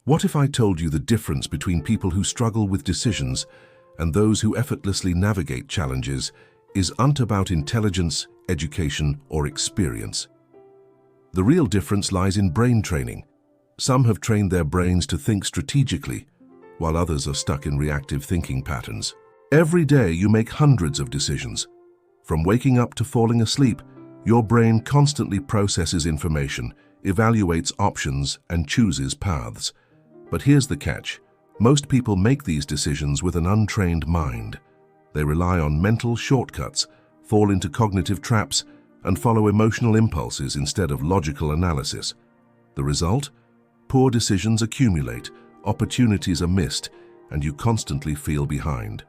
What if I told you the difference between people who struggle with decisions and those who effortlessly navigate challenges isn't about intelligence, education, or experience? The real difference lies in brain training. Some have trained their brains to think strategically, while others are stuck in reactive thinking patterns. Every day you make hundreds of decisions. From waking up to falling asleep, your brain constantly processes information, evaluates options, and chooses paths. But here's the catch. Most people make these decisions with an untrained mind. They rely on mental shortcuts, fall into cognitive traps, and follow emotional impulses instead of logical analysis. The result? Poor decisions accumulate, opportunities are missed, and you constantly feel behind.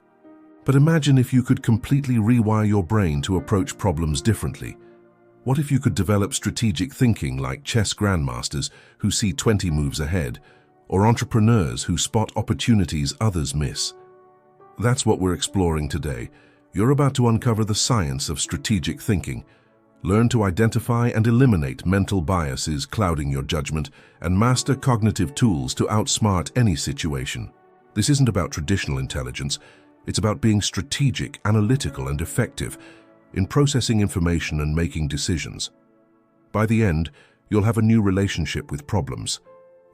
But imagine if you could completely rewire your brain to approach problems differently. What if you could develop strategic thinking like chess grandmasters who see 20 moves ahead, or entrepreneurs who spot opportunities others miss? That's what we're exploring today. You're about to uncover the science of strategic thinking. Learn to identify and eliminate mental biases clouding your judgment, and master cognitive tools to outsmart any situation. This isn't about traditional intelligence. It's about being strategic, analytical, and effective in processing information and making decisions. By the end, you'll have a new relationship with problems.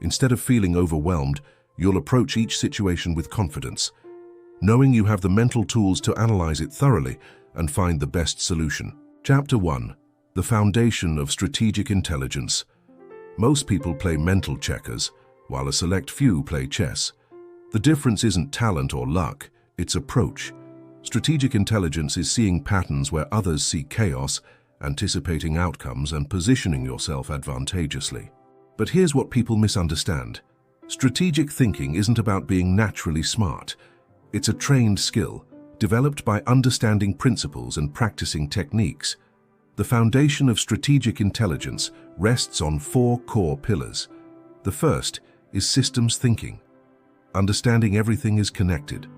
Instead of feeling overwhelmed, you'll approach each situation with confidence, knowing you have the mental tools to analyze it thoroughly and find the best solution. Chapter 1. The Foundation of Strategic Intelligence. Most people play mental checkers, while a select few play chess. The difference isn't talent or luck, it's approach. Strategic intelligence is seeing patterns where others see chaos, anticipating outcomes, and positioning yourself advantageously. But here's what people misunderstand. Strategic thinking isn't about being naturally smart. It's a trained skill, developed by understanding principles and practicing techniques. The foundation of strategic intelligence rests on 4 core pillars. The first is systems thinking. Understanding everything is connected.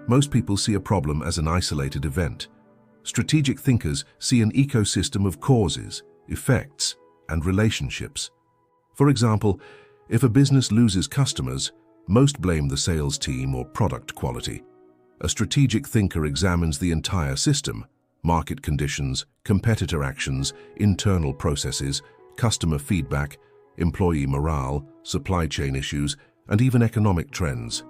Most people see a problem as an isolated event. Strategic thinkers see an ecosystem of causes, effects, and relationships. For example, if a business loses customers, most blame the sales team or product quality. A strategic thinker examines the entire system: market conditions, competitor actions, internal processes, customer feedback, employee morale, supply chain issues, and even economic trends.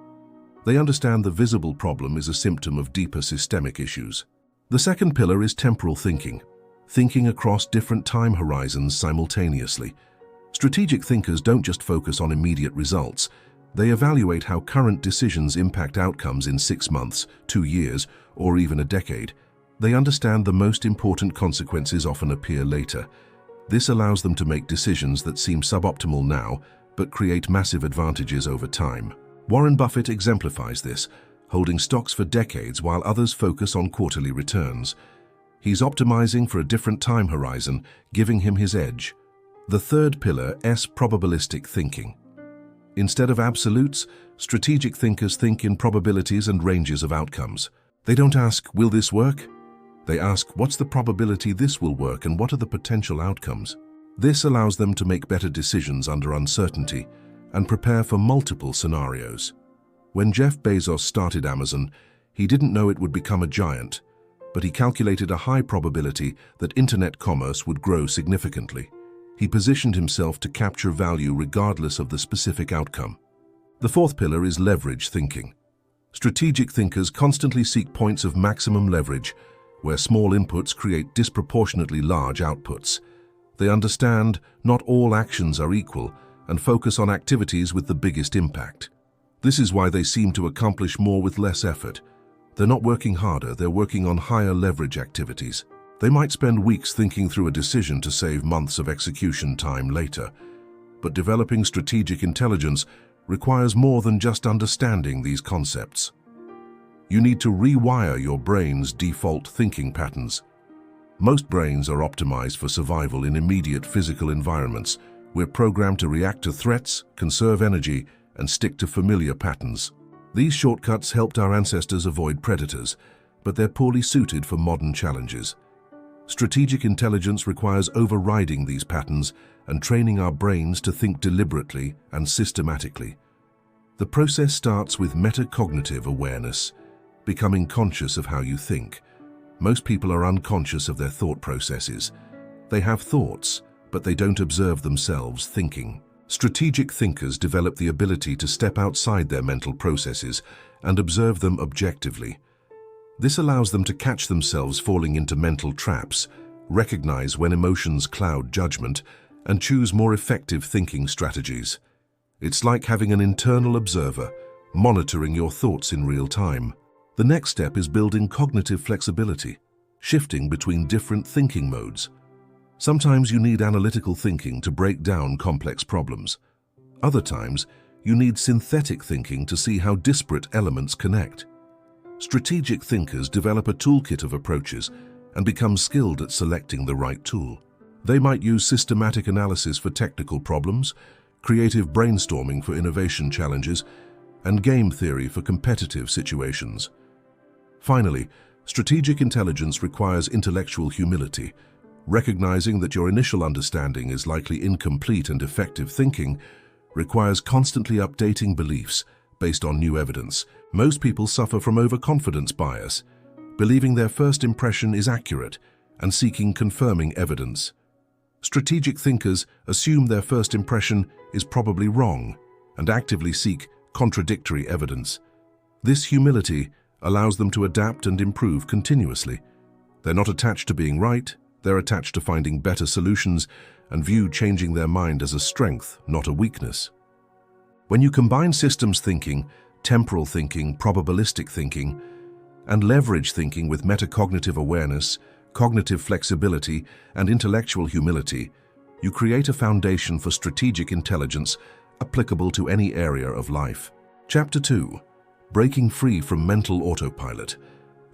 They understand the visible problem is a symptom of deeper systemic issues. The second pillar is temporal thinking, thinking across different time horizons simultaneously. Strategic thinkers don't just focus on immediate results. They evaluate how current decisions impact outcomes in 6 months, 2 years, or even a decade. They understand the most important consequences often appear later. This allows them to make decisions that seem suboptimal now, but create massive advantages over time. Warren Buffett exemplifies this, holding stocks for decades while others focus on quarterly returns. He's optimizing for a different time horizon, giving him his edge. The third pillar is probabilistic thinking. Instead of absolutes, strategic thinkers think in probabilities and ranges of outcomes. They don't ask, will this work? They ask, what's the probability this will work and what are the potential outcomes? This allows them to make better decisions under uncertainty and prepare for multiple scenarios. When Jeff Bezos started Amazon, he didn't know it would become a giant, but he calculated a high probability that internet commerce would grow significantly. He positioned himself to capture value regardless of the specific outcome. The fourth pillar is leverage thinking. Strategic thinkers constantly seek points of maximum leverage, where small inputs create disproportionately large outputs. They understand not all actions are equal and focus on activities with the biggest impact. This is why they seem to accomplish more with less effort. They're not working harder, they're working on higher leverage activities. They might spend weeks thinking through a decision to save months of execution time later. But developing strategic intelligence requires more than just understanding these concepts. You need to rewire your brain's default thinking patterns. Most brains are optimized for survival in immediate physical environments. We're programmed to react to threats, conserve energy, and stick to familiar patterns. These shortcuts helped our ancestors avoid predators, but they're poorly suited for modern challenges. Strategic intelligence requires overriding these patterns and training our brains to think deliberately and systematically. The process starts with metacognitive awareness, becoming conscious of how you think. Most people are unconscious of their thought processes. They have thoughts, but they don't observe themselves thinking. Strategic thinkers develop the ability to step outside their mental processes and observe them objectively. This allows them to catch themselves falling into mental traps, recognize when emotions cloud judgment, and choose more effective thinking strategies. It's like having an internal observer, monitoring your thoughts in real time. The next step is building cognitive flexibility, shifting between different thinking modes. Sometimes you need analytical thinking to break down complex problems. Other times, you need synthetic thinking to see how disparate elements connect. Strategic thinkers develop a toolkit of approaches and become skilled at selecting the right tool. They might use systematic analysis for technical problems, creative brainstorming for innovation challenges, and game theory for competitive situations. Finally, strategic intelligence requires intellectual humility. Recognizing that your initial understanding is likely incomplete, and effective thinking requires constantly updating beliefs based on new evidence. Most people suffer from overconfidence bias, believing their first impression is accurate and seeking confirming evidence. Strategic thinkers assume their first impression is probably wrong and actively seek contradictory evidence. This humility allows them to adapt and improve continuously. They're not attached to being right, they're attached to finding better solutions and view changing their mind as a strength, not a weakness. When you combine systems thinking, temporal thinking, probabilistic thinking, and leverage thinking with metacognitive awareness, cognitive flexibility, and intellectual humility, you create a foundation for strategic intelligence applicable to any area of life. Chapter 2. Breaking free from mental autopilot.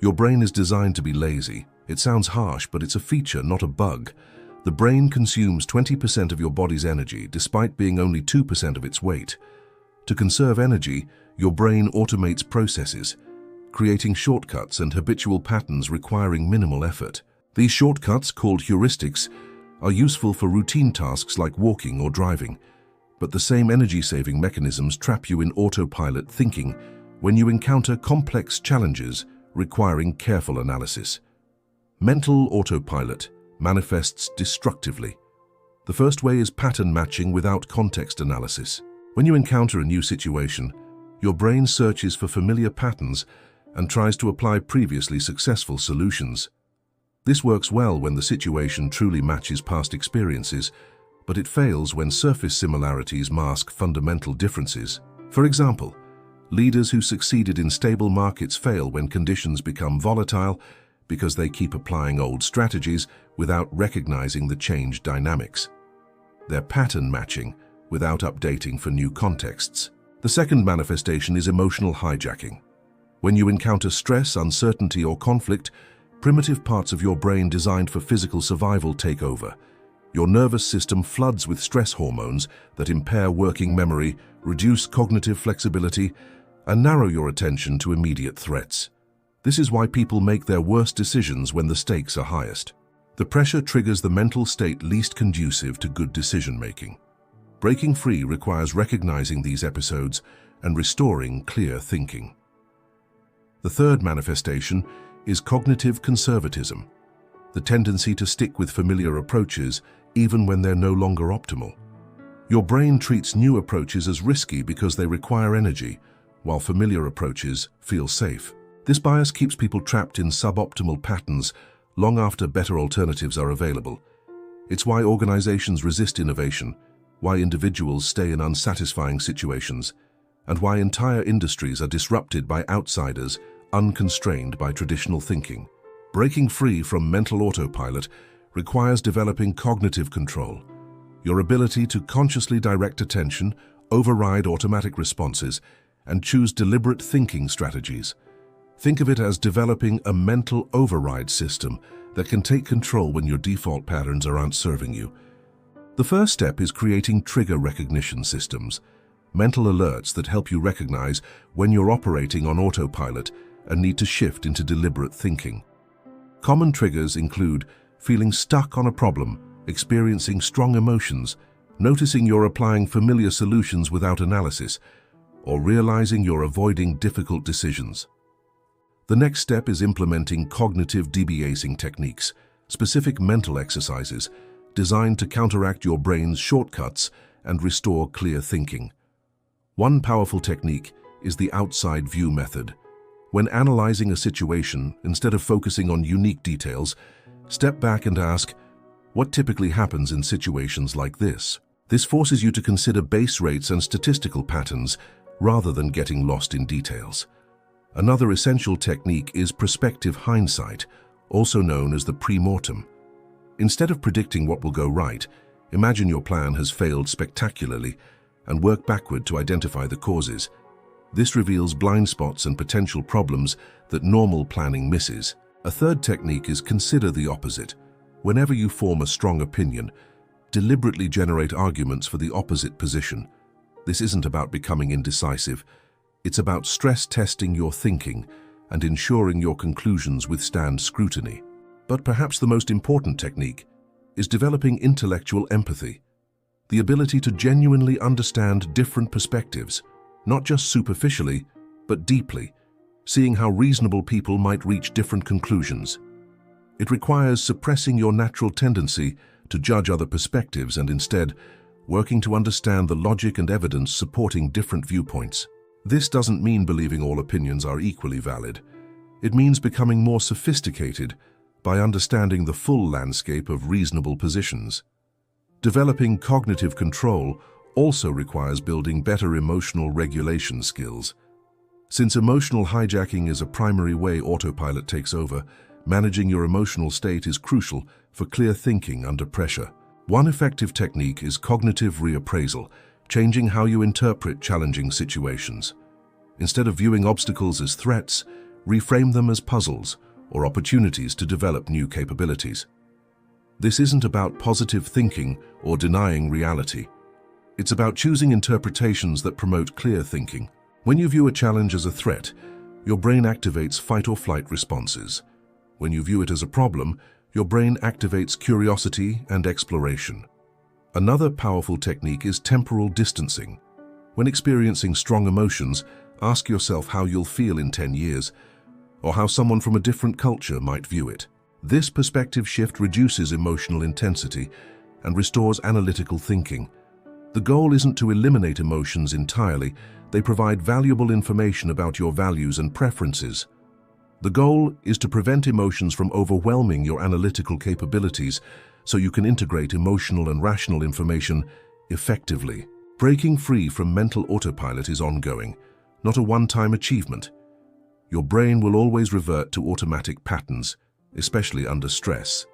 Your brain is designed to be lazy. It sounds harsh, but it's a feature, not a bug. The brain consumes 20% of your body's energy, despite being only 2% of its weight. To conserve energy, your brain automates processes, creating shortcuts and habitual patterns requiring minimal effort. These shortcuts, called heuristics, are useful for routine tasks like walking or driving, but the same energy-saving mechanisms trap you in autopilot thinking when you encounter complex challenges requiring careful analysis. Mental autopilot manifests destructively. The first way is pattern matching without context analysis. When you encounter a new situation, your brain searches for familiar patterns and tries to apply previously successful solutions. This works well when the situation truly matches past experiences, but it fails when surface similarities mask fundamental differences. For example, leaders who succeeded in stable markets fail when conditions become volatile because they keep applying old strategies without recognizing the changed dynamics. They're pattern matching without updating for new contexts. The second manifestation is emotional hijacking. When you encounter stress, uncertainty, or conflict, primitive parts of your brain designed for physical survival take over. Your nervous system floods with stress hormones that impair working memory, reduce cognitive flexibility, and narrow your attention to immediate threats. This is why people make their worst decisions when the stakes are highest. The pressure triggers the mental state least conducive to good decision-making. Breaking free requires recognizing these episodes and restoring clear thinking. The third manifestation is cognitive conservatism, the tendency to stick with familiar approaches even when they're no longer optimal. Your brain treats new approaches as risky because they require energy, while familiar approaches feel safe. This bias keeps people trapped in suboptimal patterns long after better alternatives are available. It's why organizations resist innovation, why individuals stay in unsatisfying situations, and why entire industries are disrupted by outsiders unconstrained by traditional thinking. Breaking free from mental autopilot requires developing cognitive control, your ability to consciously direct attention, override automatic responses, and choose deliberate thinking strategies. Think of it as developing a mental override system that can take control when your default patterns aren't serving you. The first step is creating trigger recognition systems, mental alerts that help you recognize when you're operating on autopilot and need to shift into deliberate thinking. Common triggers include feeling stuck on a problem, experiencing strong emotions, noticing you're applying familiar solutions without analysis, or realizing you're avoiding difficult decisions. The next step is implementing cognitive debiasing techniques, specific mental exercises designed to counteract your brain's shortcuts and restore clear thinking. One powerful technique is the outside view method. When analyzing a situation, instead of focusing on unique details, step back and ask, what typically happens in situations like this? This forces you to consider base rates and statistical patterns rather than getting lost in details. Another essential technique is prospective hindsight, also known as the pre-mortem. Instead of predicting what will go right, imagine your plan has failed spectacularly and work backward to identify the causes. This reveals blind spots and potential problems that normal planning misses. A third technique is consider the opposite. Whenever you form a strong opinion, deliberately generate arguments for the opposite position. This isn't about becoming indecisive. It's about stress testing your thinking and ensuring your conclusions withstand scrutiny. But perhaps the most important technique is developing intellectual empathy, the ability to genuinely understand different perspectives, not just superficially, but deeply, seeing how reasonable people might reach different conclusions. It requires suppressing your natural tendency to judge other perspectives and instead working to understand the logic and evidence supporting different viewpoints. This doesn't mean believing all opinions are equally valid. It means becoming more sophisticated by understanding the full landscape of reasonable positions. Developing cognitive control also requires building better emotional regulation skills. Since emotional hijacking is a primary way autopilot takes over, managing your emotional state is crucial for clear thinking under pressure. One effective technique is cognitive reappraisal, changing how you interpret challenging situations. Instead of viewing obstacles as threats, reframe them as puzzles or opportunities to develop new capabilities. This isn't about positive thinking or denying reality. It's about choosing interpretations that promote clear thinking. When you view a challenge as a threat, your brain activates fight or flight responses. When you view it as a problem, your brain activates curiosity and exploration. Another powerful technique is temporal distancing. When experiencing strong emotions, ask yourself how you'll feel in 10 years, or how someone from a different culture might view it. This perspective shift reduces emotional intensity and restores analytical thinking. The goal isn't to eliminate emotions entirely. They provide valuable information about your values and preferences. The goal is to prevent emotions from overwhelming your analytical capabilities so you can integrate emotional and rational information effectively. Breaking free from mental autopilot is ongoing, not a one-time achievement. Your brain will always revert to automatic patterns, especially under stress.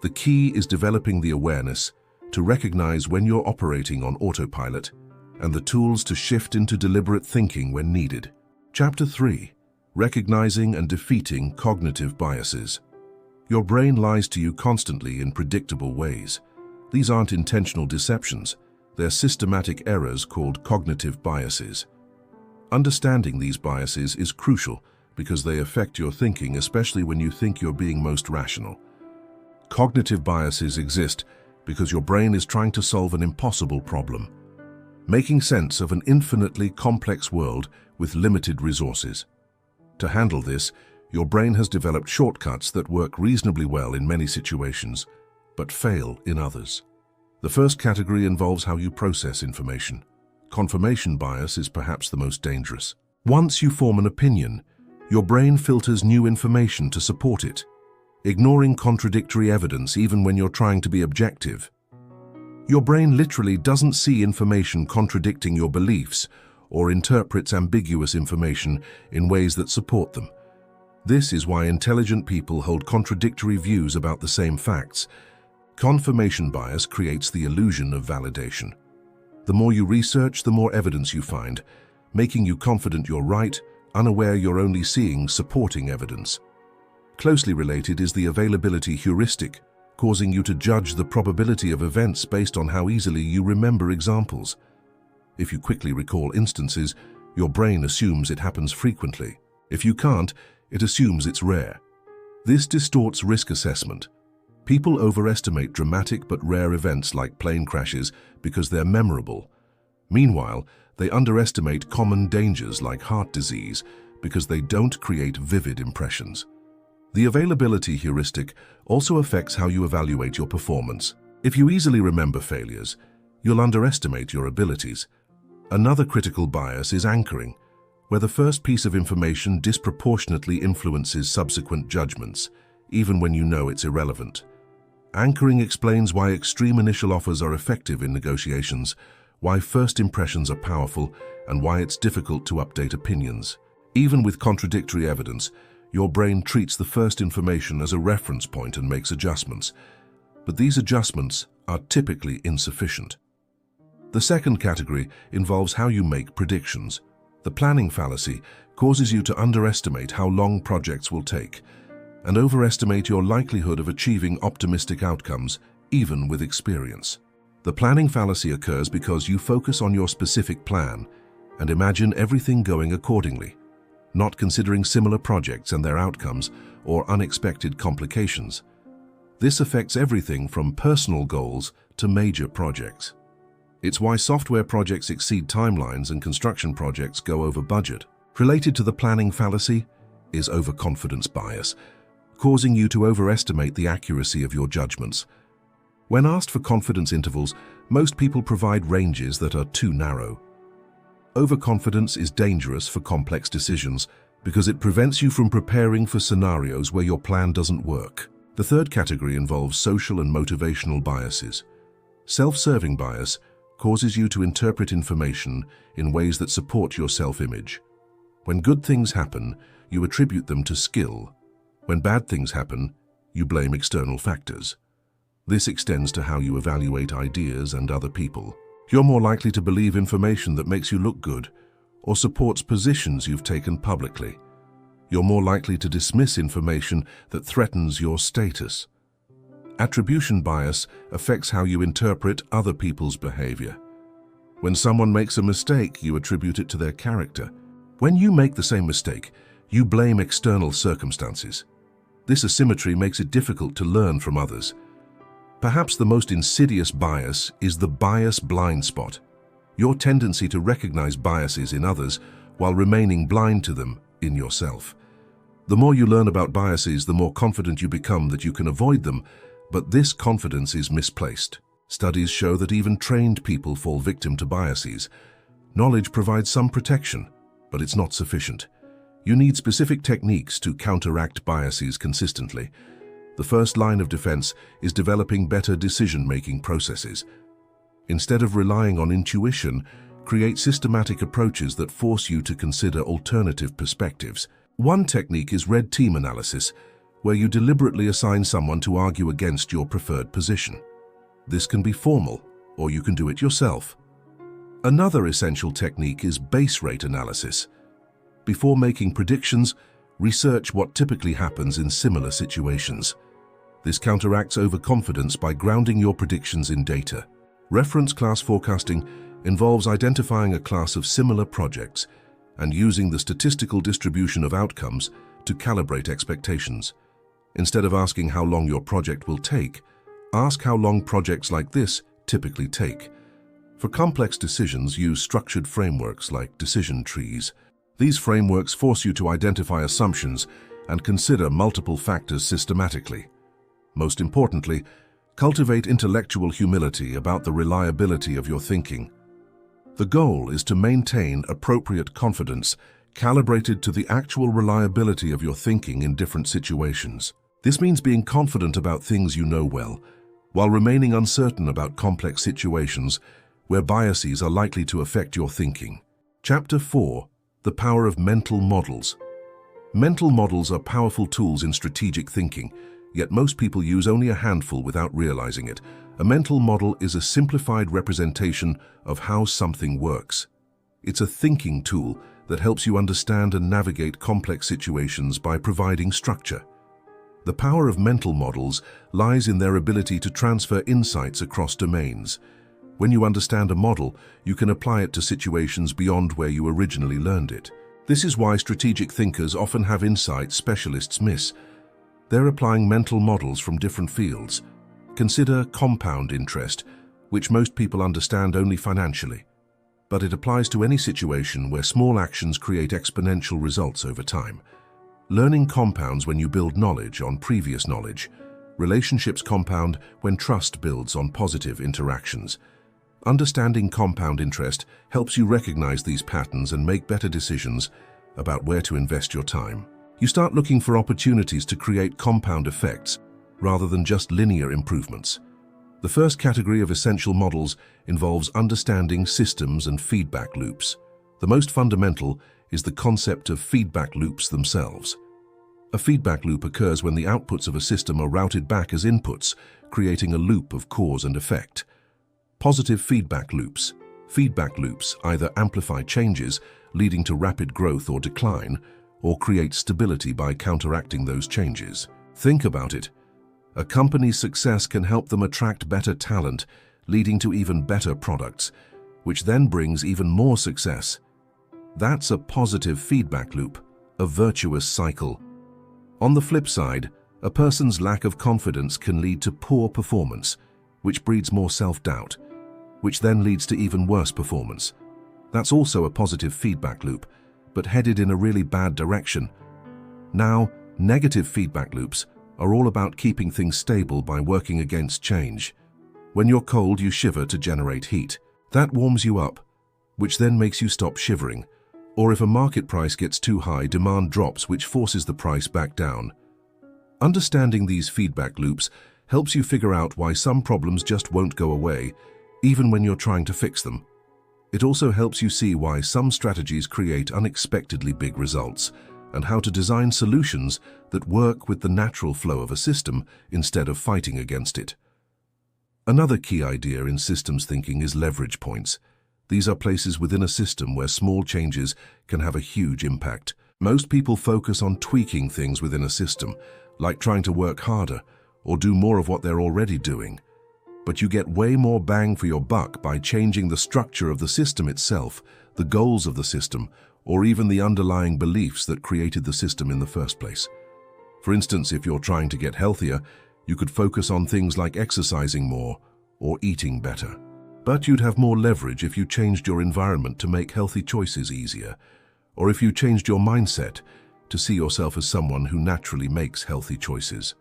The key is developing the awareness to recognize when you're operating on autopilot and the tools to shift into deliberate thinking when needed. Chapter 3. Recognizing and defeating cognitive biases. Your brain lies to you constantly in predictable ways. These aren't intentional deceptions. They're systematic errors called cognitive biases. Understanding these biases is crucial because they affect your thinking, especially when you think you're being most rational. Cognitive biases exist because your brain is trying to solve an impossible problem, making sense of an infinitely complex world with limited resources. To handle this, your brain has developed shortcuts that work reasonably well in many situations, but fail in others. The first category involves how you process information. Confirmation bias is perhaps the most dangerous. Once you form an opinion, your brain filters new information to support it, ignoring contradictory evidence even when you're trying to be objective. Your brain literally doesn't see information contradicting your beliefs or interprets ambiguous information in ways that support them. This is why intelligent people hold contradictory views about the same facts. Confirmation bias creates the illusion of validation. The more you research, the more evidence you find, making you confident you're right, unaware you're only seeing supporting evidence. Closely related is the availability heuristic, causing you to judge the probability of events based on how easily you remember examples. If you quickly recall instances, your brain assumes it happens frequently. If you can't, it assumes it's rare. This distorts risk assessment. People overestimate dramatic but rare events like plane crashes because they're memorable. Meanwhile, They underestimate common dangers like heart disease because they don't create vivid impressions. The availability heuristic also affects how you evaluate your performance. If you easily remember failures, you'll underestimate your abilities. Another critical bias is anchoring, where the first piece of information disproportionately influences subsequent judgments, even when you know it's irrelevant. Anchoring explains why extreme initial offers are effective in negotiations, why first impressions are powerful, and why it's difficult to update opinions. Even with contradictory evidence, your brain treats the first information as a reference point and makes adjustments. But these adjustments are typically insufficient. The second category involves how you make predictions. The planning fallacy causes you to underestimate how long projects will take and overestimate your likelihood of achieving optimistic outcomes, even with experience. The planning fallacy occurs because you focus on your specific plan and imagine everything going accordingly, not considering similar projects and their outcomes or unexpected complications. This affects everything from personal goals to major projects. It's why software projects exceed timelines and construction projects go over budget. Related to the planning fallacy is overconfidence bias, causing you to overestimate the accuracy of your judgments. When asked for confidence intervals, most people provide ranges that are too narrow. Overconfidence is dangerous for complex decisions because it prevents you from preparing for scenarios where your plan doesn't work. The third category involves social and motivational biases. Self-serving bias causes you to interpret information in ways that support your self-image. When good things happen, you attribute them to skill. When bad things happen, you blame external factors. This extends to how you evaluate ideas and other people. You're more likely to believe information that makes you look good or supports positions you've taken publicly. You're more likely to dismiss information that threatens your status. Attribution bias affects how you interpret other people's behavior. When someone makes a mistake, you attribute it to their character. When you make the same mistake, you blame external circumstances. This asymmetry makes it difficult to learn from others. Perhaps the most insidious bias is the bias blind spot, your tendency to recognize biases in others while remaining blind to them in yourself. The more you learn about biases, the more confident you become that you can avoid them, but this confidence is misplaced. Studies show that even trained people fall victim to biases. Knowledge provides some protection, but it's not sufficient. You need specific techniques to counteract biases consistently. The first line of defense is developing better decision-making processes. Instead of relying on intuition, create systematic approaches that force you to consider alternative perspectives. One technique is red team analysis, where you deliberately assign someone to argue against your preferred position. This can be formal, or you can do it yourself. Another essential technique is base rate analysis. Before making predictions, research what typically happens in similar situations. This counteracts overconfidence by grounding your predictions in data. Reference class forecasting involves identifying a class of similar projects and using the statistical distribution of outcomes to calibrate expectations. Instead of asking how long your project will take, ask how long projects like this typically take. For complex decisions, use structured frameworks like decision trees. These frameworks force you to identify assumptions and consider multiple factors systematically. Most importantly, cultivate intellectual humility about the reliability of your thinking. The goal is to maintain appropriate confidence, calibrated to the actual reliability of your thinking in different situations. This means being confident about things you know well, while remaining uncertain about complex situations where biases are likely to affect your thinking. Chapter 4. The power of mental models. Mental models are powerful tools in strategic thinking, yet most people use only a handful without realizing it. A mental model is a simplified representation of how something works. It's a thinking tool that helps you understand and navigate complex situations by providing structure. The power of mental models lies in their ability to transfer insights across domains. When you understand a model, you can apply it to situations beyond where you originally learned it. This is why strategic thinkers often have insights specialists miss. They're applying mental models from different fields. Consider compound interest, which most people understand only financially. but it applies to any situation where small actions create exponential results over time. Learning compounds when you build knowledge on previous knowledge. Relationships compound when trust builds on positive interactions. Understanding compound interest helps you recognize these patterns and make better decisions about where to invest your time. You start looking for opportunities to create compound effects rather than just linear improvements. The first category of essential models involves understanding systems and feedback loops. The most fundamental is the concept of feedback loops themselves. A feedback loop occurs when the outputs of a system are routed back as inputs, creating a loop of cause and effect. Positive feedback loops. Feedback loops either amplify changes, leading to rapid growth or decline, or create stability by counteracting those changes. Think about it. A company's success can help them attract better talent, leading to even better products, which then brings even more success. That's a positive feedback loop, a virtuous cycle. On the flip side, a person's lack of confidence can lead to poor performance, which breeds more self-doubt, which then leads to even worse performance. That's also a positive feedback loop, but headed in a really bad direction. Now, negative feedback loops are all about keeping things stable by working against change. When you're cold, you shiver to generate heat. That warms you up, which then makes you stop shivering. Or if a market price gets too high, demand drops, which forces the price back down. Understanding these feedback loops helps you figure out why some problems just won't go away, even when you're trying to fix them. It also helps you see why some strategies create unexpectedly big results, and how to design solutions that work with the natural flow of a system instead of fighting against it. Another key idea in systems thinking is leverage points. These are places within a system where small changes can have a huge impact. Most people focus on tweaking things within a system, like trying to work harder or do more of what they're already doing. But you get way more bang for your buck by changing the structure of the system itself, the goals of the system, or even the underlying beliefs that created the system in the first place. For instance, if you're trying to get healthier, you could focus on things like exercising more or eating better. But you'd have more leverage if you changed your environment to make healthy choices easier, or if you changed your mindset to see yourself as someone who naturally makes healthy choices.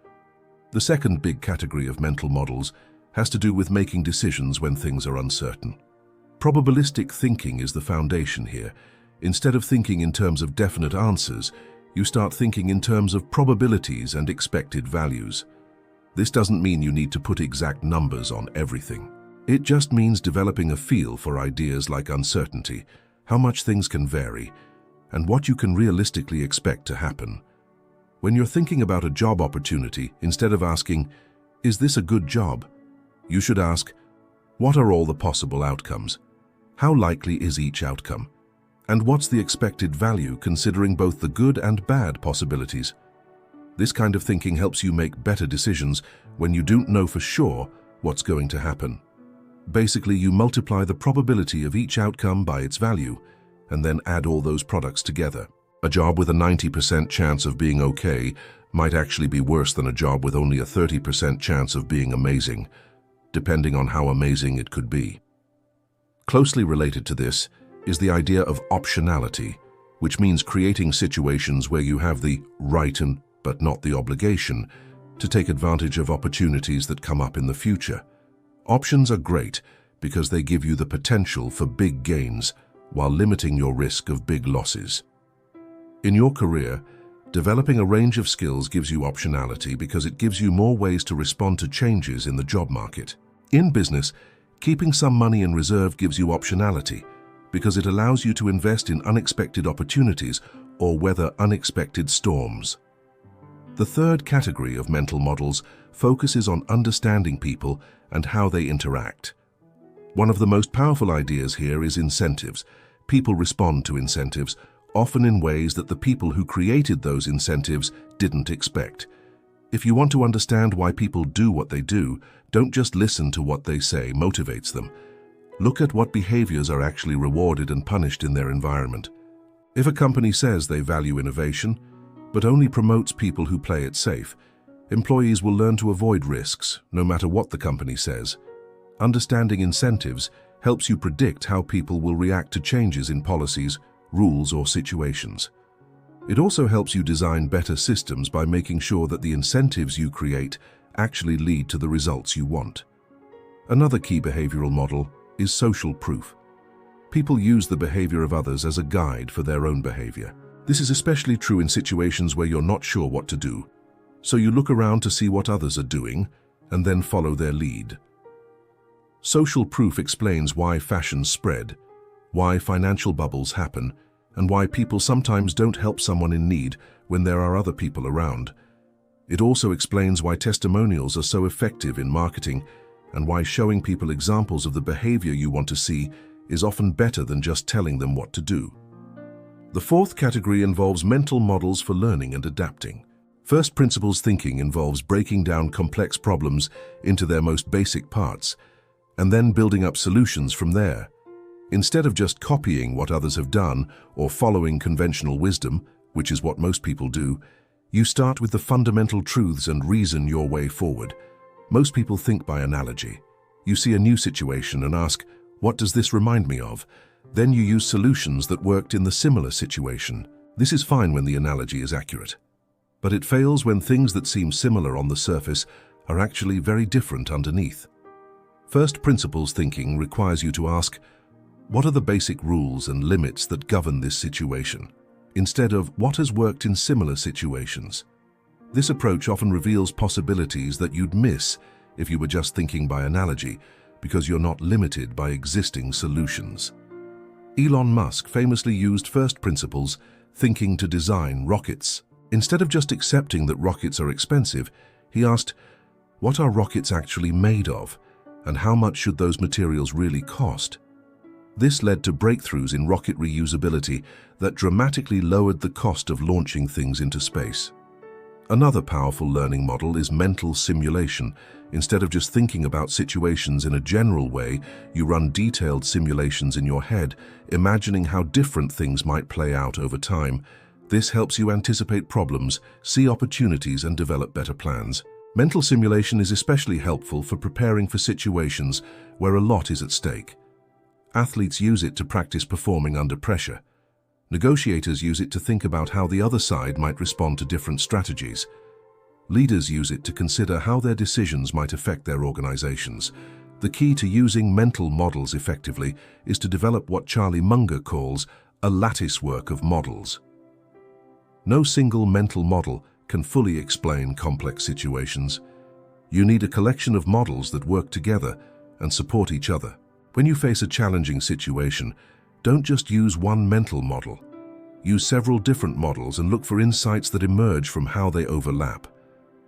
The second big category of mental models has to do with making decisions when things are uncertain. Probabilistic thinking is the foundation here. Instead of thinking in terms of definite answers, you start thinking in terms of probabilities and expected values. This doesn't mean you need to put exact numbers on everything. It just means developing a feel for ideas like uncertainty, how much things can vary, and what you can realistically expect to happen. When you're thinking about a job opportunity, instead of asking, "Is this a good job?" you should ask, "What are all the possible outcomes? How likely is each outcome? And what's the expected value considering both the good and bad possibilities?" This kind of thinking helps you make better decisions when you don't know for sure what's going to happen. Basically, you multiply the probability of each outcome by its value, and then add all those products together. A job with a 90% chance of being okay might actually be worse than a job with only a 30% chance of being amazing, depending on how amazing it could be. Closely related to this is the idea of optionality, which means creating situations where you have the right but not the obligation to take advantage of opportunities that come up in the future. Options are great because they give you the potential for big gains while limiting your risk of big losses. In your career, developing a range of skills gives you optionality because it gives you more ways to respond to changes in the job market. In business, keeping some money in reserve gives you optionality because it allows you to invest in unexpected opportunities or weather unexpected storms. The third category of mental models focuses on understanding people and how they interact. One of the most powerful ideas here is incentives. People respond to incentives, often in ways that the people who created those incentives didn't expect. If you want to understand why people do what they do, don't just listen to what they say motivates them. Look at what behaviors are actually rewarded and punished in their environment. If a company says they value innovation, but only promotes people who play it safe, employees will learn to avoid risks, no matter what the company says. Understanding incentives helps you predict how people will react to changes in policies, rules, or situations. It also helps you design better systems by making sure that the incentives you create actually lead to the results you want. Another key behavioral model is social proof. People use the behavior of others as a guide for their own behavior. This is especially true in situations where you're not sure what to do, so you look around to see what others are doing and then follow their lead. Social proof explains why fashions spread, why financial bubbles happen, and why people sometimes don't help someone in need when there are other people around. It also explains why testimonials are so effective in marketing and why showing people examples of the behavior you want to see is often better than just telling them what to do. The fourth category involves mental models for learning and adapting. First principles thinking involves breaking down complex problems into their most basic parts and then building up solutions from there. Instead of just copying what others have done or following conventional wisdom, which is what most people do, you start with the fundamental truths and reason your way forward. Most people think by analogy. You see a new situation and ask, "What does this remind me of?" Then you use solutions that worked in the similar situation. This is fine when the analogy is accurate. But it fails when things that seem similar on the surface are actually very different underneath. First principles thinking requires you to ask, what are the basic rules and limits that govern this situation, instead of what has worked in similar situations? This approach often reveals possibilities that you'd miss if you were just thinking by analogy, because you're not limited by existing solutions. Elon Musk famously used first principles thinking to design rockets. Instead of just accepting that rockets are expensive, he asked, what are rockets actually made of, and how much should those materials really cost? This led to breakthroughs in rocket reusability that dramatically lowered the cost of launching things into space. Another powerful learning model is mental simulation. Instead of just thinking about situations in a general way, you run detailed simulations in your head, imagining how different things might play out over time. This helps you anticipate problems, see opportunities, and develop better plans. Mental simulation is especially helpful for preparing for situations where a lot is at stake. Athletes use it to practice performing under pressure. Negotiators use it to think about how the other side might respond to different strategies. Leaders use it to consider how their decisions might affect their organizations. The key to using mental models effectively is to develop what Charlie Munger calls a lattice work of models. No single mental model can fully explain complex situations. You need a collection of models that work together and support each other. When you face a challenging situation, don't just use one mental model. Use several different models and look for insights that emerge from how they overlap.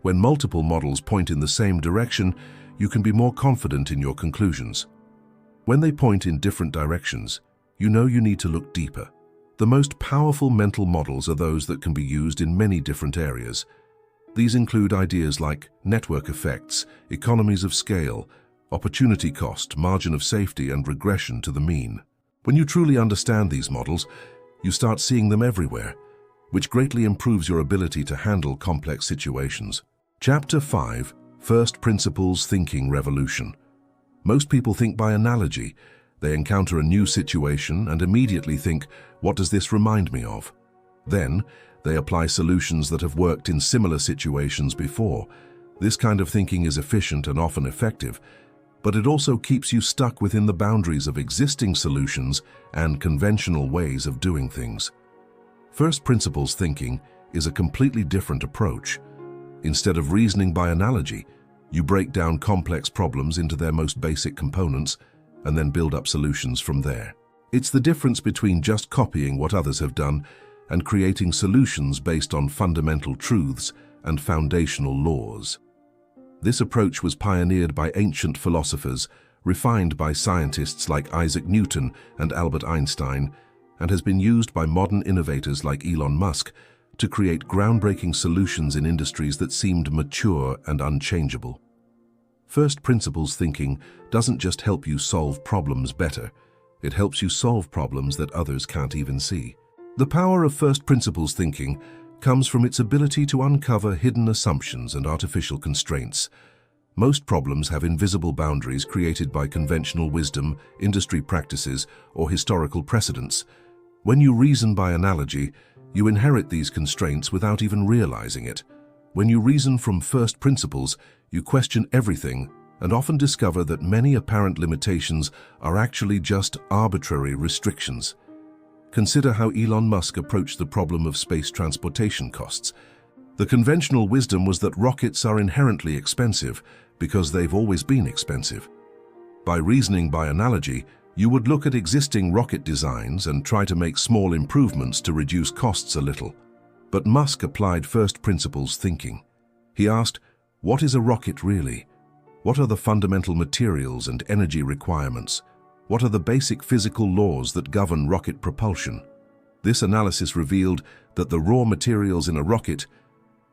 When multiple models point in the same direction, you can be more confident in your conclusions. When they point in different directions, you know you need to look deeper. The most powerful mental models are those that can be used in many different areas. These include ideas like network effects, economies of scale, opportunity cost, margin of safety, and regression to the mean. When you truly understand these models, you start seeing them everywhere, which greatly improves your ability to handle complex situations. Chapter 5, First Principles Thinking Revolution. Most people think by analogy. They encounter a new situation and immediately think, what does this remind me of? Then, they apply solutions that have worked in similar situations before. This kind of thinking is efficient and often effective, but it also keeps you stuck within the boundaries of existing solutions and conventional ways of doing things. First principles thinking is a completely different approach. Instead of reasoning by analogy, you break down complex problems into their most basic components and then build up solutions from there. It's the difference between just copying what others have done and creating solutions based on fundamental truths and foundational laws. This approach was pioneered by ancient philosophers, refined by scientists like Isaac Newton and Albert Einstein, and has been used by modern innovators like Elon Musk to create groundbreaking solutions in industries that seemed mature and unchangeable. First principles thinking doesn't just help you solve problems better, it helps you solve problems that others can't even see. The power of first principles thinking comes from its ability to uncover hidden assumptions and artificial constraints. Most problems have invisible boundaries created by conventional wisdom, industry practices, or historical precedents. When you reason by analogy, you inherit these constraints without even realizing it. When you reason from first principles, you question everything and often discover that many apparent limitations are actually just arbitrary restrictions. Consider how Elon Musk approached the problem of space transportation costs. The conventional wisdom was that rockets are inherently expensive because they've always been expensive. By reasoning by analogy, you would look at existing rocket designs and try to make small improvements to reduce costs a little. But Musk applied first principles thinking. He asked, what is a rocket really? What are the fundamental materials and energy requirements? What are the basic physical laws that govern rocket propulsion? This analysis revealed that the raw materials in a rocket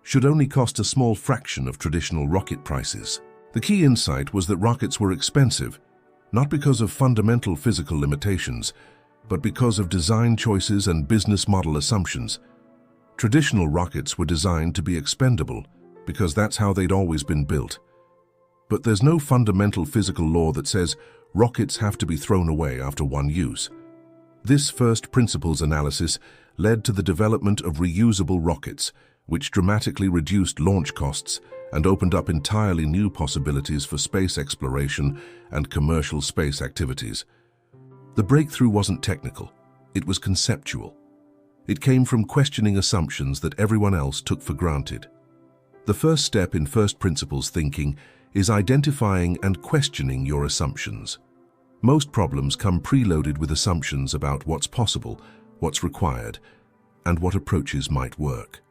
should only cost a small fraction of traditional rocket prices. The key insight was that rockets were expensive, not because of fundamental physical limitations, but because of design choices and business model assumptions. Traditional rockets were designed to be expendable because that's how they'd always been built. But there's no fundamental physical law that says rockets have to be thrown away after one use. This first principles analysis led to the development of reusable rockets, which dramatically reduced launch costs and opened up entirely new possibilities for space exploration and commercial space activities. The breakthrough wasn't technical, it was conceptual. It came from questioning assumptions that everyone else took for granted. The first step in first principles thinking is identifying and questioning your assumptions. Most problems come preloaded with assumptions about what's possible, what's required, and what approaches might work.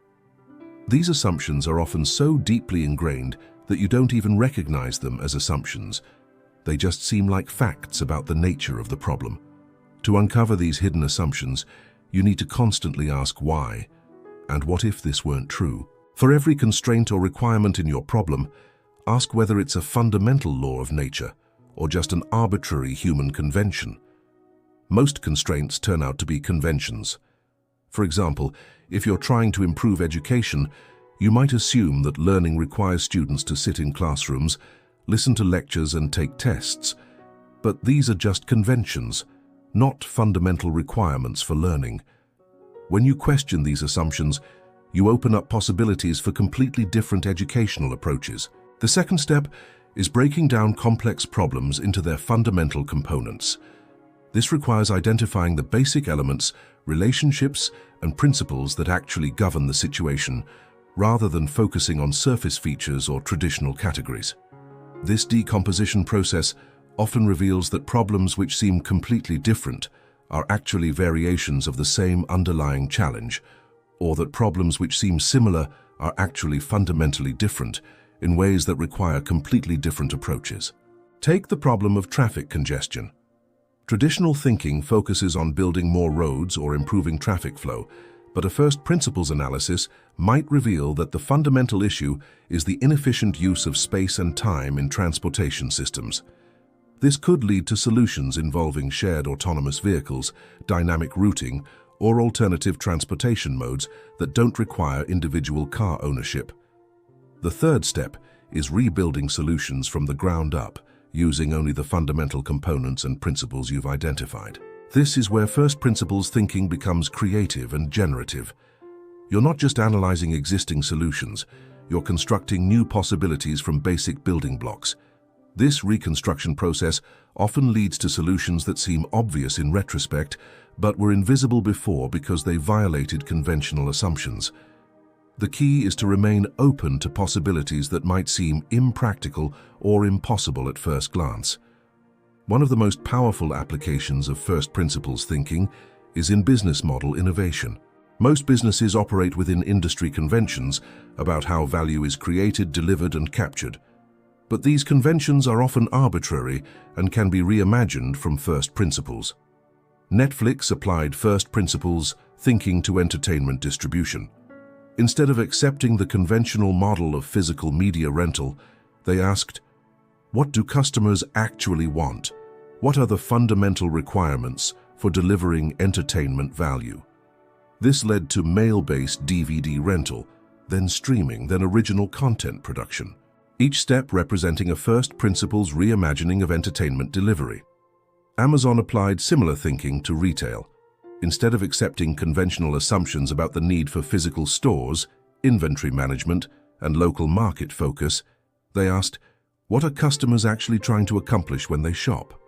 These assumptions are often so deeply ingrained that you don't even recognize them as assumptions. They just seem like facts about the nature of the problem. To uncover these hidden assumptions, you need to constantly ask why, and what if this weren't true? For every constraint or requirement in your problem, ask whether it's a fundamental law of nature or just an arbitrary human convention. Most constraints turn out to be conventions. For example, if you're trying to improve education, you might assume that learning requires students to sit in classrooms, listen to lectures and take tests. But these are just conventions, not fundamental requirements for learning. When you question these assumptions, you open up possibilities for completely different educational approaches. The second step is breaking down complex problems into their fundamental components. This requires identifying the basic elements, relationships, and principles that actually govern the situation, rather than focusing on surface features or traditional categories. This decomposition process often reveals that problems which seem completely different are actually variations of the same underlying challenge, or that problems which seem similar are actually fundamentally different in ways that require completely different approaches. Take the problem of traffic congestion. Traditional thinking focuses on building more roads or improving traffic flow, but a first principles analysis might reveal that the fundamental issue is the inefficient use of space and time in transportation systems. This could lead to solutions involving shared autonomous vehicles, dynamic routing, or alternative transportation modes that don't require individual car ownership. The third step is rebuilding solutions from the ground up, using only the fundamental components and principles you've identified. This is where first principles thinking becomes creative and generative. You're not just analyzing existing solutions, you're constructing new possibilities from basic building blocks. This reconstruction process often leads to solutions that seem obvious in retrospect, but were invisible before because they violated conventional assumptions. The key is to remain open to possibilities that might seem impractical or impossible at first glance. One of the most powerful applications of first principles thinking is in business model innovation. Most businesses operate within industry conventions about how value is created, delivered, and captured. But these conventions are often arbitrary and can be reimagined from first principles. Netflix applied first principles thinking to entertainment distribution. Instead of accepting the conventional model of physical media rental, they asked, what do customers actually want? What are the fundamental requirements for delivering entertainment value? This led to mail-based DVD rental, then streaming, then original content production. each step representing a first principles reimagining of entertainment delivery. Amazon applied similar thinking to retail. Instead of accepting conventional assumptions about the need for physical stores, inventory management, and local market focus, they asked, what are customers actually trying to accomplish when they shop?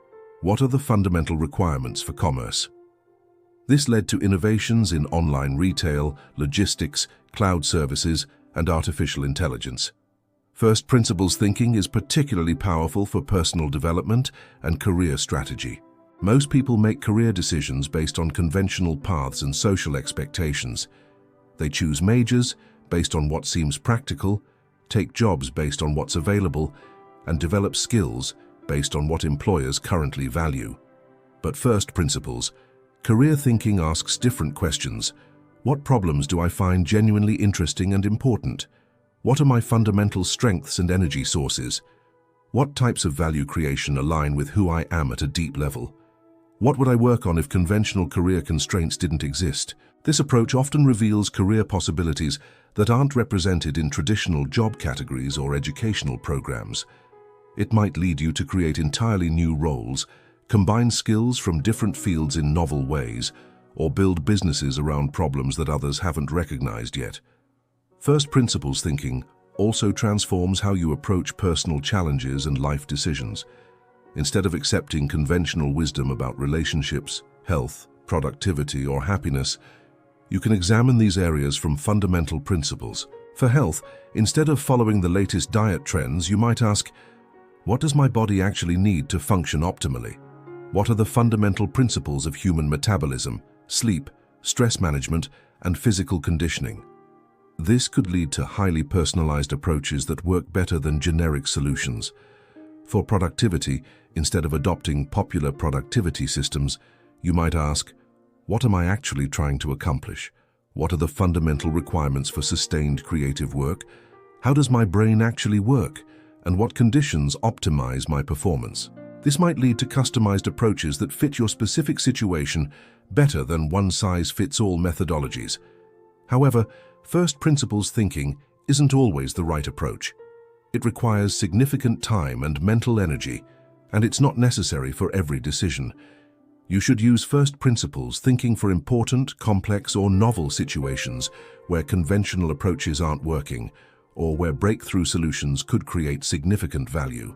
What are the fundamental requirements for commerce? This led to innovations in online retail, logistics, cloud services, and artificial intelligence. First principles thinking is particularly powerful for personal development and career strategy. Most people make career decisions based on conventional paths and social expectations. They choose majors based on what seems practical, take jobs based on what's available, and develop skills based on what employers currently value. But first principles, career thinking asks different questions. What problems do I find genuinely interesting and important? What are my fundamental strengths and energy sources? What types of value creation align with who I am at a deep level? What would I work on if conventional career constraints didn't exist? This approach often reveals career possibilities that aren't represented in traditional job categories or educational programs. It might lead you to create entirely new roles, combine skills from different fields in novel ways, or build businesses around problems that others haven't recognized yet. First principles thinking also transforms how you approach personal challenges and life decisions. Instead of accepting conventional wisdom about relationships, health, productivity, or happiness, you can examine these areas from fundamental principles. For health, instead of following the latest diet trends, you might ask, what does my body actually need to function optimally? What are the fundamental principles of human metabolism, sleep, stress management, and physical conditioning? This could lead to highly personalized approaches that work better than generic solutions. For productivity, instead of adopting popular productivity systems, you might ask, what am I actually trying to accomplish? What are the fundamental requirements for sustained creative work? How does my brain actually work? And what conditions optimize my performance? This might lead to customized approaches that fit your specific situation better than one-size-fits-all methodologies. However, first principles thinking isn't always the right approach. It requires significant time and mental energy, and it's not necessary for every decision. You should use first principles thinking for important, complex, or novel situations where conventional approaches aren't working, or where breakthrough solutions could create significant value.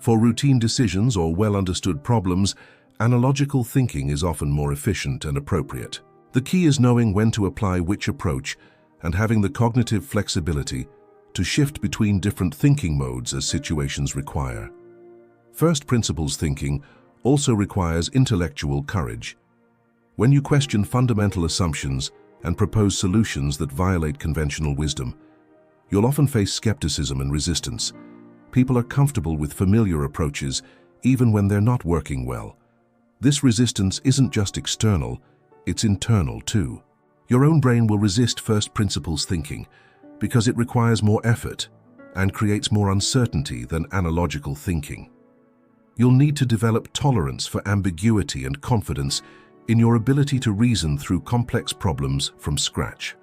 For routine decisions or well-understood problems, analogical thinking is often more efficient and appropriate. The key is knowing when to apply which approach and having the cognitive flexibility to shift between different thinking modes as situations require. First principles thinking also requires intellectual courage. When you question fundamental assumptions and propose solutions that violate conventional wisdom, you'll often face skepticism and resistance. People are comfortable with familiar approaches even when they're not working well. This resistance isn't just external, it's internal too. Your own brain will resist first principles thinking because it requires more effort and creates more uncertainty than analogical thinking. You'll need to develop tolerance for ambiguity and confidence in your ability to reason through complex problems from scratch.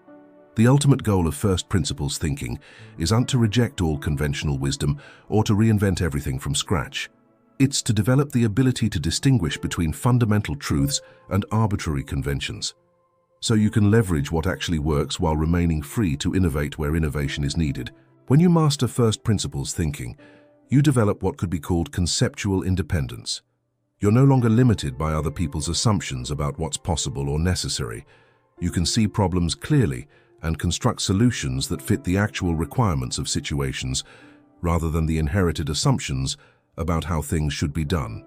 The ultimate goal of first principles thinking isn't to reject all conventional wisdom or to reinvent everything from scratch. It's to develop the ability to distinguish between fundamental truths and arbitrary conventions, so you can leverage what actually works while remaining free to innovate where innovation is needed. When you master first principles thinking, you develop what could be called conceptual independence. You're no longer limited by other people's assumptions about what's possible or necessary. You can see problems clearly and construct solutions that fit the actual requirements of situations rather than the inherited assumptions about how things should be done.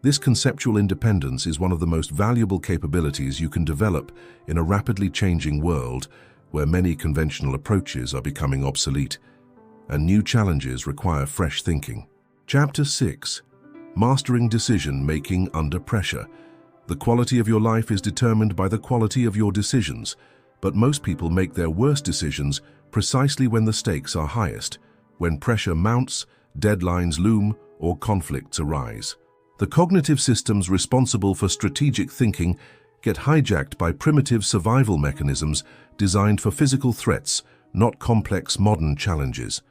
This conceptual independence is one of the most valuable capabilities you can develop in a rapidly changing world where many conventional approaches are becoming obsolete and new challenges require fresh thinking. Chapter 6. Mastering Decision-Making Under Pressure. The quality of your life is determined by the quality of your decisions, but most people make their worst decisions precisely when the stakes are highest, when pressure mounts, deadlines loom, or conflicts arise. The cognitive systems responsible for strategic thinking get hijacked by primitive survival mechanisms designed for physical threats, not complex modern challenges.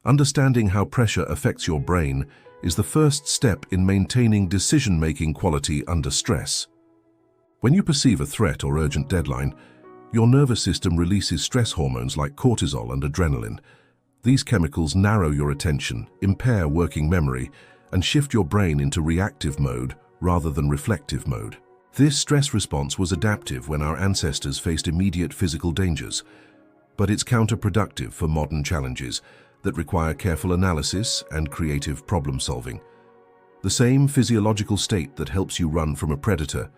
Understanding how pressure affects your brain is the first step in maintaining decision-making quality under stress. When you perceive a threat or urgent deadline, your nervous system releases stress hormones like cortisol and adrenaline. These chemicals narrow your attention, impair working memory, and shift your brain into reactive mode rather than reflective mode. This stress response was adaptive when our ancestors faced immediate physical dangers, but it's counterproductive for modern challenges that require careful analysis and creative problem-solving. The same physiological state that helps you run from a predator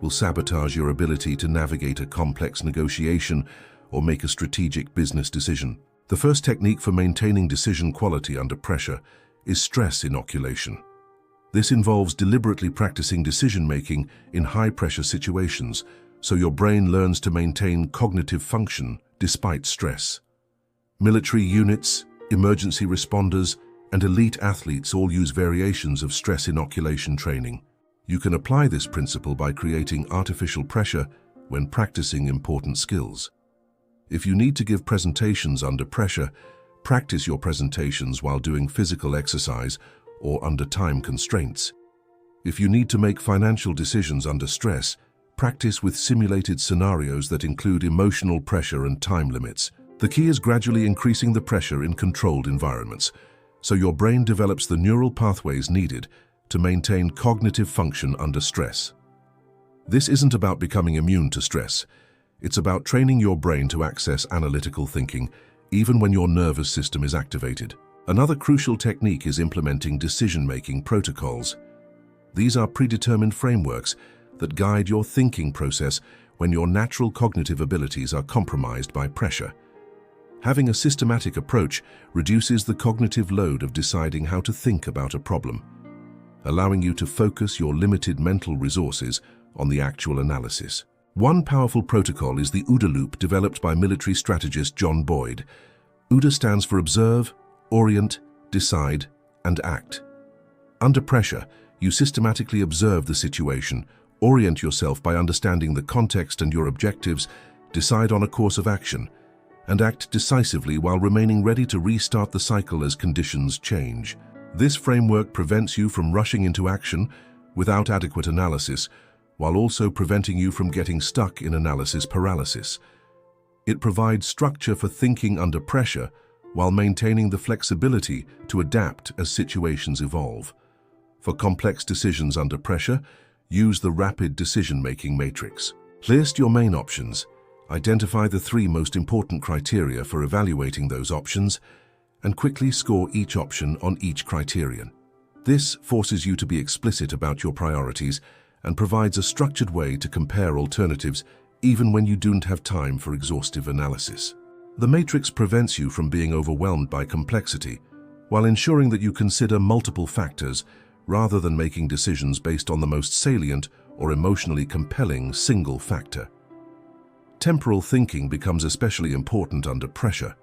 will sabotage your ability to navigate a complex negotiation or make a strategic business decision. The first technique for maintaining decision quality under pressure is stress inoculation. This involves deliberately practicing decision-making in high-pressure situations so your brain learns to maintain cognitive function despite stress. Military units, emergency responders, and elite athletes all use variations of stress inoculation training. You can apply this principle by creating artificial pressure when practicing important skills. If you need to give presentations under pressure, practice your presentations while doing physical exercise or under time constraints. If you need to make financial decisions under stress, practice with simulated scenarios that include emotional pressure and time limits. The key is gradually increasing the pressure in controlled environments, so your brain develops the neural pathways needed to maintain cognitive function under stress. This isn't about becoming immune to stress. It's about training your brain to access analytical thinking, even when your nervous system is activated. Another crucial technique is implementing decision-making protocols. These are predetermined frameworks that guide your thinking process when your natural cognitive abilities are compromised by pressure. Having a systematic approach reduces the cognitive load of deciding how to think about a problem, allowing you to focus your limited mental resources on the actual analysis. One powerful protocol is the OODA loop developed by military strategist John Boyd. OODA stands for Observe, Orient, Decide, and Act. Under pressure, you systematically observe the situation, orient yourself by understanding the context and your objectives, decide on a course of action, and act decisively while remaining ready to restart the cycle as conditions change. This framework prevents you from rushing into action without adequate analysis, while also preventing you from getting stuck in analysis paralysis. It provides structure for thinking under pressure while maintaining the flexibility to adapt as situations evolve. For complex decisions under pressure, use the rapid decision-making matrix. List your main options, identify the 3 most important criteria for evaluating those options, and quickly score each option on each criterion. This forces you to be explicit about your priorities and provides a structured way to compare alternatives even when you don't have time for exhaustive analysis. The matrix prevents you from being overwhelmed by complexity, while ensuring that you consider multiple factors rather than making decisions based on the most salient or emotionally compelling single factor. Temporal thinking becomes especially important under pressure.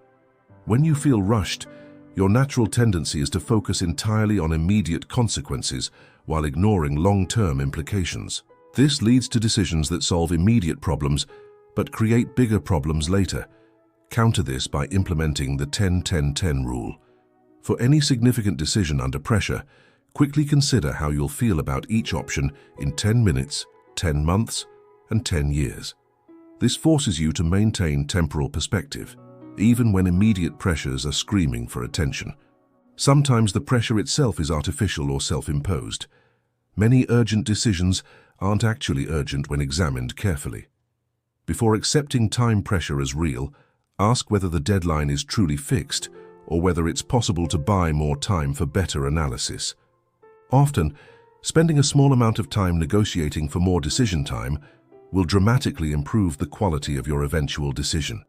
When you feel rushed, your natural tendency is to focus entirely on immediate consequences while ignoring long-term implications. This leads to decisions that solve immediate problems but create bigger problems later. Counter this by implementing the 10-10-10 rule. For any significant decision under pressure, quickly consider how you'll feel about each option in 10 minutes, 10 months, and 10 years. This forces you to maintain temporal perspective, even when immediate pressures are screaming for attention. Sometimes the pressure itself is artificial or self-imposed. Many urgent decisions aren't actually urgent when examined carefully. Before accepting time pressure as real, ask whether the deadline is truly fixed or whether it's possible to buy more time for better analysis. Often, spending a small amount of time negotiating for more decision time will dramatically improve the quality of your eventual decision.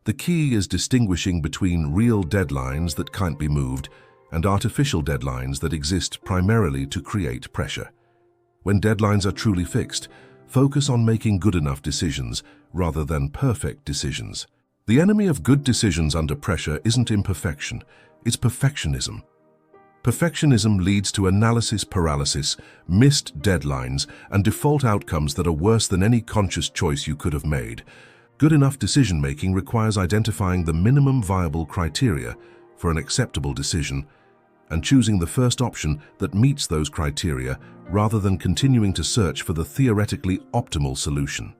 The key is distinguishing between real deadlines that can't be moved and artificial deadlines that exist primarily to create pressure. When deadlines are truly fixed, focus on making good enough decisions rather than perfect decisions. The enemy of good decisions under pressure isn't imperfection, it's perfectionism. Perfectionism leads to analysis paralysis, missed deadlines, and default outcomes that are worse than any conscious choice you could have made. Good enough decision-making requires identifying the minimum viable criteria for an acceptable decision and choosing the first option that meets those criteria rather than continuing to search for the theoretically optimal solution.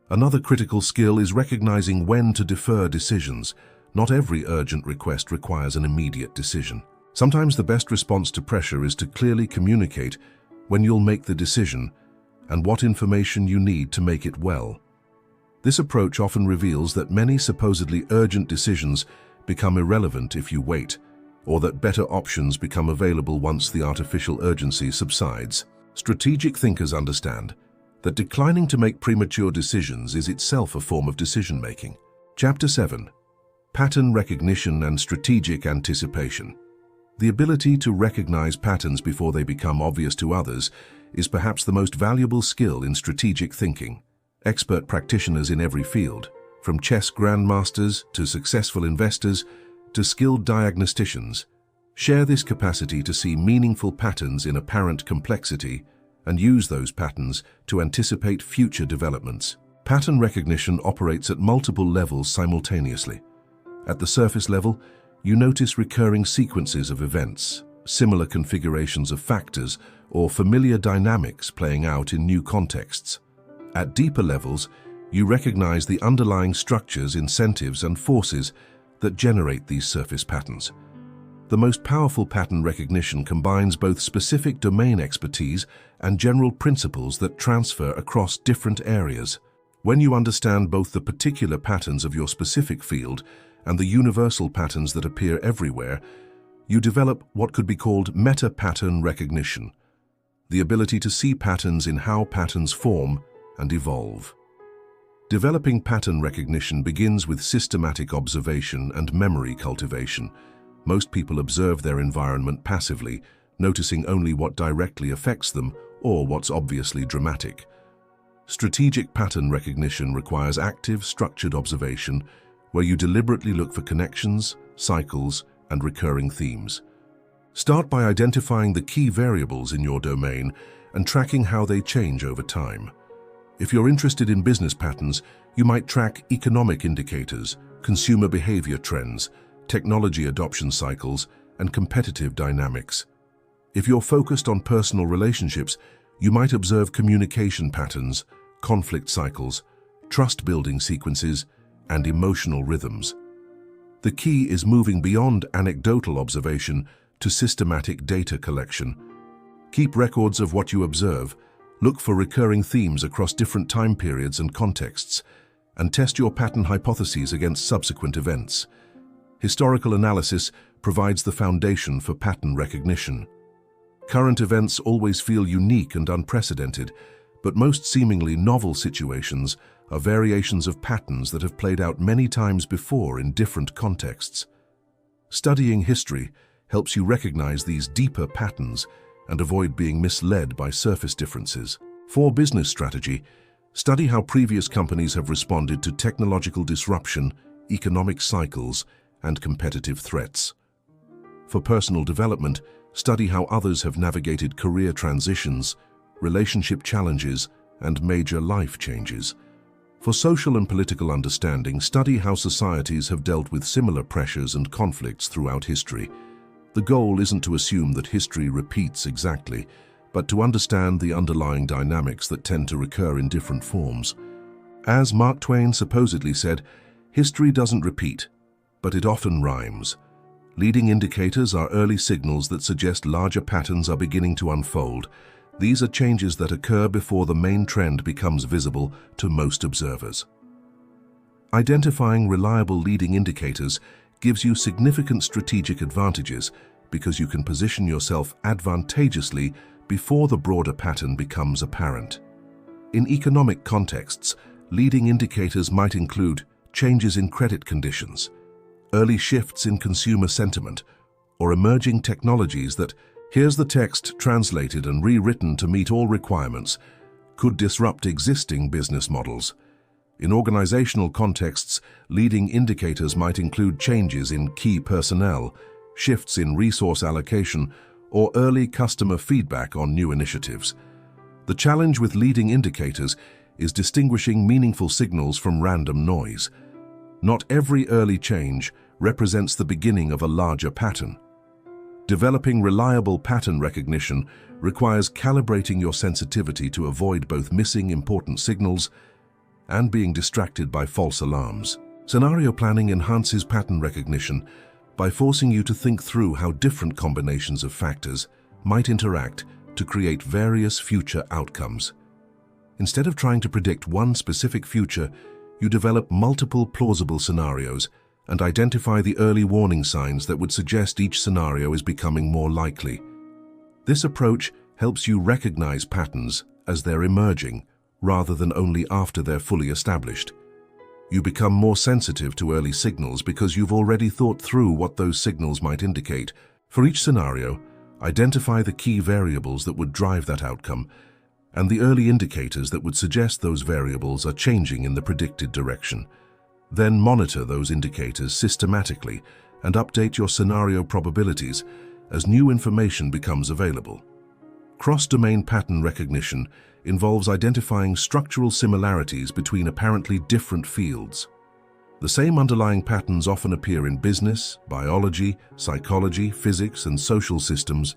Another critical skill is recognizing when to defer decisions. Not every urgent request requires an immediate decision. Sometimes the best response to pressure is to clearly communicate when you'll make the decision and what information you need to make it well. This approach often reveals that many supposedly urgent decisions become irrelevant if you wait, or that better options become available once the artificial urgency subsides. Strategic thinkers understand that declining to make premature decisions is itself a form of decision-making. Chapter 7. Pattern Recognition and Strategic Anticipation. The ability to recognize patterns before they become obvious to others is perhaps the most valuable skill in strategic thinking. Expert practitioners in every field, from chess grandmasters to successful investors to skilled diagnosticians, share this capacity to see meaningful patterns in apparent complexity and use those patterns to anticipate future developments. Pattern recognition operates at multiple levels simultaneously. At the surface level, you notice recurring sequences of events, similar configurations of factors, or familiar dynamics playing out in new contexts. At deeper levels, you recognize the underlying structures, incentives, and forces that generate these surface patterns. The most powerful pattern recognition combines both specific domain expertise and general principles that transfer across different areas. When you understand both the particular patterns of your specific field and the universal patterns that appear everywhere, you develop what could be called meta-pattern recognition, the ability to see patterns in how patterns form and evolve. Developing pattern recognition begins with systematic observation and memory cultivation. Most people observe their environment passively, noticing only what directly affects them or what's obviously dramatic. Strategic pattern recognition requires active, structured observation, where you deliberately look for connections, cycles, and recurring themes. Start by identifying the key variables in your domain and tracking how they change over time. If you're interested in business patterns, you might track economic indicators, consumer behavior trends, technology adoption cycles, and competitive dynamics. If you're focused on personal relationships, you might observe communication patterns, conflict cycles, trust-building sequences, and emotional rhythms. The key is moving beyond anecdotal observation to systematic data collection. Keep records of what you observe, look for recurring themes across different time periods and contexts, and test your pattern hypotheses against subsequent events. Historical analysis provides the foundation for pattern recognition. Current events always feel unique and unprecedented, but most seemingly novel situations are variations of patterns that have played out many times before in different contexts. Studying history helps you recognize these deeper patterns and avoid being misled by surface differences. For business strategy, study how previous companies have responded to technological disruption, economic cycles, and competitive threats. For personal development, study how others have navigated career transitions, relationship challenges, and major life changes. For social and political understanding, study how societies have dealt with similar pressures and conflicts throughout history. The goal isn't to assume that history repeats exactly, but to understand the underlying dynamics that tend to recur in different forms. As Mark Twain supposedly said, history doesn't repeat, but it often rhymes. Leading indicators are early signals that suggest larger patterns are beginning to unfold. These are changes that occur before the main trend becomes visible to most observers. Identifying reliable leading indicators gives you significant strategic advantages because you can position yourself advantageously before the broader pattern becomes apparent. In economic contexts, leading indicators might include changes in credit conditions, early shifts in consumer sentiment, or emerging technologies that, here's the text translated and rewritten to meet all requirements, could disrupt existing business models. In organizational contexts, leading indicators might include changes in key personnel, shifts in resource allocation, or early customer feedback on new initiatives. The challenge with leading indicators is distinguishing meaningful signals from random noise. Not every early change represents the beginning of a larger pattern. Developing reliable pattern recognition requires calibrating your sensitivity to avoid both missing important signals and being distracted by false alarms. Scenario planning enhances pattern recognition by forcing you to think through how different combinations of factors might interact to create various future outcomes. Instead of trying to predict one specific future, you develop multiple plausible scenarios and identify the early warning signs that would suggest each scenario is becoming more likely. This approach helps you recognize patterns as they're emerging, rather than only after they're fully established. You become more sensitive to early signals because you've already thought through what those signals might indicate. For each scenario, identify the key variables that would drive that outcome and the early indicators that would suggest those variables are changing in the predicted direction. Then monitor those indicators systematically and update your scenario probabilities as new information becomes available. Cross-domain pattern recognition involves identifying structural similarities between apparently different fields. The same underlying patterns often appear in business, biology, psychology, physics, and social systems.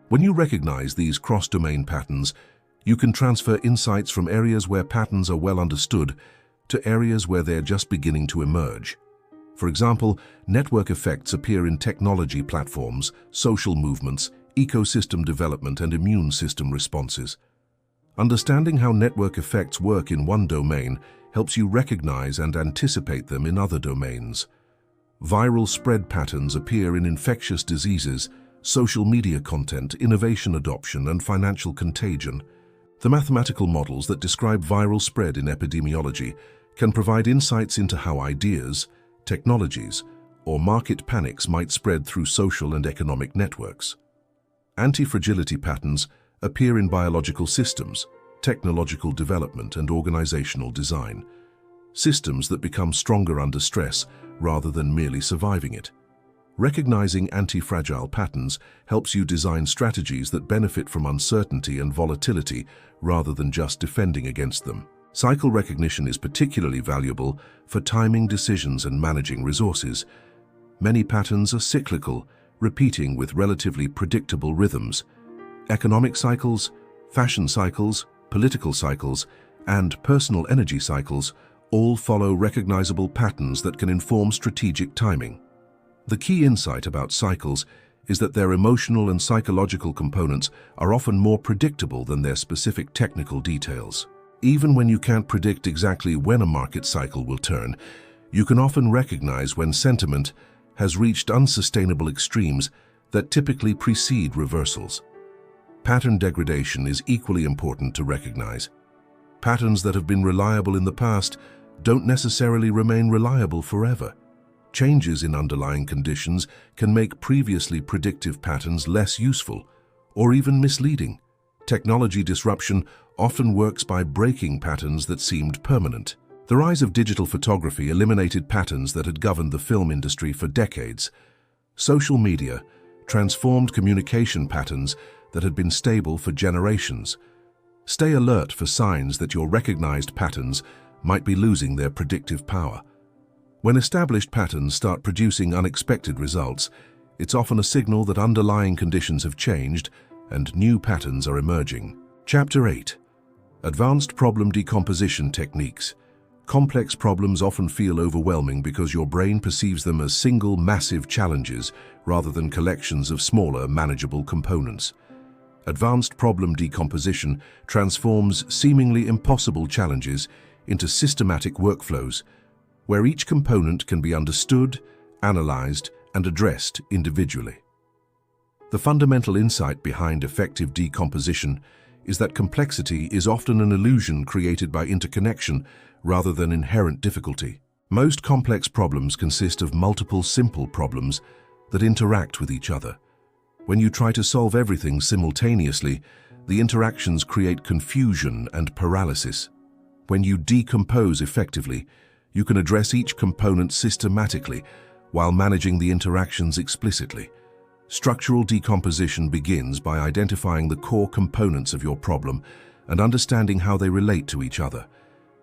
When you recognize these cross-domain patterns, you can transfer insights from areas where patterns are well understood to areas where they're just beginning to emerge. For example, network effects appear in technology platforms, social movements, ecosystem development, and immune system responses. Understanding how network effects work in one domain helps you recognize and anticipate them in other domains. Viral spread patterns appear in infectious diseases, social media content, innovation adoption, and financial contagion. The mathematical models that describe viral spread in epidemiology can provide insights into how ideas, technologies, or market panics might spread through social and economic networks. Anti-fragility patterns appear in biological systems, technological development, and organizational design. Systems that become stronger under stress rather than merely surviving it. Recognizing anti-fragile patterns helps you design strategies that benefit from uncertainty and volatility rather than just defending against them. Cycle recognition is particularly valuable for timing decisions and managing resources. Many patterns are cyclical, repeating with relatively predictable rhythms. Economic cycles, fashion cycles, political cycles, and personal energy cycles all follow recognizable patterns that can inform strategic timing. The key insight about cycles is that their emotional and psychological components are often more predictable than their specific technical details. Even when you can't predict exactly when a market cycle will turn, you can often recognize when sentiment has reached unsustainable extremes that typically precede reversals. Pattern degradation is equally important to recognize. Patterns that have been reliable in the past don't necessarily remain reliable forever. Changes in underlying conditions can make previously predictive patterns less useful or even misleading. Technology disruption often works by breaking patterns that seemed permanent. The rise of digital photography eliminated patterns that had governed the film industry for decades. Social media transformed communication patterns that had been stable for generations. Stay alert for signs that your recognized patterns might be losing their predictive power. When established patterns start producing unexpected results, it's often a signal that underlying conditions have changed and new patterns are emerging. Chapter 8. Advanced Problem Decomposition Techniques. Complex problems often feel overwhelming because your brain perceives them as single, massive challenges rather than collections of smaller, manageable components. Advanced problem decomposition transforms seemingly impossible challenges into systematic workflows, where each component can be understood, analyzed, and addressed individually. The fundamental insight behind effective decomposition is that complexity is often an illusion created by interconnection rather than inherent difficulty. Most complex problems consist of multiple simple problems that interact with each other. When you try to solve everything simultaneously, the interactions create confusion and paralysis. When you decompose effectively, you can address each component systematically while managing the interactions explicitly. Structural decomposition begins by identifying the core components of your problem and understanding how they relate to each other.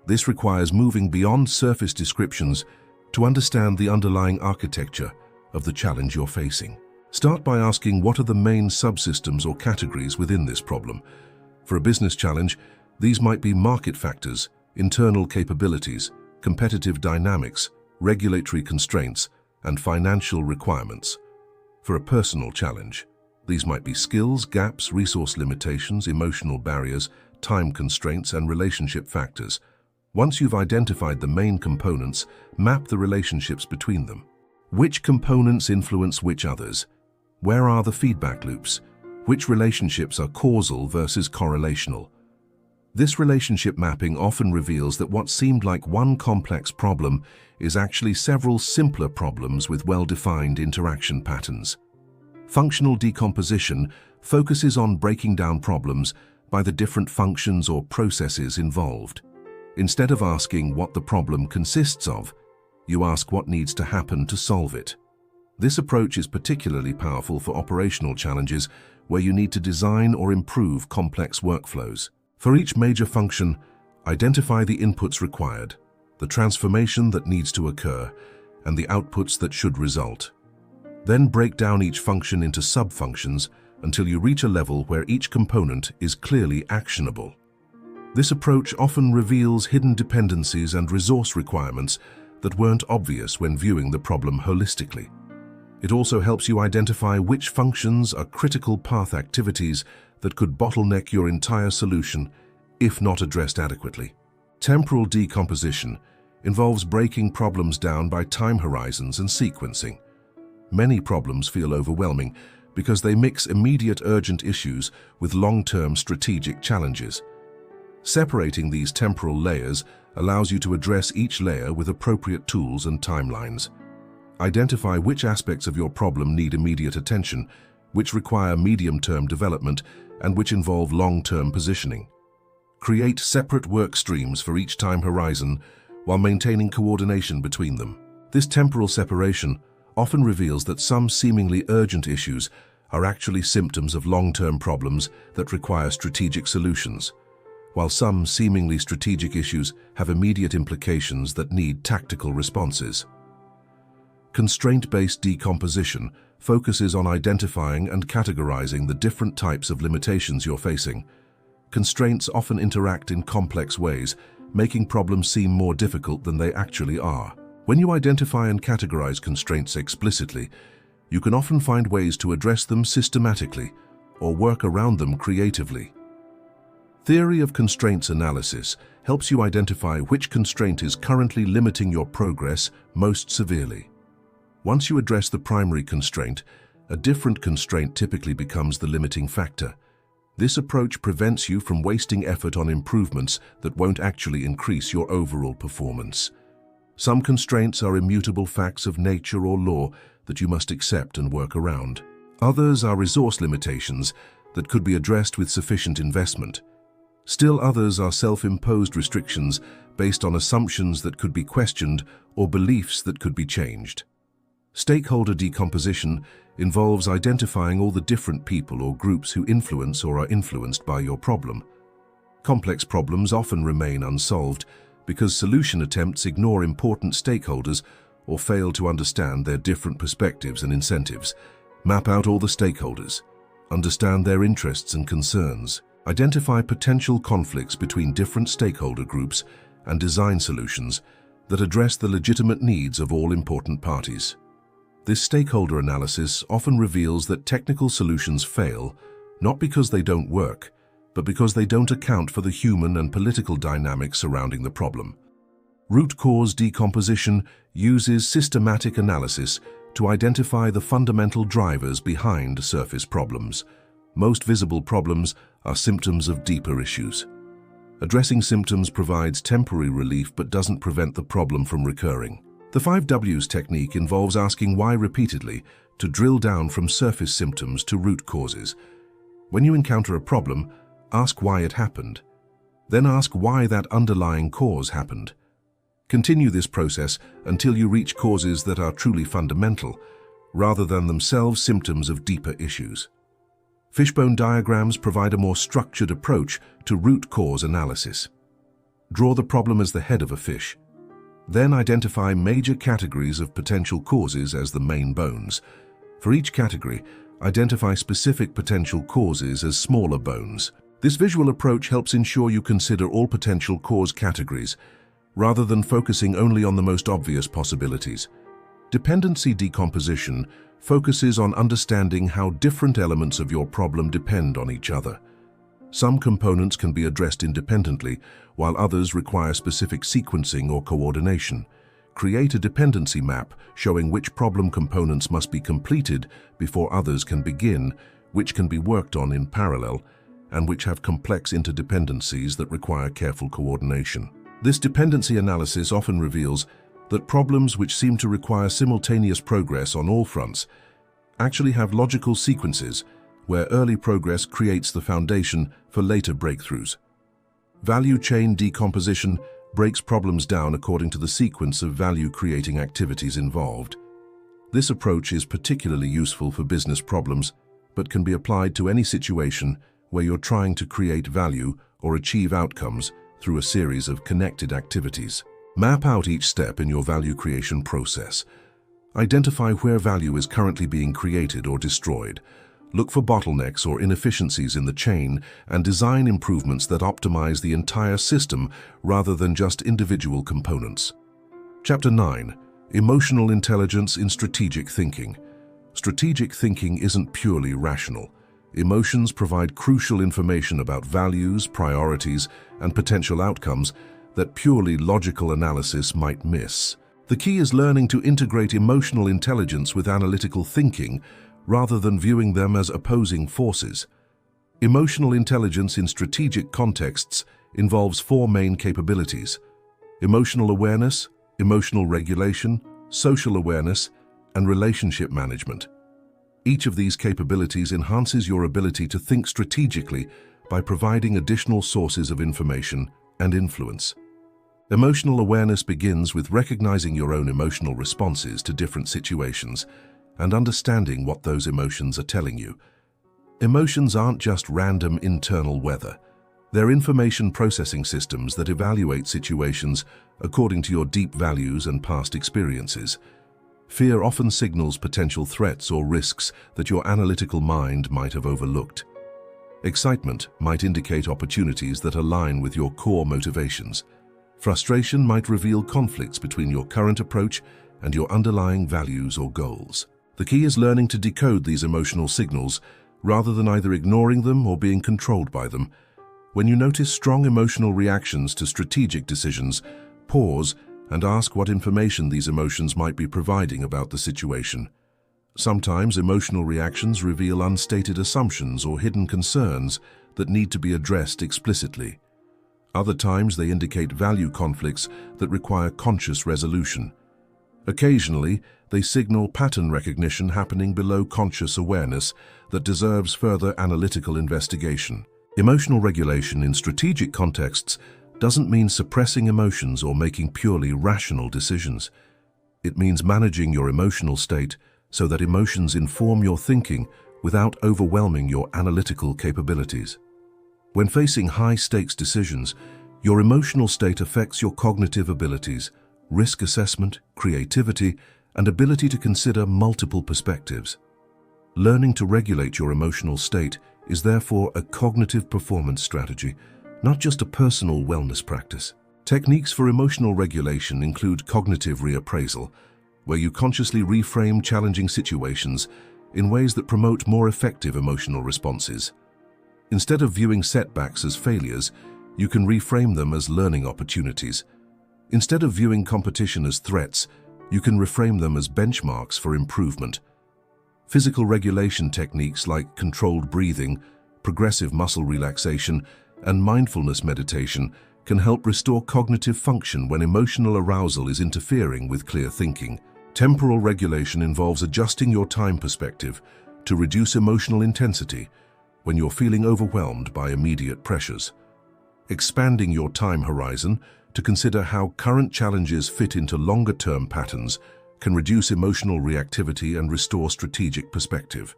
This requires moving beyond surface descriptions to understand the underlying architecture of the challenge you're facing. Start by asking what are the main subsystems or categories within this problem. For a business challenge, these might be market factors, internal capabilities, competitive dynamics, regulatory constraints, and financial requirements. For a personal challenge, these might be skills, gaps, resource limitations, emotional barriers, time constraints, and relationship factors. Once you've identified the main components, map the relationships between them. Which components influence which others? Where are the feedback loops? Which relationships are causal versus correlational? This relationship mapping often reveals that what seemed like one complex problem is actually several simpler problems with well-defined interaction patterns. Functional decomposition focuses on breaking down problems by the different functions or processes involved. Instead of asking what the problem consists of, you ask what needs to happen to solve it. This approach is particularly powerful for operational challenges where you need to design or improve complex workflows. For each major function, identify the inputs required, the transformation that needs to occur, and the outputs that should result. Then break down each function into sub-functions until you reach a level where each component is clearly actionable. This approach often reveals hidden dependencies and resource requirements that weren't obvious when viewing the problem holistically. It also helps you identify which functions are critical path activities that could bottleneck your entire solution if not addressed adequately. Temporal decomposition involves breaking problems down by time horizons and sequencing. Many problems feel overwhelming because they mix immediate urgent issues with long-term strategic challenges. Separating these temporal layers allows you to address each layer with appropriate tools and timelines. Identify which aspects of your problem need immediate attention, which require medium-term development, and which involve long-term positioning. Create separate work streams for each time horizon while maintaining coordination between them. This temporal separation often reveals that some seemingly urgent issues are actually symptoms of long-term problems that require strategic solutions, while some seemingly strategic issues have immediate implications that need tactical responses. Constraint-based decomposition focuses on identifying and categorizing the different types of limitations you're facing. Constraints often interact in complex ways, making problems seem more difficult than they actually are. When you identify and categorize constraints explicitly, you can often find ways to address them systematically or work around them creatively. Theory of constraints analysis helps you identify which constraint is currently limiting your progress most severely. Once you address the primary constraint, a different constraint typically becomes the limiting factor. This approach prevents you from wasting effort on improvements that won't actually increase your overall performance. Some constraints are immutable facts of nature or law that you must accept and work around. Others are resource limitations that could be addressed with sufficient investment. Still others are self-imposed restrictions based on assumptions that could be questioned or beliefs that could be changed. Stakeholder decomposition involves identifying all the different people or groups who influence or are influenced by your problem. Complex problems often remain unsolved because solution attempts ignore important stakeholders or fail to understand their different perspectives and incentives. Map out all the stakeholders, understand their interests and concerns, identify potential conflicts between different stakeholder groups, and design solutions that address the legitimate needs of all important parties. This stakeholder analysis often reveals that technical solutions fail not because they don't work, but because they don't account for the human and political dynamics surrounding the problem. Root cause decomposition uses systematic analysis to identify the fundamental drivers behind surface problems. Most visible problems are symptoms of deeper issues. Addressing symptoms provides temporary relief but doesn't prevent the problem from recurring. The 5 W's technique involves asking why repeatedly to drill down from surface symptoms to root causes. When you encounter a problem, ask why it happened. Then ask why that underlying cause happened. Continue this process until you reach causes that are truly fundamental, rather than themselves symptoms of deeper issues. Fishbone diagrams provide a more structured approach to root cause analysis. Draw the problem as the head of a fish. Then identify major categories of potential causes as the main bones. For each category, identify specific potential causes as smaller bones. This visual approach helps ensure you consider all potential cause categories, rather than focusing only on the most obvious possibilities. Dependency decomposition focuses on understanding how different elements of your problem depend on each other. Some components can be addressed independently, while others require specific sequencing or coordination. Create a dependency map showing which problem components must be completed before others can begin, which can be worked on in parallel, and which have complex interdependencies that require careful coordination. This dependency analysis often reveals that problems which seem to require simultaneous progress on all fronts actually have logical sequences where early progress creates the foundation for later breakthroughs. Value chain decomposition breaks problems down according to the sequence of value-creating activities involved. This approach is particularly useful for business problems, but can be applied to any situation where you're trying to create value or achieve outcomes through a series of connected activities. Map out each step in your value creation process. Identify where value is currently being created or destroyed. Look for bottlenecks or inefficiencies in the chain and design improvements that optimize the entire system rather than just individual components. Chapter 9. Emotional Intelligence in Strategic Thinking. Strategic thinking isn't purely rational. Emotions provide crucial information about values, priorities, and potential outcomes that purely logical analysis might miss. The key is learning to integrate emotional intelligence with analytical thinking rather than viewing them as opposing forces. Emotional intelligence in strategic contexts involves four main capabilities: emotional awareness, emotional regulation, social awareness, and relationship management. Each of these capabilities enhances your ability to think strategically by providing additional sources of information and influence. Emotional awareness begins with recognizing your own emotional responses to different situations and understanding what those emotions are telling you. Emotions aren't just random internal weather. They're information processing systems that evaluate situations according to your deep values and past experiences. Fear often signals potential threats or risks that your analytical mind might have overlooked. Excitement might indicate opportunities that align with your core motivations. Frustration might reveal conflicts between your current approach and your underlying values or goals. The key is learning to decode these emotional signals rather than either ignoring them or being controlled by them. When you notice strong emotional reactions to strategic decisions, pause and ask what information these emotions might be providing about the situation. Sometimes emotional reactions reveal unstated assumptions or hidden concerns that need to be addressed explicitly. Other times they indicate value conflicts that require conscious resolution. Occasionally, they signal pattern recognition happening below conscious awareness that deserves further analytical investigation. Emotional regulation in strategic contexts doesn't mean suppressing emotions or making purely rational decisions. It means managing your emotional state so that emotions inform your thinking without overwhelming your analytical capabilities. When facing high-stakes decisions, your emotional state affects your cognitive abilities, risk assessment, creativity, and ability to consider multiple perspectives. Learning to regulate your emotional state is therefore a cognitive performance strategy, not just a personal wellness practice. Techniques for emotional regulation include cognitive reappraisal, where you consciously reframe challenging situations in ways that promote more effective emotional responses. Instead of viewing setbacks as failures, you can reframe them as learning opportunities. Instead of viewing competition as threats, you can reframe them as benchmarks for improvement. Physical regulation techniques like controlled breathing, progressive muscle relaxation, and mindfulness meditation can help restore cognitive function when emotional arousal is interfering with clear thinking. Temporal regulation involves adjusting your time perspective to reduce emotional intensity when you're feeling overwhelmed by immediate pressures. Expanding your time horizon to consider how current challenges fit into longer-term patterns can reduce emotional reactivity and restore strategic perspective.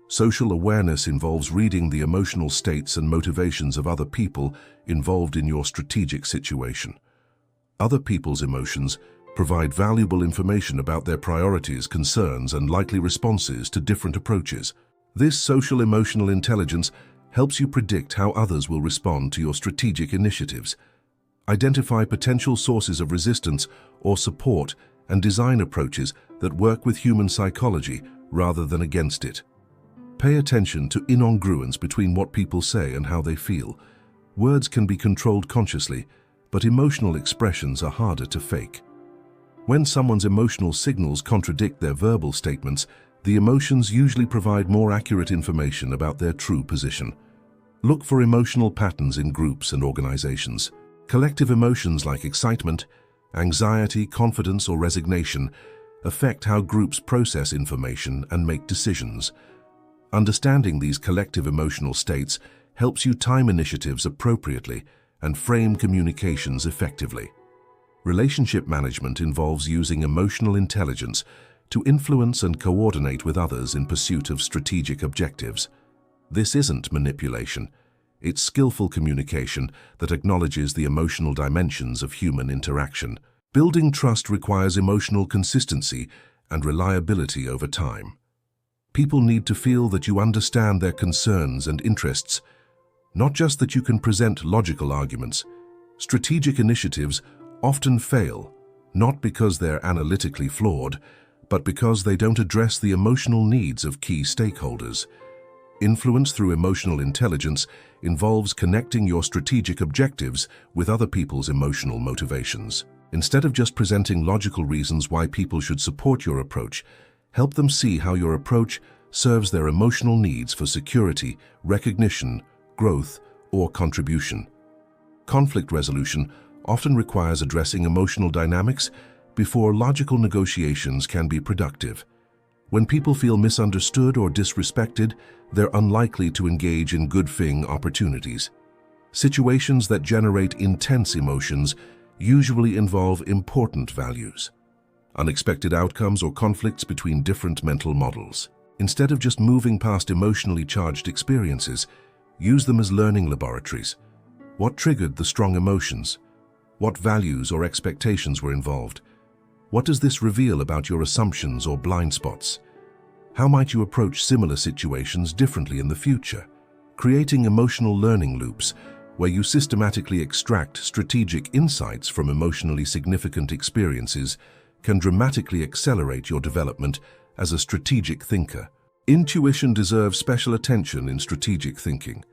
Social awareness involves reading the emotional states and motivations of other people involved in your strategic situation. Other people's emotions provide valuable information about their priorities, concerns, and likely responses to different approaches. This social emotional intelligence helps you predict how others will respond to your strategic initiatives, identify potential sources of resistance or support, and design approaches that work with human psychology rather than against it. Pay attention to incongruence between what people say and how they feel. Words can be controlled consciously, but emotional expressions are harder to fake. When someone's emotional signals contradict their verbal statements, the emotions usually provide more accurate information about their true position. Look for emotional patterns in groups and organizations. Collective emotions like excitement, anxiety, confidence, or resignation affect how groups process information and make decisions. Understanding these collective emotional states helps you time initiatives appropriately and frame communications effectively. Relationship management involves using emotional intelligence to influence and coordinate with others in pursuit of strategic objectives. This isn't manipulation. It's skillful communication that acknowledges the emotional dimensions of human interaction. Building trust requires emotional consistency and reliability over time. People need to feel that you understand their concerns and interests, not just that you can present logical arguments. Strategic initiatives often fail, not because they're analytically flawed, but because they don't address the emotional needs of key stakeholders. Influence through emotional intelligence involves connecting your strategic objectives with other people's emotional motivations. Instead of just presenting logical reasons why people should support your approach, help them see how your approach serves their emotional needs for security, recognition, growth, or contribution. Conflict resolution often requires addressing emotional dynamics before logical negotiations can be productive. When people feel misunderstood or disrespected, they're unlikely to engage in good-feeling opportunities. Situations that generate intense emotions usually involve important values, unexpected outcomes, or conflicts between different mental models. Instead of just moving past emotionally charged experiences, use them as learning laboratories. What triggered the strong emotions? What values or expectations were involved? What does this reveal about your assumptions or blind spots? How might you approach similar situations differently in the future? Creating emotional learning loops where you systematically extract strategic insights from emotionally significant experiences can dramatically accelerate your development as a strategic thinker. Intuition deserves special attention in strategic thinking.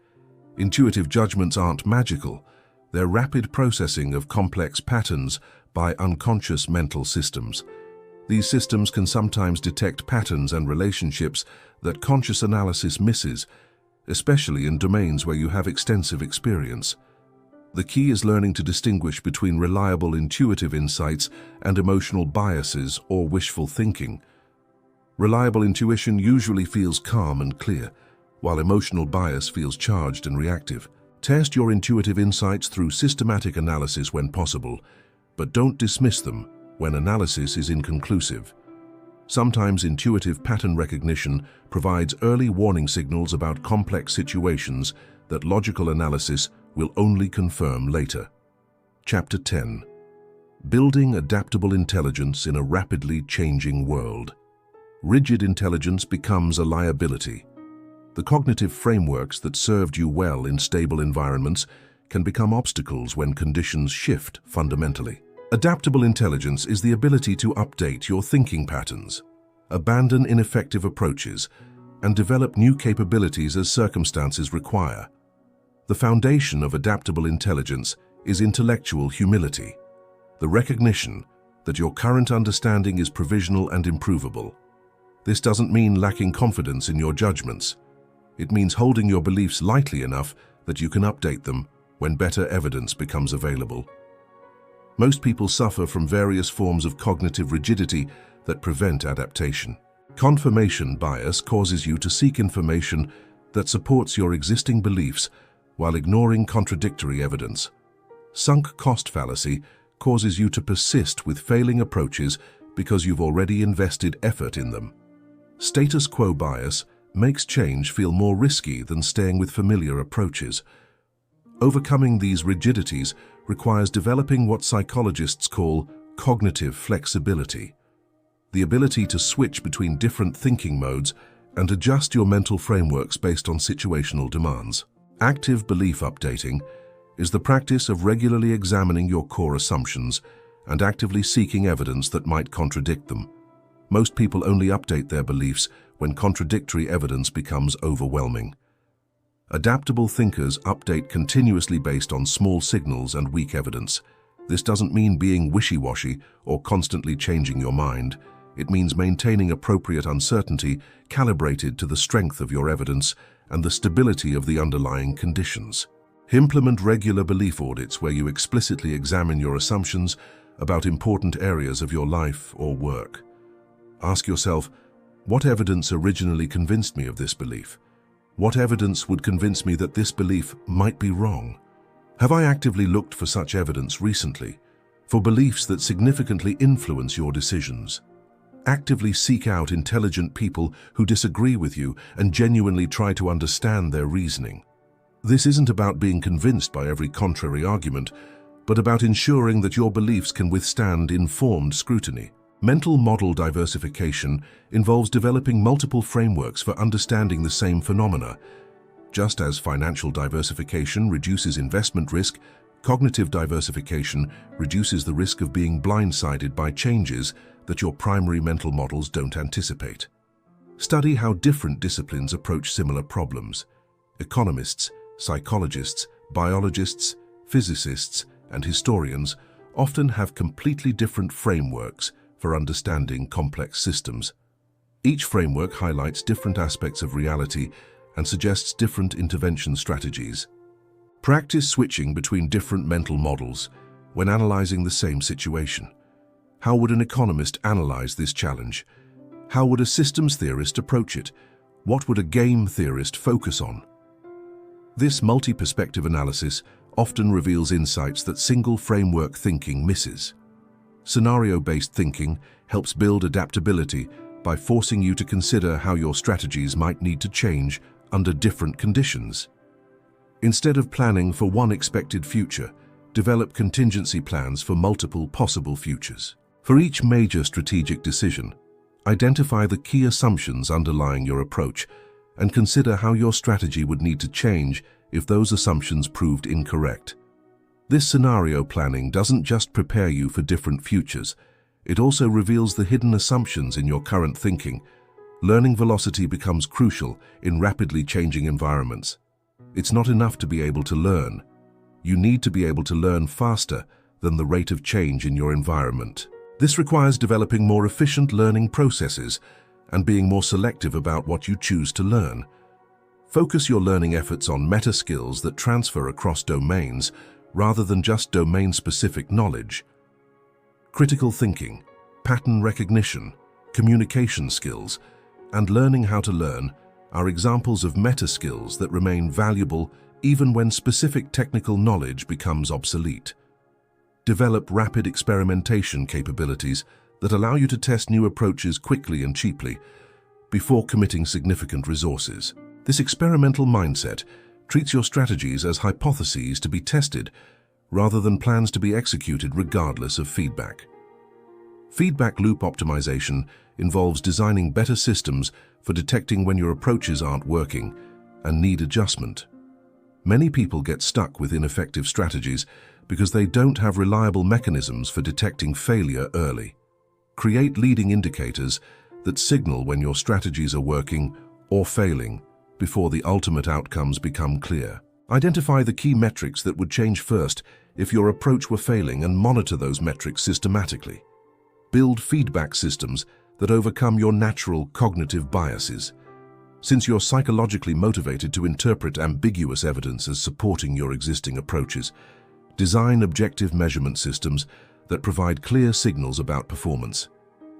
Intuitive judgments aren't magical. They're rapid processing of complex patterns by unconscious mental systems. These systems can sometimes detect patterns and relationships that conscious analysis misses, especially in domains where you have extensive experience. The key is learning to distinguish between reliable intuitive insights and emotional biases or wishful thinking. Reliable intuition usually feels calm and clear, while emotional bias feels charged and reactive. Test your intuitive insights through systematic analysis when possible, but don't dismiss them when analysis is inconclusive. Sometimes intuitive pattern recognition provides early warning signals about complex situations that logical analysis will only confirm later. Chapter 10. Building adaptable intelligence in a rapidly changing world. Rigid intelligence becomes a liability. The cognitive frameworks that served you well in stable environments can become obstacles when conditions shift fundamentally. Adaptable intelligence is the ability to update your thinking patterns, abandon ineffective approaches, and develop new capabilities as circumstances require. The foundation of adaptable intelligence is intellectual humility, the recognition that your current understanding is provisional and improvable. This doesn't mean lacking confidence in your judgments. It means holding your beliefs lightly enough that you can update them when better evidence becomes available. Most people suffer from various forms of cognitive rigidity that prevent adaptation. Confirmation bias causes you to seek information that supports your existing beliefs while ignoring contradictory evidence. Sunk cost fallacy causes you to persist with failing approaches because you've already invested effort in them. Status quo bias makes change feel more risky than staying with familiar approaches. Overcoming these rigidities requires developing what psychologists call cognitive flexibility, the ability to switch between different thinking modes and adjust your mental frameworks based on situational demands. Active belief updating is the practice of regularly examining your core assumptions and actively seeking evidence that might contradict them. Most people only update their beliefs when contradictory evidence becomes overwhelming. Adaptable thinkers update continuously based on small signals and weak evidence. This doesn't mean being wishy-washy or constantly changing your mind. It means maintaining appropriate uncertainty calibrated to the strength of your evidence and the stability of the underlying conditions. Implement regular belief audits where you explicitly examine your assumptions about important areas of your life or work. Ask yourself, what evidence originally convinced me of this belief? What evidence would convince me that this belief might be wrong? Have I actively looked for such evidence recently, for beliefs that significantly influence your decisions? Actively seek out intelligent people who disagree with you and genuinely try to understand their reasoning. This isn't about being convinced by every contrary argument, but about ensuring that your beliefs can withstand informed scrutiny. Mental model diversification involves developing multiple frameworks for understanding the same phenomena. Just as financial diversification reduces investment risk, cognitive diversification reduces the risk of being blindsided by changes that your primary mental models don't anticipate. Study how different disciplines approach similar problems. Economists, psychologists, biologists, physicists, and historians often have completely different frameworks for understanding complex systems. Each framework highlights different aspects of reality and suggests different intervention strategies. Practice switching between different mental models when analyzing the same situation. How would an economist analyze this challenge? How would a systems theorist approach it? What would a game theorist focus on? This multi-perspective analysis often reveals insights that single framework thinking misses. Scenario-based thinking helps build adaptability by forcing you to consider how your strategies might need to change under different conditions. Instead of planning for one expected future, develop contingency plans for multiple possible futures. For each major strategic decision, identify the key assumptions underlying your approach and consider how your strategy would need to change if those assumptions proved incorrect. This scenario planning doesn't just prepare you for different futures, it also reveals the hidden assumptions in your current thinking. Learning velocity becomes crucial in rapidly changing environments. It's not enough to be able to learn. You need to be able to learn faster than the rate of change in your environment. This requires developing more efficient learning processes and being more selective about what you choose to learn. Focus your learning efforts on meta skills that transfer across domains rather than just domain-specific knowledge. Critical thinking, pattern recognition, communication skills, and learning how to learn are examples of meta skills that remain valuable even when specific technical knowledge becomes obsolete. Develop rapid experimentation capabilities that allow you to test new approaches quickly and cheaply before committing significant resources. This experimental mindset treats your strategies as hypotheses to be tested rather than plans to be executed regardless of feedback. Feedback loop optimization involves designing better systems for detecting when your approaches aren't working and need adjustment. Many people get stuck with ineffective strategies because they don't have reliable mechanisms for detecting failure early. Create leading indicators that signal when your strategies are working or failing before the ultimate outcomes become clear. Identify the key metrics that would change first if your approach were failing and monitor those metrics systematically. Build feedback systems that overcome your natural cognitive biases. Since you're psychologically motivated to interpret ambiguous evidence as supporting your existing approaches, design objective measurement systems that provide clear signals about performance.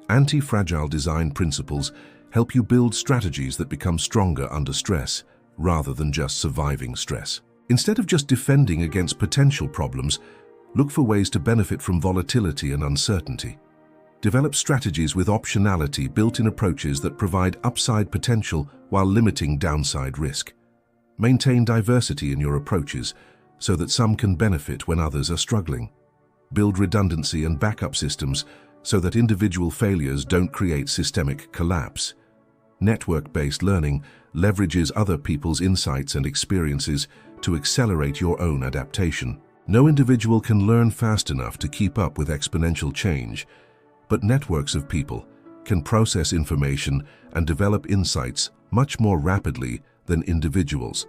Anti-fragile design principles help you build strategies that become stronger under stress, rather than just surviving stress. Instead of just defending against potential problems, look for ways to benefit from volatility and uncertainty. Develop strategies with optionality built-in approaches that provide upside potential while limiting downside risk. Maintain diversity in your approaches, so that some can benefit when others are struggling. Build redundancy and backup systems so that individual failures don't create systemic collapse. Network-based learning leverages other people's insights and experiences to accelerate your own adaptation. No individual can learn fast enough to keep up with exponential change, but networks of people can process information and develop insights much more rapidly than individuals.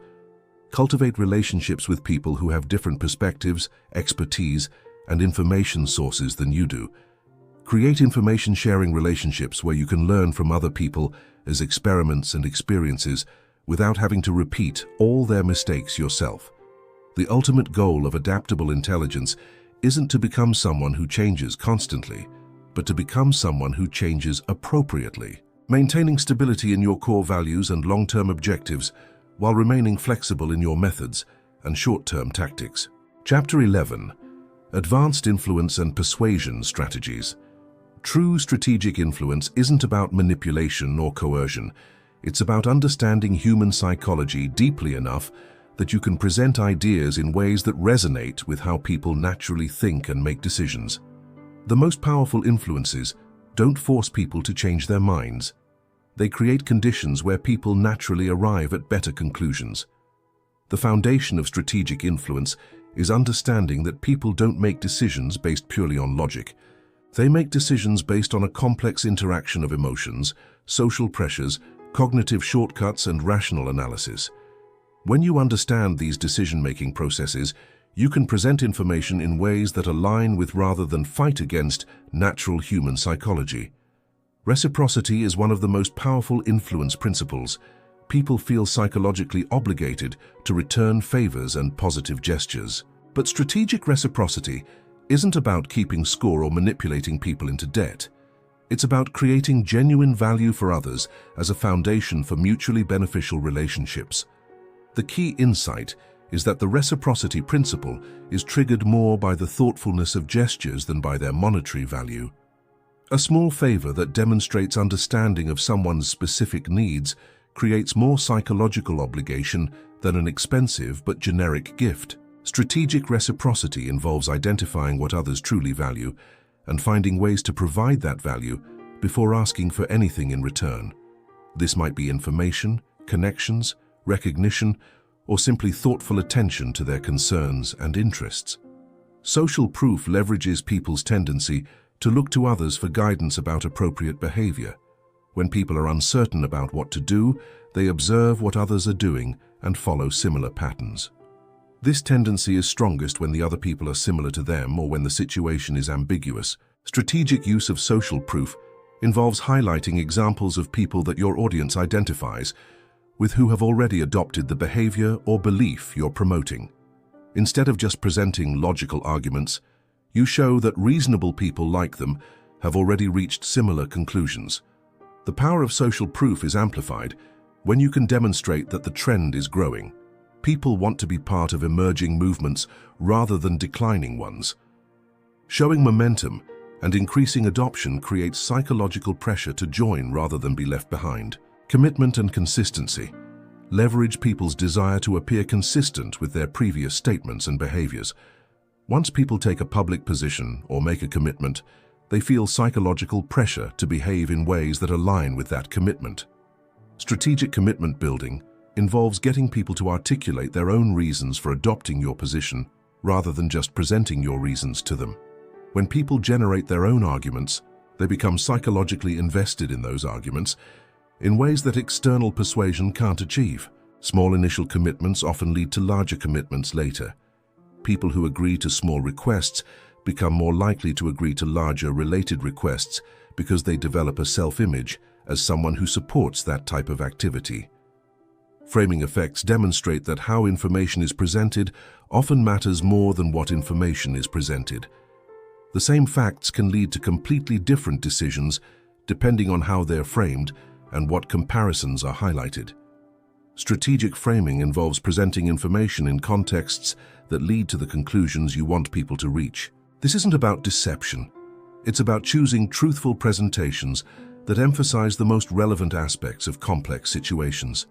Cultivate relationships with people who have different perspectives, expertise, and information sources than you do. Create information-sharing relationships where you can learn from other people as experiments and experiences without having to repeat all their mistakes yourself. The ultimate goal of adaptable intelligence isn't to become someone who changes constantly, but to become someone who changes appropriately, maintaining stability in your core values and long-term objectives while remaining flexible in your methods and short-term tactics. Chapter 11. Advanced Influence and Persuasion Strategies. True strategic influence isn't about manipulation or coercion. It's about understanding human psychology deeply enough that you can present ideas in ways that resonate with how people naturally think and make decisions. The most powerful influences don't force people to change their minds. They create conditions where people naturally arrive at better conclusions. The foundation of strategic influence is understanding that people don't make decisions based purely on logic. They make decisions based on a complex interaction of emotions, social pressures, cognitive shortcuts, and rational analysis. When you understand these decision-making processes, you can present information in ways that align with rather than fight against natural human psychology. Reciprocity is one of the most powerful influence principles. People feel psychologically obligated to return favors and positive gestures. But strategic reciprocity isn't about keeping score or manipulating people into debt. It's about creating genuine value for others as a foundation for mutually beneficial relationships. The key insight is that the reciprocity principle is triggered more by the thoughtfulness of gestures than by their monetary value. A small favor that demonstrates understanding of someone's specific needs creates more psychological obligation than an expensive but generic gift. Strategic reciprocity involves identifying what others truly value and finding ways to provide that value before asking for anything in return. This might be information, connections, recognition, or simply thoughtful attention to their concerns and interests. Social proof leverages people's tendency to look to others for guidance about appropriate behavior. When people are uncertain about what to do, they observe what others are doing and follow similar patterns. This tendency is strongest when the other people are similar to them or when the situation is ambiguous. Strategic use of social proof involves highlighting examples of people that your audience identifies with who have already adopted the behavior or belief you're promoting. Instead of just presenting logical arguments, you show that reasonable people like them have already reached similar conclusions. The power of social proof is amplified when you can demonstrate that the trend is growing. People want to be part of emerging movements rather than declining ones. Showing momentum and increasing adoption creates psychological pressure to join rather than be left behind. Commitment and consistency leverage people's desire to appear consistent with their previous statements and behaviors. Once people take a public position or make a commitment, they feel psychological pressure to behave in ways that align with that commitment. Strategic commitment building involves getting people to articulate their own reasons for adopting your position rather than just presenting your reasons to them. When people generate their own arguments, they become psychologically invested in those arguments in ways that external persuasion can't achieve. Small initial commitments often lead to larger commitments later. People who agree to small requests become more likely to agree to larger related requests because they develop a self-image as someone who supports that type of activity. Framing effects demonstrate that how information is presented often matters more than what information is presented. The same facts can lead to completely different decisions depending on how they're framed and what comparisons are highlighted. Strategic framing involves presenting information in contexts that lead to the conclusions you want people to reach. This isn't about deception. It's about choosing truthful presentations that emphasize the most relevant aspects of complex situations.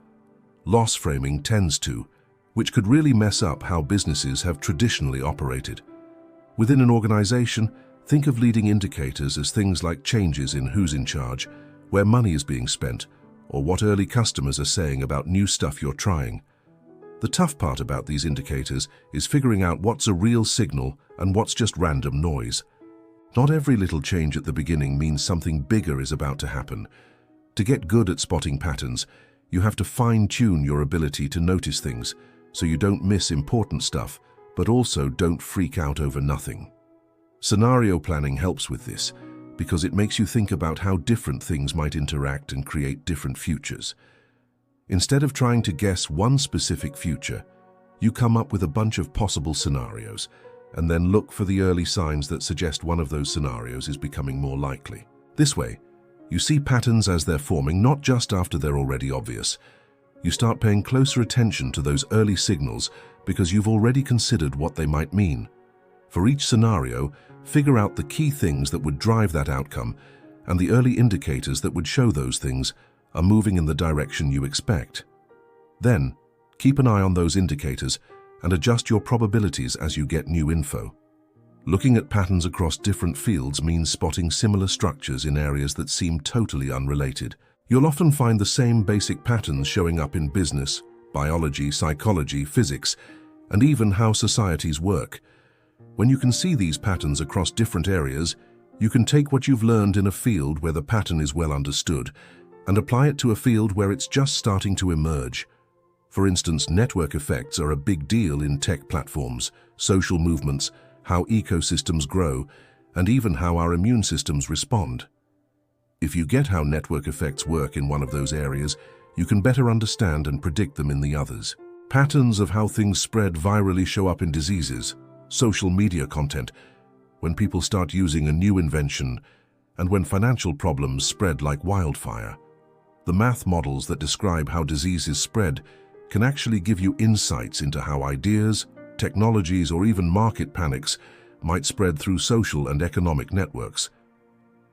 Loss framing tends to, which could really mess up how businesses have traditionally operated. Within an organization, think of leading indicators as things like changes in who's in charge, where money is being spent, or what early customers are saying about new stuff you're trying. The tough part about these indicators is figuring out what's a real signal and what's just random noise. Not every little change at the beginning means something bigger is about to happen. To get good at spotting patterns, you have to fine-tune your ability to notice things, so you don't miss important stuff, but also don't freak out over nothing. Scenario planning helps with this, because it makes you think about how different things might interact and create different futures. Instead of trying to guess one specific future, you come up with a bunch of possible scenarios, and then look for the early signs that suggest one of those scenarios is becoming more likely. This way, you see patterns as they're forming, not just after they're already obvious. You start paying closer attention to those early signals because you've already considered what they might mean. For each scenario, figure out the key things that would drive that outcome, and the early indicators that would show those things are moving in the direction you expect. Then, keep an eye on those indicators and adjust your probabilities as you get new info. Looking at patterns across different fields means spotting similar structures in areas that seem totally unrelated. You'll often find the same basic patterns showing up in business, biology, psychology, physics, and even how societies work. When you can see these patterns across different areas, you can take what you've learned in a field where the pattern is well understood and apply it to a field where it's just starting to emerge. For instance, network effects are a big deal in tech platforms, social movements, how ecosystems grow, and even how our immune systems respond. If you get how network effects work in one of those areas, you can better understand and predict them in the others. Patterns of how things spread virally show up in diseases, social media content, when people start using a new invention, and when financial problems spread like wildfire. The math models that describe how diseases spread can actually give you insights into how ideas, technologies, or even market panics might spread through social and economic networks.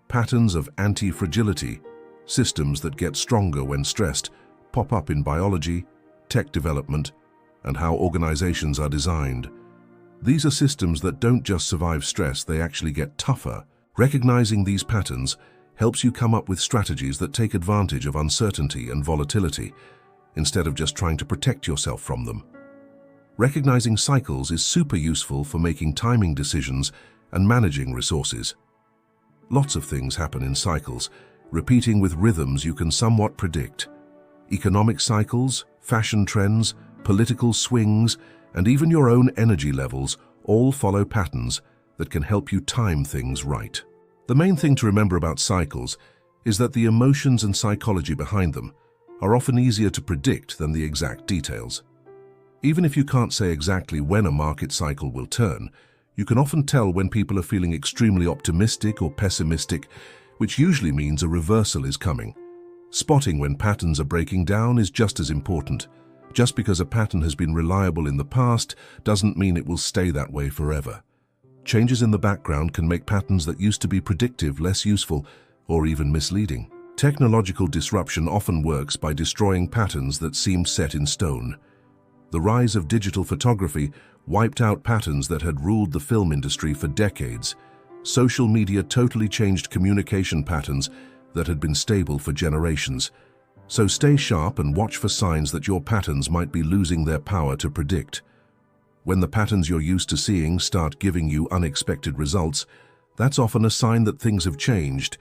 Patterns of anti-fragility, systems that get stronger when stressed, pop up in biology, tech development, and how organizations are designed. These are systems that don't just survive stress, they actually get tougher. Recognizing these patterns helps you come up with strategies that take advantage of uncertainty and volatility, instead of just trying to protect yourself from them. Recognizing cycles is super useful for making timing decisions and managing resources. Lots of things happen in cycles, repeating with rhythms you can somewhat predict. Economic cycles, fashion trends, political swings, and even your own energy levels all follow patterns that can help you time things right. The main thing to remember about cycles is that the emotions and psychology behind them are often easier to predict than the exact details. Even if you can't say exactly when a market cycle will turn, you can often tell when people are feeling extremely optimistic or pessimistic, which usually means a reversal is coming. Spotting when patterns are breaking down is just as important. Just because a pattern has been reliable in the past doesn't mean it will stay that way forever. Changes in the background can make patterns that used to be predictive less useful or even misleading. Technological disruption often works by destroying patterns that seemed set in stone. The rise of digital photography wiped out patterns that had ruled the film industry for decades. Social media totally changed communication patterns that had been stable for generations. So stay sharp and watch for signs that your patterns might be losing their power to predict. When the patterns you're used to seeing start giving you unexpected results, that's often a sign that things have changed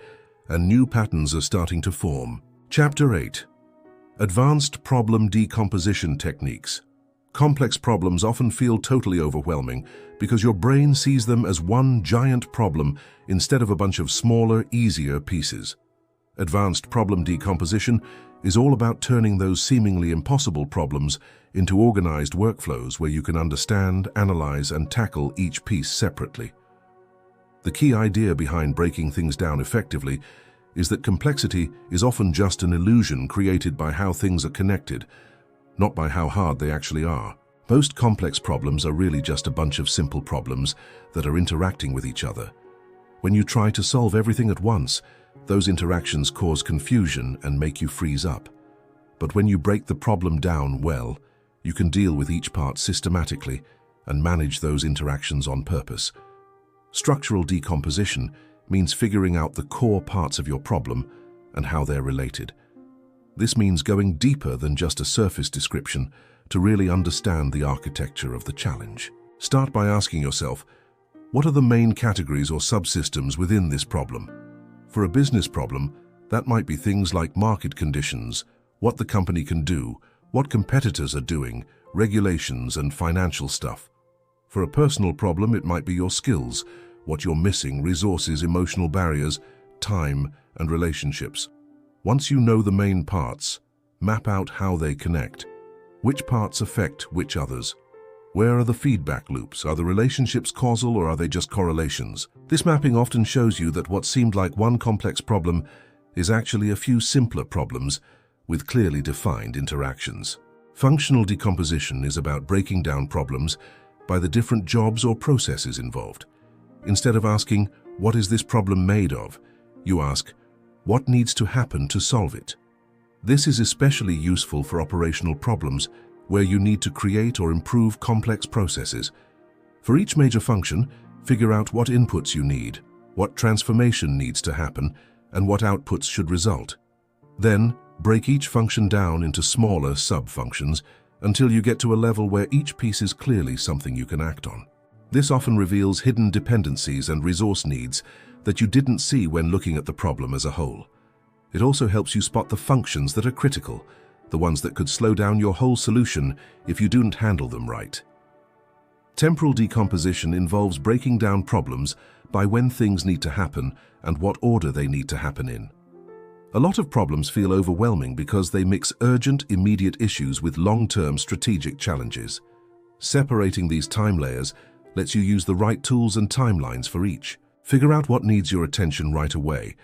and new patterns are starting to form. Chapter 8. Advanced Problem Decomposition Techniques. Complex problems often feel totally overwhelming because your brain sees them as one giant problem instead of a bunch of smaller, easier pieces. Advanced problem decomposition is all about turning those seemingly impossible problems into organized workflows where you can understand, analyze, and tackle each piece separately. The key idea behind breaking things down effectively is that complexity is often just an illusion created by how things are connected, not by how hard they actually are. Most complex problems are really just a bunch of simple problems that are interacting with each other. When you try to solve everything at once, those interactions cause confusion and make you freeze up. But when you break the problem down well, You can deal with each part systematically and manage those interactions on purpose. Structural decomposition means figuring out the core parts of your problem and how they're related. This means going deeper than just a surface description to really understand the architecture of the challenge. Start by asking yourself, what are the main categories or subsystems within this problem? For a business problem, that might be things like market conditions, what the company can do, what competitors are doing, regulations and financial stuff. For a personal problem, it might be your skills, what you're missing, resources, emotional barriers, time, and relationships. Once you know the main parts, map out how they connect. Which parts affect which others? Where are the feedback loops? Are the relationships causal or are they just correlations? This mapping often shows you that what seemed like one complex problem is actually a few simpler problems with clearly defined interactions. Functional decomposition is about breaking down problems by the different jobs or processes involved. Instead of asking, what is this problem made of? You ask, what needs to happen to solve it? This is especially useful for operational problems where you need to create or improve complex processes. For each major function, figure out what inputs you need, what transformation needs to happen, and what outputs should result. Then, break each function down into smaller sub-functions until you get to a level where each piece is clearly something you can act on. This often reveals hidden dependencies and resource needs that you didn't see when looking at the problem as a whole. It also helps you spot the functions that are critical, the ones that could slow down your whole solution if you didn't handle them right. Temporal decomposition involves breaking down problems by when things need to happen and what order they need to happen in. A lot of problems feel overwhelming because they mix urgent, immediate issues with long-term strategic challenges. Separating these time layers lets you use the right tools and timelines for each. Figure out what needs your attention right away,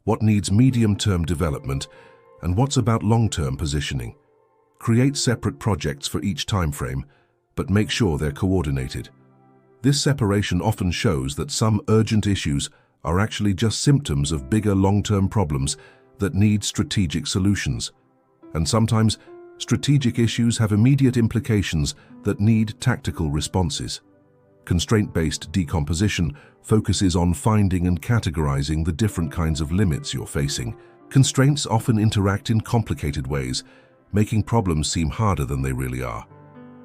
what needs medium-term development, and what's about long-term positioning. Create separate projects for each time frame, but make sure they're coordinated. This separation often shows that some urgent issues are actually just symptoms of bigger long-term problems that need strategic solutions. And sometimes, strategic issues have immediate implications that need tactical responses. Constraint-based decomposition focuses on finding and categorizing the different kinds of limits you're facing. Constraints often interact in complicated ways, making problems seem harder than they really are.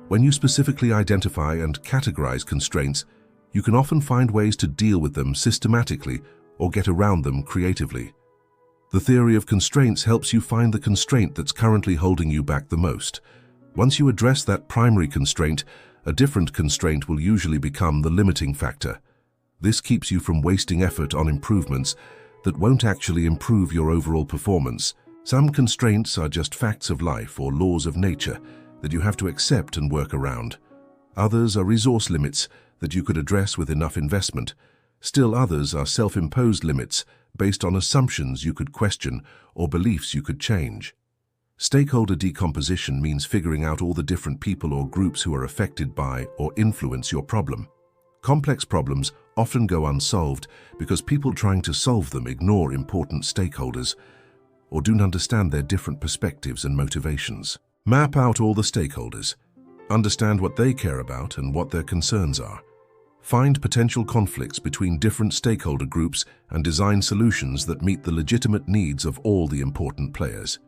When you specifically identify and categorize constraints, you can often find ways to deal with them systematically or get around them creatively. The theory of constraints helps you find the constraint that's currently holding you back the most. Once you address that primary constraint, a different constraint will usually become the limiting factor. This keeps you from wasting effort on improvements that won't actually improve your overall performance. Some constraints are just facts of life or laws of nature that you have to accept and work around. Others are resource limits that you could address with enough investment. Still others are self-imposed limits based on assumptions you could question or beliefs you could change. Stakeholder decomposition means figuring out all the different people or groups who are affected by or influence your problem. Complex problems often go unsolved because people trying to solve them ignore important stakeholders or don't understand their different perspectives and motivations. Map out all the stakeholders. Understand what they care about and what their concerns are. Find potential conflicts between different stakeholder groups and design solutions that meet the legitimate needs of all the important players.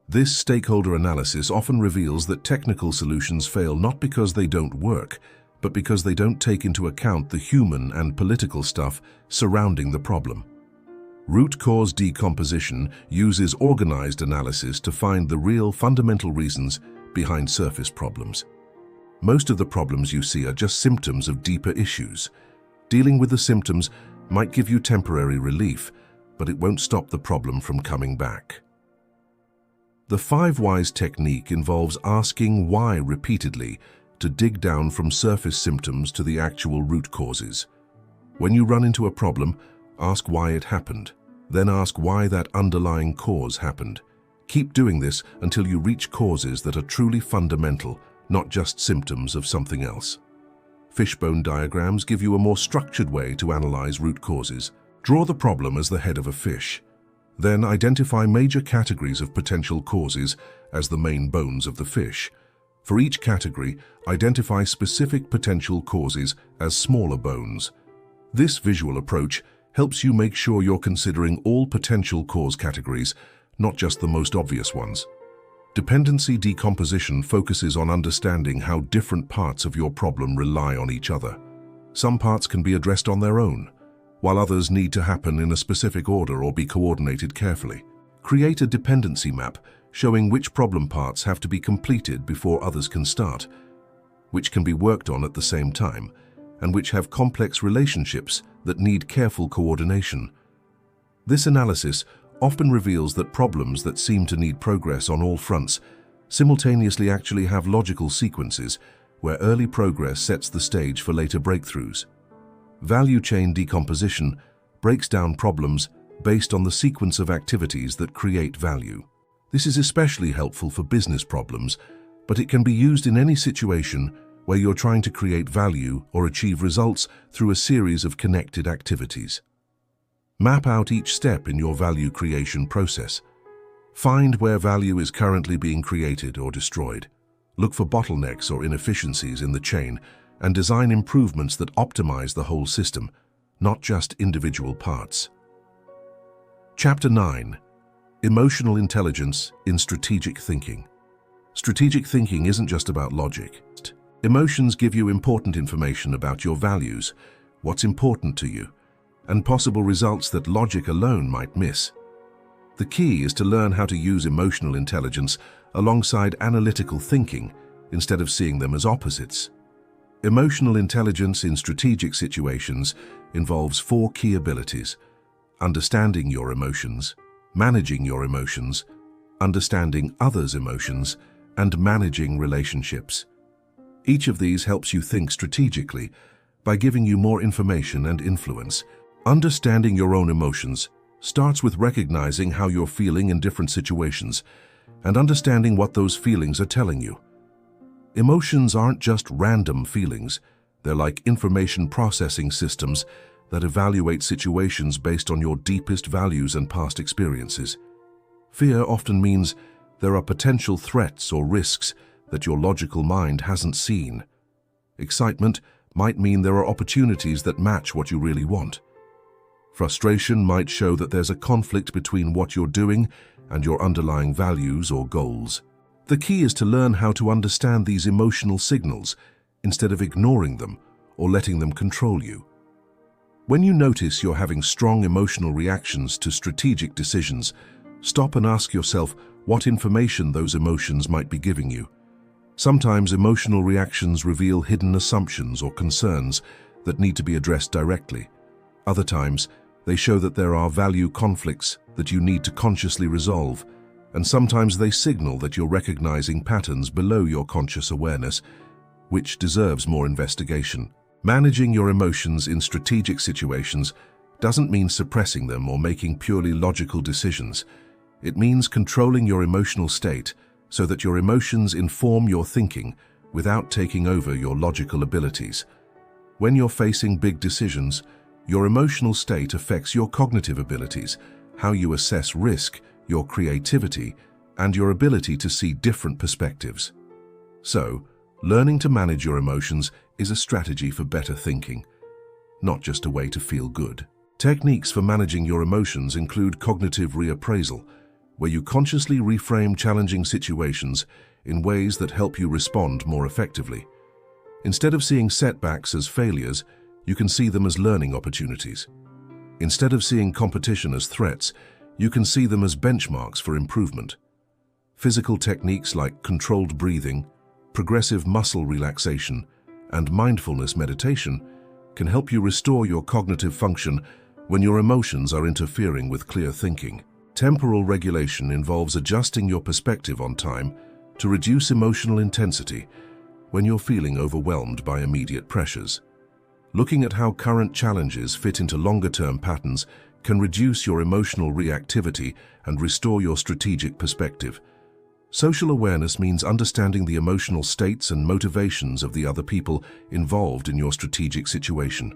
This stakeholder analysis often reveals that technical solutions fail not because they don't work, but because they don't take into account the human and political stuff surrounding the problem. Root cause decomposition uses organized analysis to find the real fundamental reasons behind surface problems. Most of the problems you see are just symptoms of deeper issues. Dealing with the symptoms might give you temporary relief, but it won't stop the problem from coming back. The 5 whys technique involves asking why repeatedly to dig down from surface symptoms to the actual root causes. When you run into a problem, ask why it happened. Then ask why that underlying cause happened. Keep doing this until you reach causes that are truly fundamental, not just symptoms of something else. Fishbone diagrams give you a more structured way to analyze root causes. Draw the problem as the head of a fish. Then identify major categories of potential causes as the main bones of the fish. For each category, identify specific potential causes as smaller bones. This visual approach helps you make sure you're considering all potential cause categories, not just the most obvious ones. Dependency decomposition focuses on understanding how different parts of your problem rely on each other. Some parts can be addressed on their own, while others need to happen in a specific order or be coordinated carefully. Create a dependency map showing which problem parts have to be completed before others can start, which can be worked on at the same time, and which have complex relationships that need careful coordination. This analysis often reveals that problems that seem to need progress on all fronts simultaneously actually have logical sequences where early progress sets the stage for later breakthroughs. Value chain decomposition breaks down problems based on the sequence of activities that create value. This is especially helpful for business problems, but it can be used in any situation where you're trying to create value or achieve results through a series of connected activities. Map out each step in your value creation process. Find where value is currently being created or destroyed. Look for bottlenecks or inefficiencies in the chain and design improvements that optimize the whole system, not just individual parts. Chapter 9. Emotional Intelligence in Strategic Thinking. Strategic thinking isn't just about logic. Emotions give you important information about your values, what's important to you, and possible results that logic alone might miss. The key is to learn how to use emotional intelligence alongside analytical thinking instead of seeing them as opposites. Emotional intelligence in strategic situations involves 4 key abilities: understanding your emotions, managing your emotions, understanding others' emotions, and managing relationships. Each of these helps you think strategically by giving you more information and influence. Understanding your own emotions starts with recognizing how you're feeling in different situations and understanding what those feelings are telling you. Emotions aren't just random feelings. They're like information processing systems that evaluate situations based on your deepest values and past experiences. Fear often means there are potential threats or risks that your logical mind hasn't seen. Excitement might mean there are opportunities that match what you really want. Frustration might show that there's a conflict between what you're doing and your underlying values or goals. The key is to learn how to understand these emotional signals instead of ignoring them or letting them control you. When you notice you're having strong emotional reactions to strategic decisions, stop and ask yourself what information those emotions might be giving you. Sometimes emotional reactions reveal hidden assumptions or concerns that need to be addressed directly. Other times, they show that there are value conflicts that you need to consciously resolve, and sometimes they signal that you're recognizing patterns below your conscious awareness, which deserves more investigation. Managing your emotions in strategic situations doesn't mean suppressing them or making purely logical decisions. It means controlling your emotional state so that your emotions inform your thinking without taking over your logical abilities. When you're facing big decisions, your emotional state affects your cognitive abilities, how you assess risk, your creativity, and your ability to see different perspectives. So, learning to manage your emotions is a strategy for better thinking, not just a way to feel good. Techniques for managing your emotions include cognitive reappraisal, where you consciously reframe challenging situations in ways that help you respond more effectively. Instead of seeing setbacks as failures, you can see them as learning opportunities. Instead of seeing competition as threats, you can see them as benchmarks for improvement. Physical techniques like controlled breathing, progressive muscle relaxation, and mindfulness meditation can help you restore your cognitive function when your emotions are interfering with clear thinking. Temporal regulation involves adjusting your perspective on time to reduce emotional intensity when you're feeling overwhelmed by immediate pressures. Looking at how current challenges fit into longer-term patterns can reduce your emotional reactivity and restore your strategic perspective. Social awareness means understanding the emotional states and motivations of the other people involved in your strategic situation.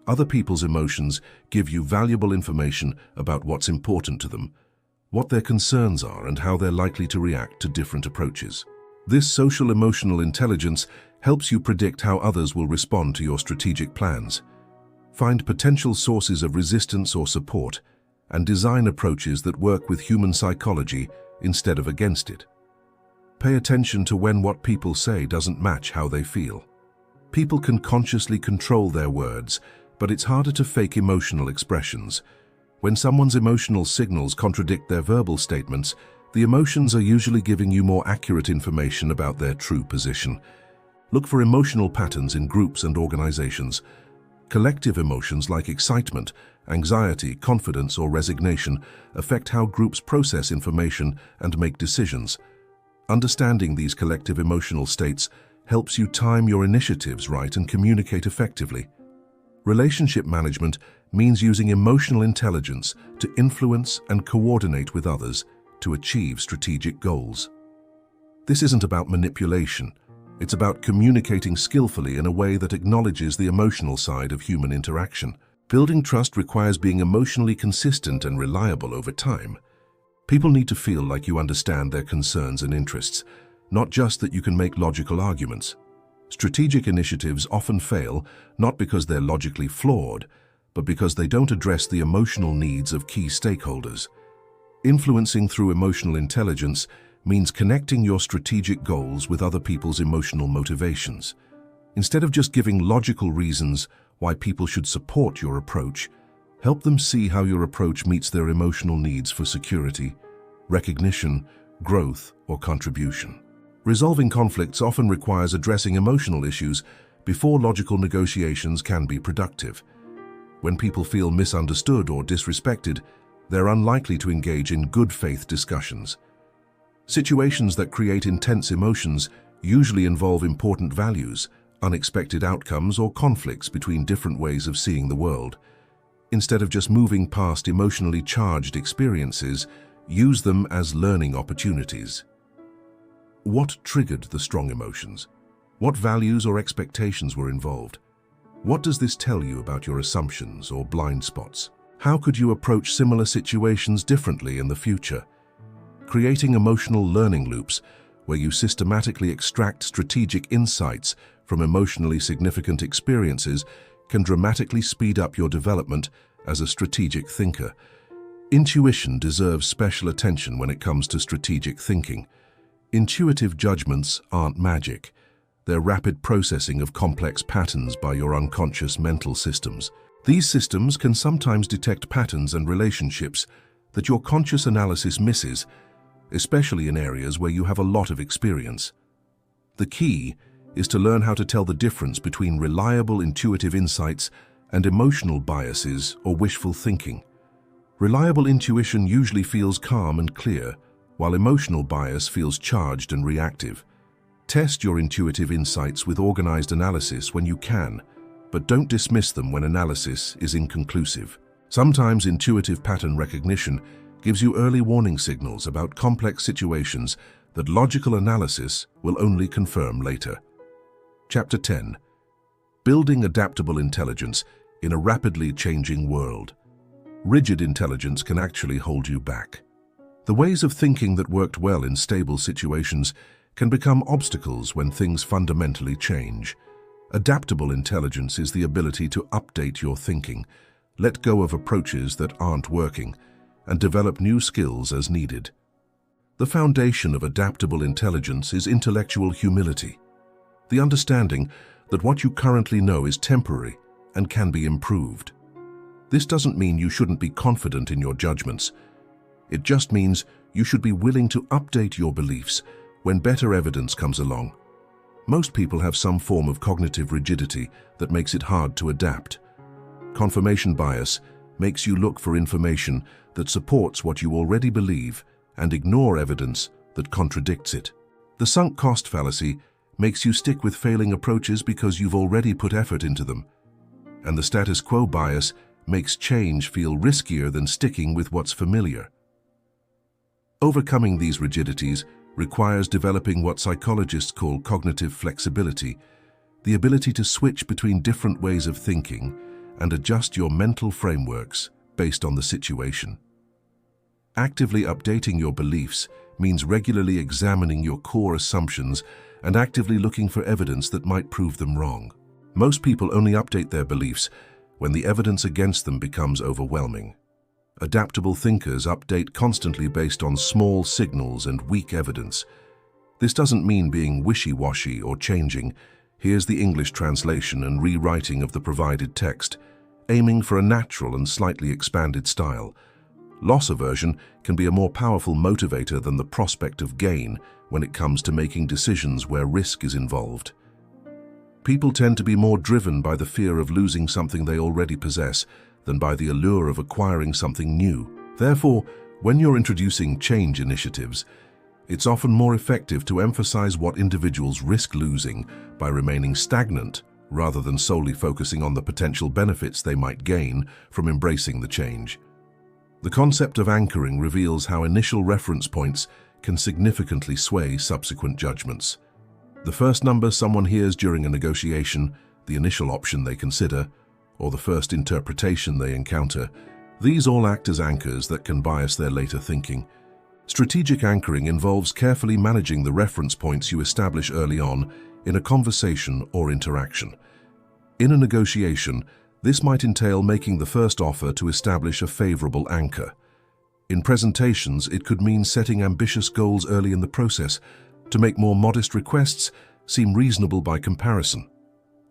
Other people's emotions give you valuable information about what's important to them, what their concerns are, and how they're likely to react to different approaches. This social-emotional intelligence helps you predict how others will respond to your strategic plans. Find potential sources of resistance or support, and design approaches that work with human psychology instead of against it. Pay attention to when what people say doesn't match how they feel. People can consciously control their words, but it's harder to fake emotional expressions. When someone's emotional signals contradict their verbal statements, the emotions are usually giving you more accurate information about their true position. Look for emotional patterns in groups and organizations. Collective emotions like excitement, anxiety, confidence, or resignation affect how groups process information and make decisions. Understanding these collective emotional states helps you time your initiatives right and communicate effectively. Relationship management means using emotional intelligence to influence and coordinate with others to achieve strategic goals. This isn't about manipulation. It's about communicating skillfully in a way that acknowledges the emotional side of human interaction. Building trust requires being emotionally consistent and reliable over time. People need to feel like you understand their concerns and interests, not just that you can make logical arguments. Strategic initiatives often fail not because they're logically flawed, but because they don't address the emotional needs of key stakeholders. Influencing through emotional intelligence means connecting your strategic goals with other people's emotional motivations. Instead of just giving logical reasons why people should support your approach, help them see how your approach meets their emotional needs for security, recognition, growth, or contribution. Resolving conflicts often requires addressing emotional issues before logical negotiations can be productive. When people feel misunderstood or disrespected, they're unlikely to engage in good faith discussions. Situations that create intense emotions usually involve important values, unexpected outcomes, or conflicts between different ways of seeing the world. Instead of just moving past emotionally charged experiences, use them as learning opportunities. What triggered the strong emotions? What values or expectations were involved? What does this tell you about your assumptions or blind spots? How could you approach similar situations differently in the future? Creating emotional learning loops where you systematically extract strategic insights from emotionally significant experiences can dramatically speed up your development as a strategic thinker. Intuition deserves special attention when it comes to strategic thinking. Intuitive judgments aren't magic. They're rapid processing of complex patterns by your unconscious mental systems. These systems can sometimes detect patterns and relationships that your conscious analysis misses, especially in areas where you have a lot of experience. The key is to learn how to tell the difference between reliable intuitive insights and emotional biases or wishful thinking. Reliable intuition usually feels calm and clear, while emotional bias feels charged and reactive. Test your intuitive insights with organized analysis when you can, but don't dismiss them when analysis is inconclusive. Sometimes intuitive pattern recognition gives you early warning signals about complex situations that logical analysis will only confirm later. Chapter 10. Building adaptable intelligence in a rapidly changing world. Rigid intelligence can actually hold you back. The ways of thinking that worked well in stable situations can become obstacles when things fundamentally change. Adaptable intelligence is the ability to update your thinking, let go of approaches that aren't working, and develop new skills as needed. The foundation of adaptable intelligence is intellectual humility, the understanding that what you currently know is temporary and can be improved. This doesn't mean you shouldn't be confident in your judgments. It just means you should be willing to update your beliefs when better evidence comes along. Most people have some form of cognitive rigidity that makes it hard to adapt. Confirmation bias makes you look for information that supports what you already believe and ignore evidence that contradicts it. The sunk cost fallacy makes you stick with failing approaches because you've already put effort into them. And the status quo bias makes change feel riskier than sticking with what's familiar. Overcoming these rigidities requires developing what psychologists call cognitive flexibility, the ability to switch between different ways of thinking and adjust your mental frameworks based on the situation. Actively updating your beliefs means regularly examining your core assumptions and actively looking for evidence that might prove them wrong. Most people only update their beliefs when the evidence against them becomes overwhelming. Adaptable thinkers update constantly based on small signals and weak evidence. This doesn't mean being wishy-washy or changing. Here's the English translation and rewriting of the provided text, aiming for a natural and slightly expanded style. Loss aversion can be a more powerful motivator than the prospect of gain when it comes to making decisions where risk is involved. People tend to be more driven by the fear of losing something they already possess than by the allure of acquiring something new. Therefore, when you're introducing change initiatives, it's often more effective to emphasize what individuals risk losing by remaining stagnant rather than solely focusing on the potential benefits they might gain from embracing the change. The concept of anchoring reveals how initial reference points can significantly sway subsequent judgments. The first number someone hears during a negotiation, the initial option they consider, or the first interpretation they encounter, these all act as anchors that can bias their later thinking. Strategic anchoring involves carefully managing the reference points you establish early on in a conversation or interaction. In a negotiation, this might entail making the first offer to establish a favorable anchor. In presentations, it could mean setting ambitious goals early in the process to make more modest requests seem reasonable by comparison.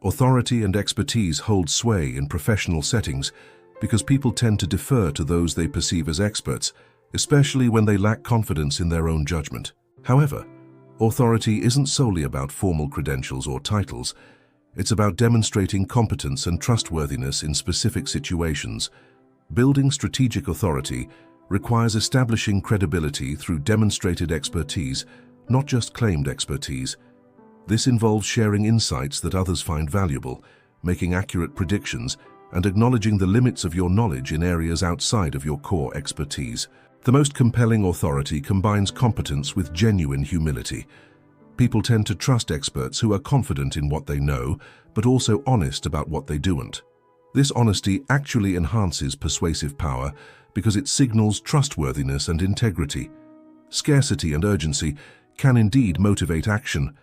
Authority and expertise hold sway in professional settings because people tend to defer to those they perceive as experts, especially when they lack confidence in their own judgment. However, authority isn't solely about formal credentials or titles. It's about demonstrating competence and trustworthiness in specific situations. Building strategic authority requires establishing credibility through demonstrated expertise, not just claimed expertise. This involves sharing insights that others find valuable, making accurate predictions, and acknowledging the limits of your knowledge in areas outside of your core expertise. The most compelling authority combines competence with genuine humility. People tend to trust experts who are confident in what they know, but also honest about what they don't. This honesty actually enhances persuasive power because it signals trustworthiness and integrity. Scarcity and urgency can indeed motivate action,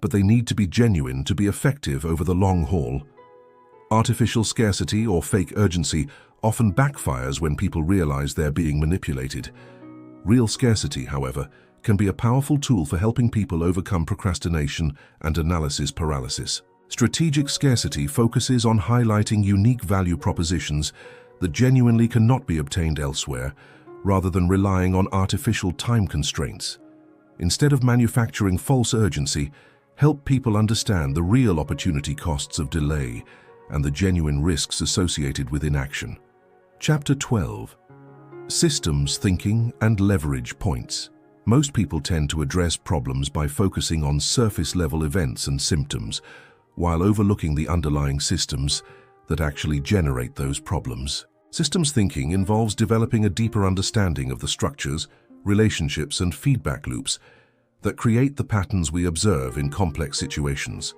but they need to be genuine to be effective over the long haul. Artificial scarcity or fake urgency often backfires when people realize they're being manipulated. Real scarcity, however, can be a powerful tool for helping people overcome procrastination and analysis paralysis. Strategic scarcity focuses on highlighting unique value propositions that genuinely cannot be obtained elsewhere, rather than relying on artificial time constraints. Instead of manufacturing false urgency, help people understand the real opportunity costs of delay and the genuine risks associated with inaction. Chapter 12. Systems thinking and leverage points. Most people tend to address problems by focusing on surface-level events and symptoms, while overlooking the underlying systems that actually generate those problems. Systems thinking involves developing a deeper understanding of the structures, relationships, and feedback loops that create the patterns we observe in complex situations.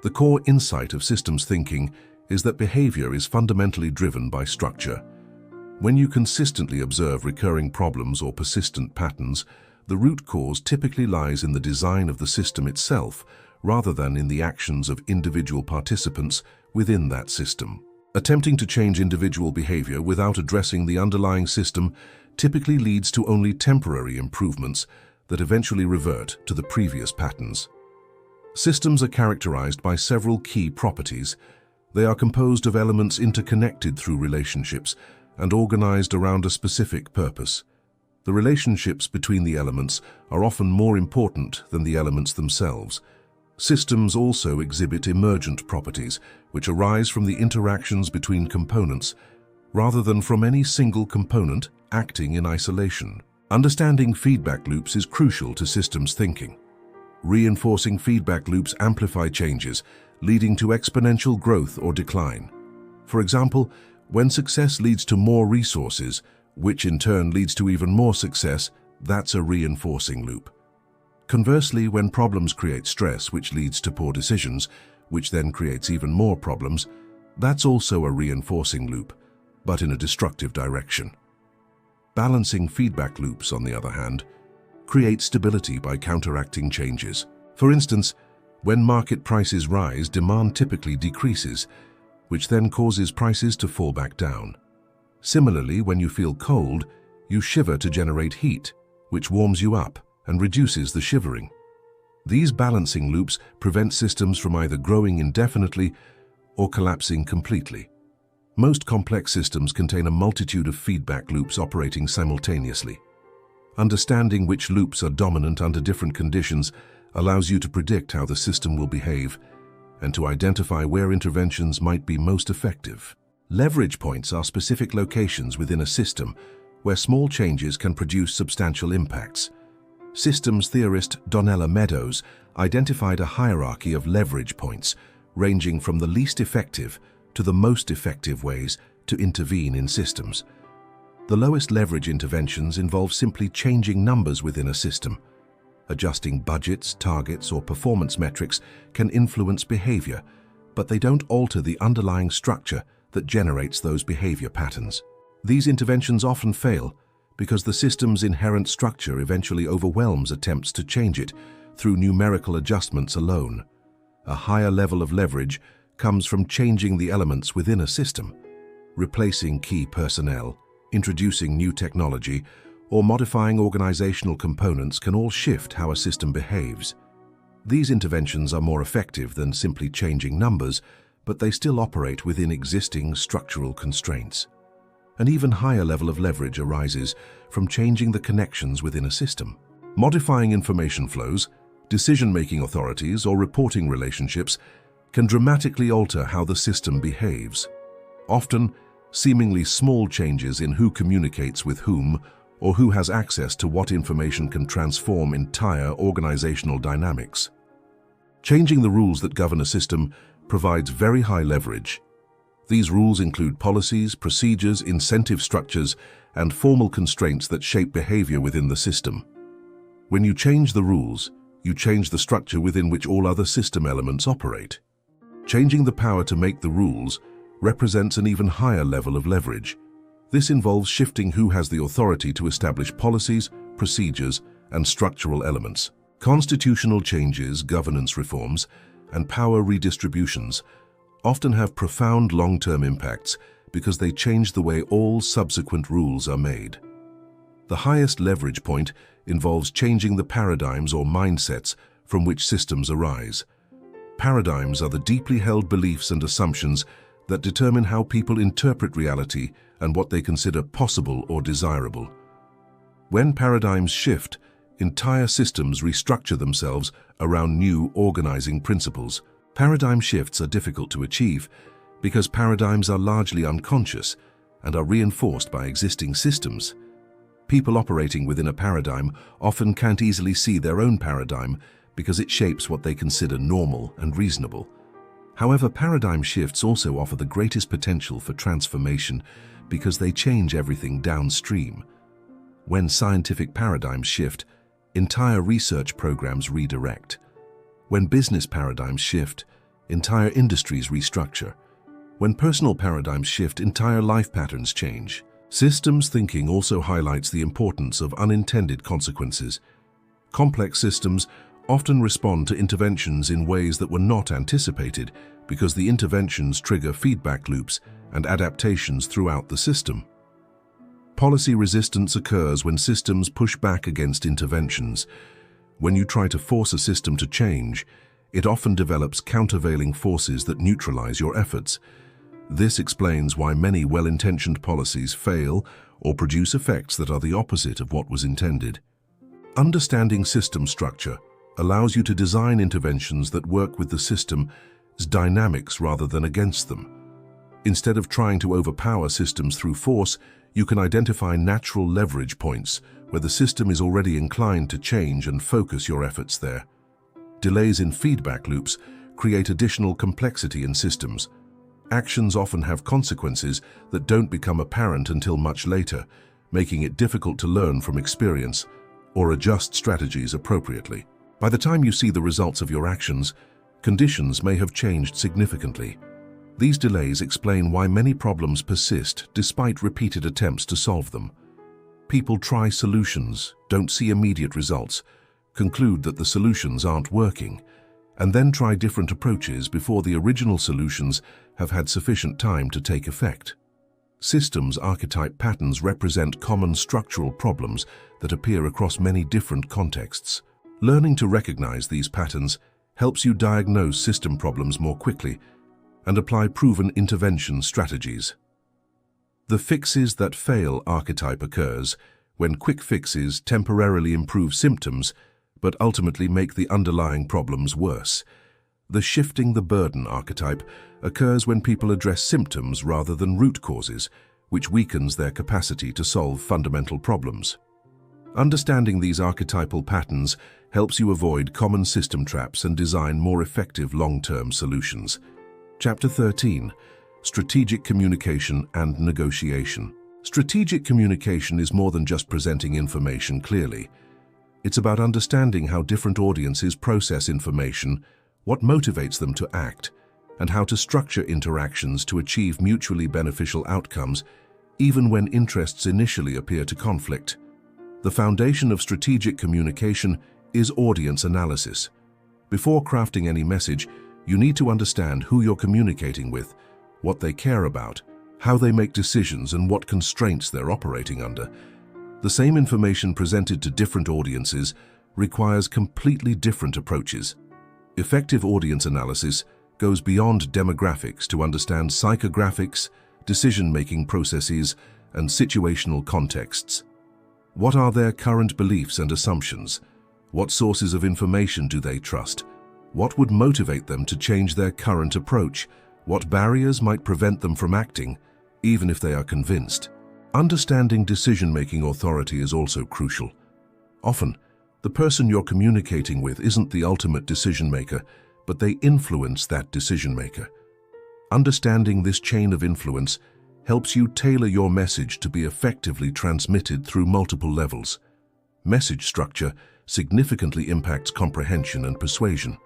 The core insight of systems thinking is that behavior is fundamentally driven by structure. When you consistently observe recurring problems or persistent patterns, the root cause typically lies in the design of the system itself, rather than in the actions of individual participants within that system. Attempting to change individual behavior without addressing the underlying system typically leads to only temporary improvements that eventually revert to the previous patterns. Systems are characterized by several key properties. They are composed of elements interconnected through relationships and organized around a specific purpose. The relationships between the elements are often more important than the elements themselves. Systems also exhibit emergent properties, which arise from the interactions between components, rather than from any single component acting in isolation. Understanding feedback loops is crucial to systems thinking. Reinforcing feedback loops amplify changes, leading to exponential growth or decline. For example, when success leads to more resources, which in turn leads to even more success, that's a reinforcing loop. Conversely, when problems create stress, which leads to poor decisions, which then creates even more problems, that's also a reinforcing loop, but in a destructive direction. Balancing feedback loops, on the other hand, create stability by counteracting changes. For instance, when market prices rise, demand typically decreases, which then causes prices to fall back down. Similarly, when you feel cold, you shiver to generate heat, which warms you up and reduces the shivering. These balancing loops prevent systems from either growing indefinitely or collapsing completely. Most complex systems contain a multitude of feedback loops operating simultaneously. Understanding which loops are dominant under different conditions allows you to predict how the system will behave and to identify where interventions might be most effective. Leverage points are specific locations within a system where small changes can produce substantial impacts. Systems theorist Donella Meadows identified a hierarchy of leverage points ranging from the least effective to the most effective ways to intervene in systems. The lowest leverage interventions involve simply changing numbers within a system. Adjusting budgets, targets, or performance metrics can influence behavior, but they don't alter the underlying structure that generates those behavior patterns. These interventions often fail because the system's inherent structure eventually overwhelms attempts to change it through numerical adjustments alone. A higher level of leverage comes from changing the elements within a system. Replacing key personnel, introducing new technology, or modifying organizational components can all shift how a system behaves. These interventions are more effective than simply changing numbers, but they still operate within existing structural constraints. An even higher level of leverage arises from changing the connections within a system. Modifying information flows, decision-making authorities, or reporting relationships can dramatically alter how the system behaves. Often, seemingly small changes in who communicates with whom or who has access to what information can transform entire organizational dynamics. Changing the rules that govern a system provides very high leverage. These rules include policies, procedures, incentive structures, and formal constraints that shape behavior within the system. When you change the rules, you change the structure within which all other system elements operate. Changing the power to make the rules represents an even higher level of leverage. This involves shifting who has the authority to establish policies, procedures, and structural elements. Constitutional changes, governance reforms, and power redistributions often have profound long-term impacts because they change the way all subsequent rules are made. The highest leverage point involves changing the paradigms or mindsets from which systems arise. Paradigms are the deeply held beliefs and assumptions that determine how people interpret reality and what they consider possible or desirable. When paradigms shift, entire systems restructure themselves around new organizing principles. Paradigm shifts are difficult to achieve because paradigms are largely unconscious and are reinforced by existing systems. People operating within a paradigm often can't easily see their own paradigm because it shapes what they consider normal and reasonable. However, paradigm shifts also offer the greatest potential for transformation because they change everything downstream. When scientific paradigms shift, entire research programs redirect. When business paradigms shift, entire industries restructure. When personal paradigms shift, entire life patterns change. Systems thinking also highlights the importance of unintended consequences. Complex systems often respond to interventions in ways that were not anticipated because the interventions trigger feedback loops and adaptations throughout the system. Policy resistance occurs when systems push back against interventions. When you try to force a system to change, it often develops countervailing forces that neutralize your efforts. This explains why many well-intentioned policies fail or produce effects that are the opposite of what was intended. Understanding system structure allows you to design interventions that work with the system's dynamics rather than against them. Instead of trying to overpower systems through force, you can identify natural leverage points where the system is already inclined to change and focus your efforts there. Delays in feedback loops create additional complexity in systems. Actions often have consequences that don't become apparent until much later, making it difficult to learn from experience or adjust strategies appropriately. By the time you see the results of your actions, conditions may have changed significantly. These delays explain why many problems persist despite repeated attempts to solve them. People try solutions, don't see immediate results, conclude that the solutions aren't working, and then try different approaches before the original solutions have had sufficient time to take effect. Systems archetype patterns represent common structural problems that appear across many different contexts. Learning to recognize these patterns helps you diagnose system problems more quickly and apply proven intervention strategies. The fixes that fail archetype occurs when quick fixes temporarily improve symptoms but ultimately make the underlying problems worse. The shifting the burden archetype occurs when people address symptoms rather than root causes, which weakens their capacity to solve fundamental problems. Understanding these archetypal patterns helps you avoid common system traps and design more effective long-term solutions. Chapter 13. Strategic Communication and Negotiation. Strategic communication is more than just presenting information clearly. It's about understanding how different audiences process information, what motivates them to act, and how to structure interactions to achieve mutually beneficial outcomes, even when interests initially appear to conflict. The foundation of strategic communication is audience analysis. Before crafting any message, you need to understand who you're communicating with, what they care about, how they make decisions, and what constraints they're operating under. The same information presented to different audiences requires completely different approaches. Effective audience analysis goes beyond demographics to understand psychographics, decision-making processes, and situational contexts. What are their current beliefs and assumptions? What sources of information do they trust? What would motivate them to change their current approach? What barriers might prevent them from acting, even if they are convinced? Understanding decision-making authority is also crucial. Often, the person you're communicating with isn't the ultimate decision-maker, but they influence that decision-maker. Understanding this chain of influence helps you tailor your message to be effectively transmitted through multiple levels. Message structure significantly impacts comprehension and persuasion.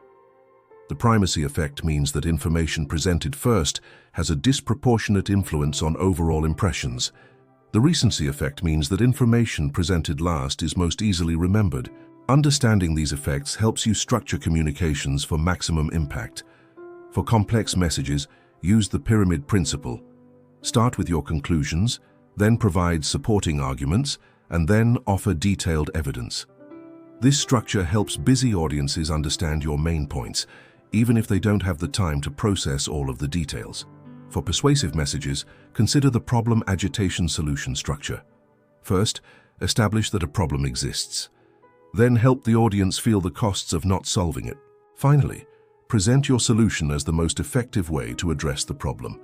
The primacy effect means that information presented first has a disproportionate influence on overall impressions. The recency effect means that information presented last is most easily remembered. Understanding these effects helps you structure communications for maximum impact. For complex messages, use the pyramid principle. Start with your conclusions, then provide supporting arguments, and then offer detailed evidence. This structure helps busy audiences understand your main points, even if they don't have the time to process all of the details. For persuasive messages, consider the problem agitation solution structure. First, establish that a problem exists. Then help the audience feel the costs of not solving it. Finally, present your solution as the most effective way to address the problem.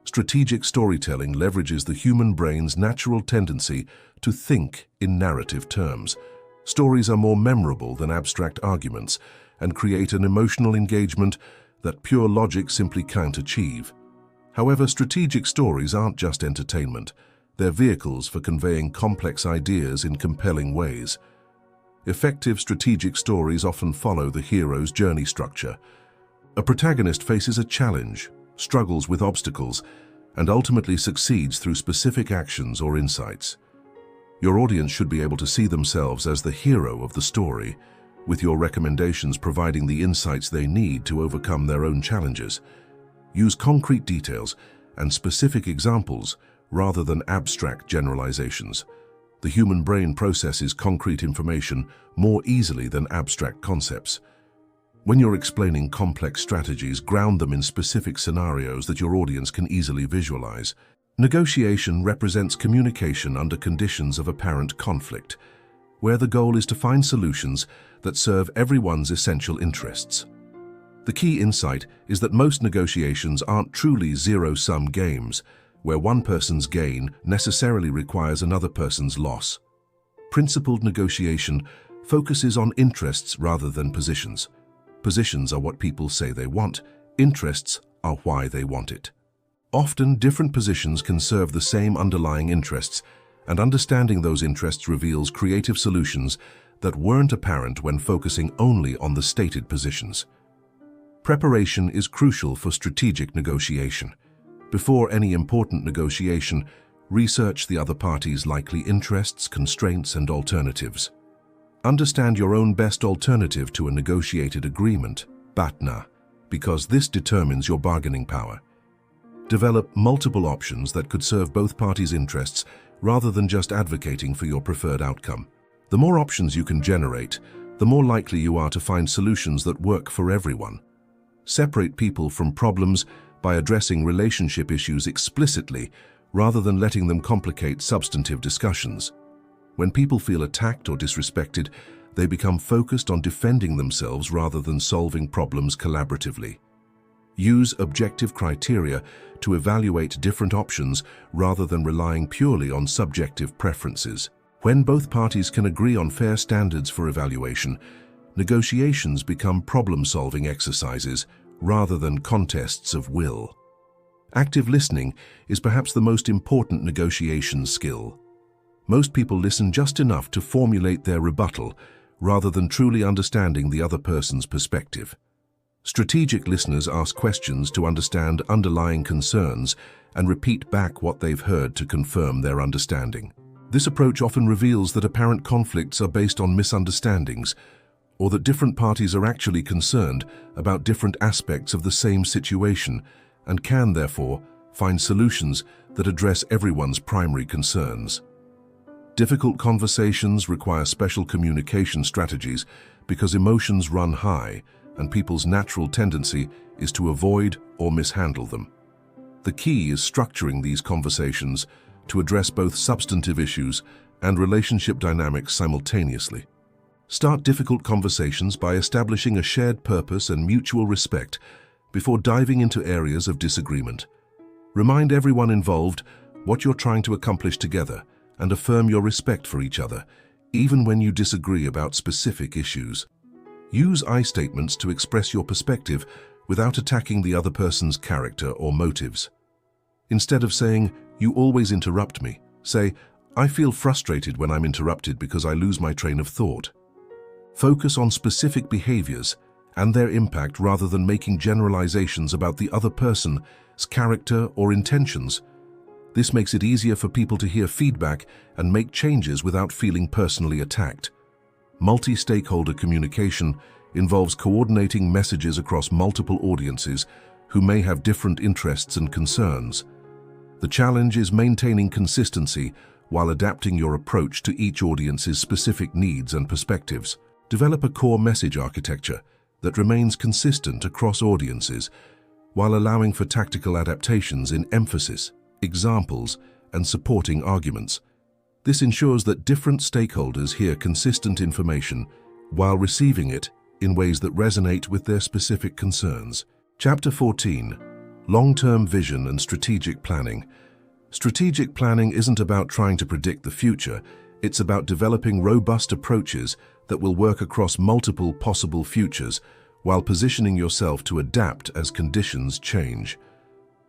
Strategic storytelling leverages the human brain's natural tendency to think in narrative terms. Stories are more memorable than abstract arguments and create an emotional engagement that pure logic simply can't achieve. However, strategic stories aren't just entertainment. They're vehicles for conveying complex ideas in compelling ways. Effective strategic stories often follow the hero's journey structure. A protagonist faces a challenge, struggles with obstacles, and ultimately succeeds through specific actions or insights. Your audience should be able to see themselves as the hero of the story, with your recommendations providing the insights they need to overcome their own challenges. Use concrete details and specific examples rather than abstract generalizations. The human brain processes concrete information more easily than abstract concepts. When you're explaining complex strategies, ground them in specific scenarios that your audience can easily visualize. Negotiation represents communication under conditions of apparent conflict, where the goal is to find solutions that serve everyone's essential interests. The key insight is that most negotiations aren't truly zero-sum games, where one person's gain necessarily requires another person's loss. Principled negotiation focuses on interests rather than positions. Positions are what people say they want. Interests are why they want it. Often, different positions can serve the same underlying interests, and understanding those interests reveals creative solutions that weren't apparent when focusing only on the stated positions. Preparation is crucial for strategic negotiation. Before any important negotiation, Research the other party's likely interests, constraints, and alternatives. Understand your own best alternative to a negotiated agreement, BATNA, because this determines your bargaining power. Develop multiple options that could serve both parties' interests rather than just advocating for your preferred outcome. The more options you can generate, the more likely you are to find solutions that work for everyone. Separate people from problems by addressing relationship issues explicitly rather than letting them complicate substantive discussions. When people feel attacked or disrespected, they become focused on defending themselves rather than solving problems collaboratively. Use objective criteria to evaluate different options rather than relying purely on subjective preferences. When both parties can agree on fair standards for evaluation, negotiations become problem-solving exercises rather than contests of will. Active listening is perhaps the most important negotiation skill. Most people listen just enough to formulate their rebuttal rather than truly understanding the other person's perspective. Strategic listeners ask questions to understand underlying concerns and repeat back what they've heard to confirm their understanding. This approach often reveals that apparent conflicts are based on misunderstandings, or that different parties are actually concerned about different aspects of the same situation and can, therefore, find solutions that address everyone's primary concerns. Difficult conversations require special communication strategies because emotions run high and people's natural tendency is to avoid or mishandle them. The key is structuring these conversations to address both substantive issues and relationship dynamics simultaneously. Start difficult conversations by establishing a shared purpose and mutual respect before diving into areas of disagreement. Remind everyone involved what you're trying to accomplish together and affirm your respect for each other, even when you disagree about specific issues. Use I statements to express your perspective without attacking the other person's character or motives. Instead of saying, "You always interrupt me," say, "I feel frustrated when I'm interrupted because I lose my train of thought." Focus on specific behaviors and their impact rather than making generalizations about the other person's character or intentions. This makes it easier for people to hear feedback and make changes without feeling personally attacked. Multi-stakeholder communication involves coordinating messages across multiple audiences who may have different interests and concerns. The challenge is maintaining consistency while adapting your approach to each audience's specific needs and perspectives. Develop a core message architecture that remains consistent across audiences while allowing for tactical adaptations in emphasis, examples, and supporting arguments. This ensures that different stakeholders hear consistent information while receiving it in ways that resonate with their specific concerns. Chapter 14. Long-term vision and strategic planning. Strategic planning isn't about trying to predict the future, it's about developing robust approaches that will work across multiple possible futures while positioning yourself to adapt as conditions change.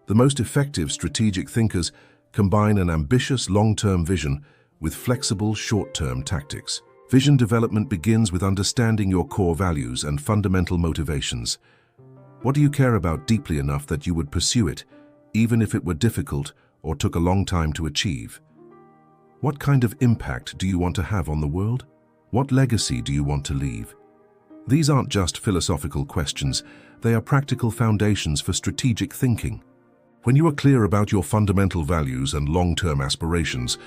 The most effective strategic thinkers combine an ambitious long-term vision with flexible short-term tactics. Vision development begins with understanding your core values and fundamental motivations. What do you care about deeply enough that you would pursue it, even if it were difficult or took a long time to achieve? What kind of impact do you want to have on the world? What legacy do you want to leave? These aren't just philosophical questions, they are practical foundations for strategic thinking. When you are clear about your fundamental values and long-term aspirations,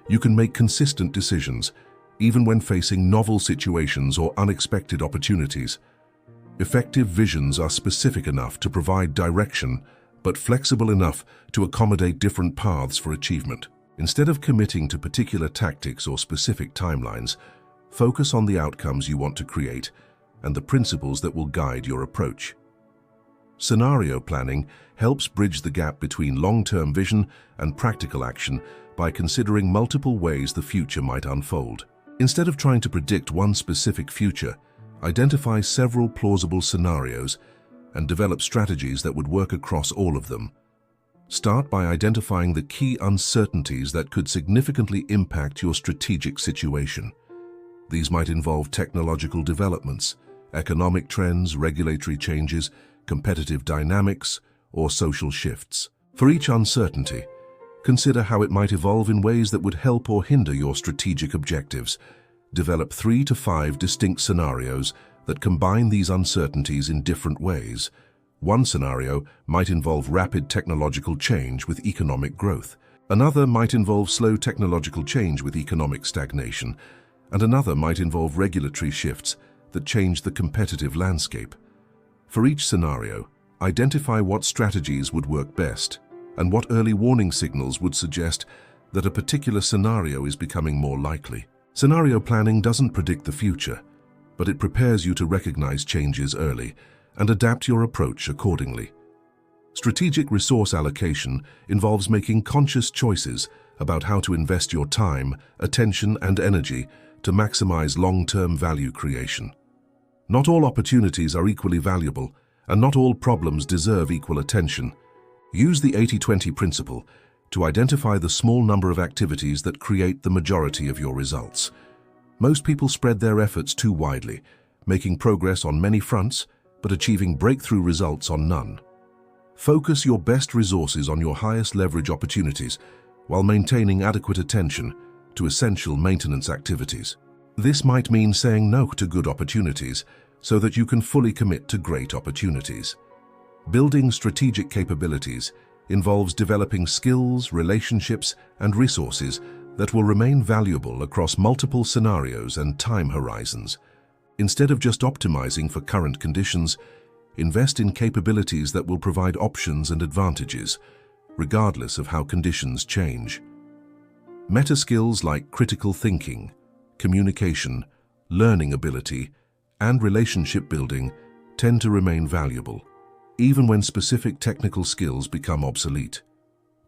you can make consistent decisions, even when facing novel situations or unexpected opportunities. Effective visions are specific enough to provide direction, but flexible enough to accommodate different paths for achievement. Instead of committing to particular tactics or specific timelines, focus on the outcomes you want to create and the principles that will guide your approach. Scenario planning helps bridge the gap between long-term vision and practical action by considering multiple ways the future might unfold. Instead of trying to predict one specific future, identify several plausible scenarios and develop strategies that would work across all of them. Start by identifying the key uncertainties that could significantly impact your strategic situation. These might involve technological developments, economic trends, regulatory changes, competitive dynamics, or social shifts. For each uncertainty, Consider how it might evolve in ways that would help or hinder your strategic objectives. Develop 3 to 5 distinct scenarios that combine these uncertainties in different ways. One scenario might involve rapid technological change with economic growth. Another might involve slow technological change with economic stagnation. And another might involve regulatory shifts that change the competitive landscape. For each scenario, identify what strategies would work best and what early warning signals would suggest that a particular scenario is becoming more likely. Scenario planning doesn't predict the future, but it prepares you to recognize changes early and adapt your approach accordingly. Strategic resource allocation involves making conscious choices about how to invest your time, attention, and energy to maximize long-term value creation. Not all opportunities are equally valuable, and not all problems deserve equal attention. Use the 80-20 principle to identify the small number of activities that create the majority of your results. Most people spread their efforts too widely, making progress on many fronts, but achieving breakthrough results on none. Focus your best resources on your highest leverage opportunities while maintaining adequate attention to essential maintenance activities. This might mean saying no to good opportunities so that you can fully commit to great opportunities. Building strategic capabilities involves developing skills, relationships, and resources that will remain valuable across multiple scenarios and time horizons. Instead of just optimizing for current conditions, invest in capabilities that will provide options and advantages, regardless of how conditions change. Meta skills like critical thinking, communication, learning ability, and relationship building tend to remain valuable, even when specific technical skills become obsolete.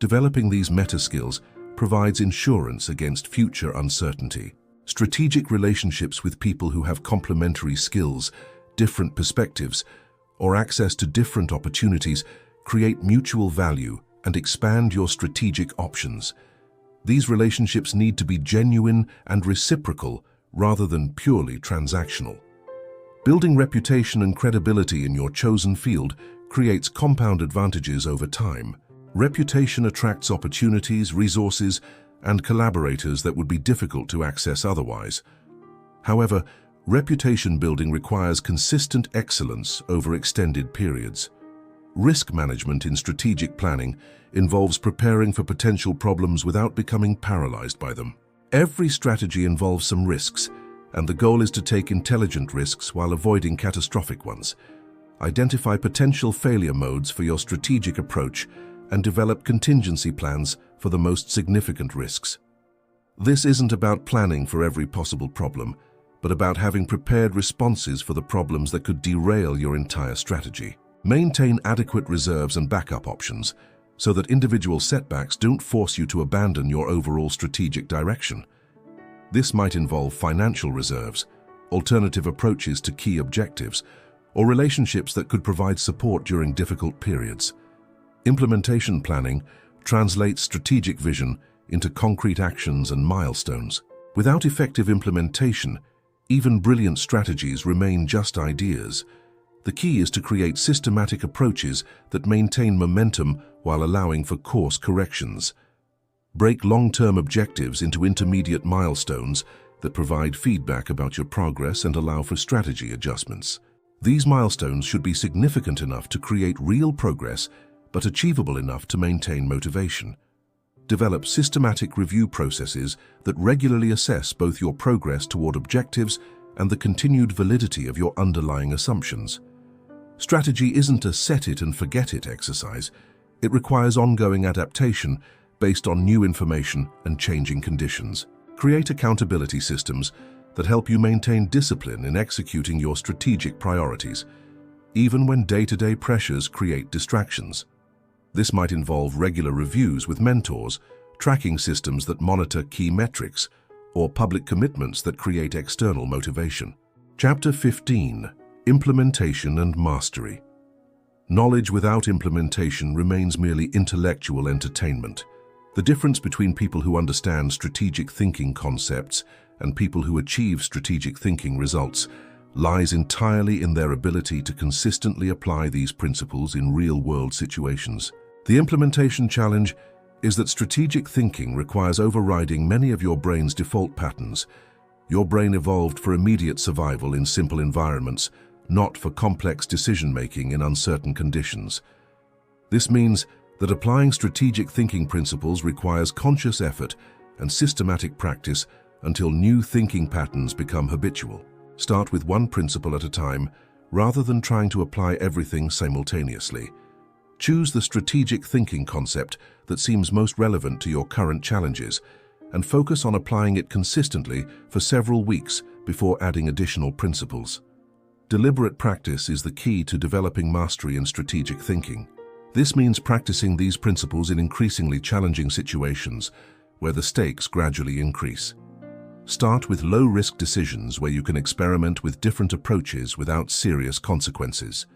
Developing these meta skills provides insurance against future uncertainty. Strategic relationships with people who have complementary skills, different perspectives, or access to different opportunities create mutual value and expand your strategic options. These relationships need to be genuine and reciprocal rather than purely transactional. Building reputation and credibility in your chosen field creates compound advantages over time. Reputation attracts opportunities, resources, and collaborators that would be difficult to access otherwise. However, reputation building requires consistent excellence over extended periods. Risk management in strategic planning involves preparing for potential problems without becoming paralyzed by them. Every strategy involves some risks, and the goal is to take intelligent risks while avoiding catastrophic ones. Identify potential failure modes for your strategic approach and develop contingency plans for the most significant risks. This isn't about planning for every possible problem, but about having prepared responses for the problems that could derail your entire strategy. Maintain adequate reserves and backup options so that individual setbacks don't force you to abandon your overall strategic direction. This might involve financial reserves, alternative approaches to key objectives, or relationships that could provide support during difficult periods. Implementation planning translates strategic vision into concrete actions and milestones. Without effective implementation, even brilliant strategies remain just ideas. The key is to create systematic approaches that maintain momentum while allowing for course corrections. Break long-term objectives into intermediate milestones that provide feedback about your progress and allow for strategy adjustments. These milestones should be significant enough to create real progress, but achievable enough to maintain motivation. Develop systematic review processes that regularly assess both your progress toward objectives and the continued validity of your underlying assumptions. Strategy isn't a set-it-and-forget-it exercise. It requires ongoing adaptation based on new information and changing conditions. Create accountability systems that help you maintain discipline in executing your strategic priorities, even when day-to-day pressures create distractions. This might involve regular reviews with mentors, tracking systems that monitor key metrics, or public commitments that create external motivation. Chapter 15: Implementation and Mastery. Knowledge without implementation remains merely intellectual entertainment. The difference between people who understand strategic thinking concepts and people who achieve strategic thinking results lies entirely in their ability to consistently apply these principles in real-world situations. The implementation challenge is that strategic thinking requires overriding many of your brain's default patterns. Your brain evolved for immediate survival in simple environments, not for complex decision-making in uncertain conditions. This means that applying strategic thinking principles requires conscious effort and systematic practice until new thinking patterns become habitual. Start with one principle at a time, rather than trying to apply everything simultaneously. Choose the strategic thinking concept that seems most relevant to your current challenges and focus on applying it consistently for several weeks before adding additional principles. Deliberate practice is the key to developing mastery in strategic thinking. This means practicing these principles in increasingly challenging situations where the stakes gradually increase. Start with low-risk decisions where you can experiment with different approaches without serious consequences.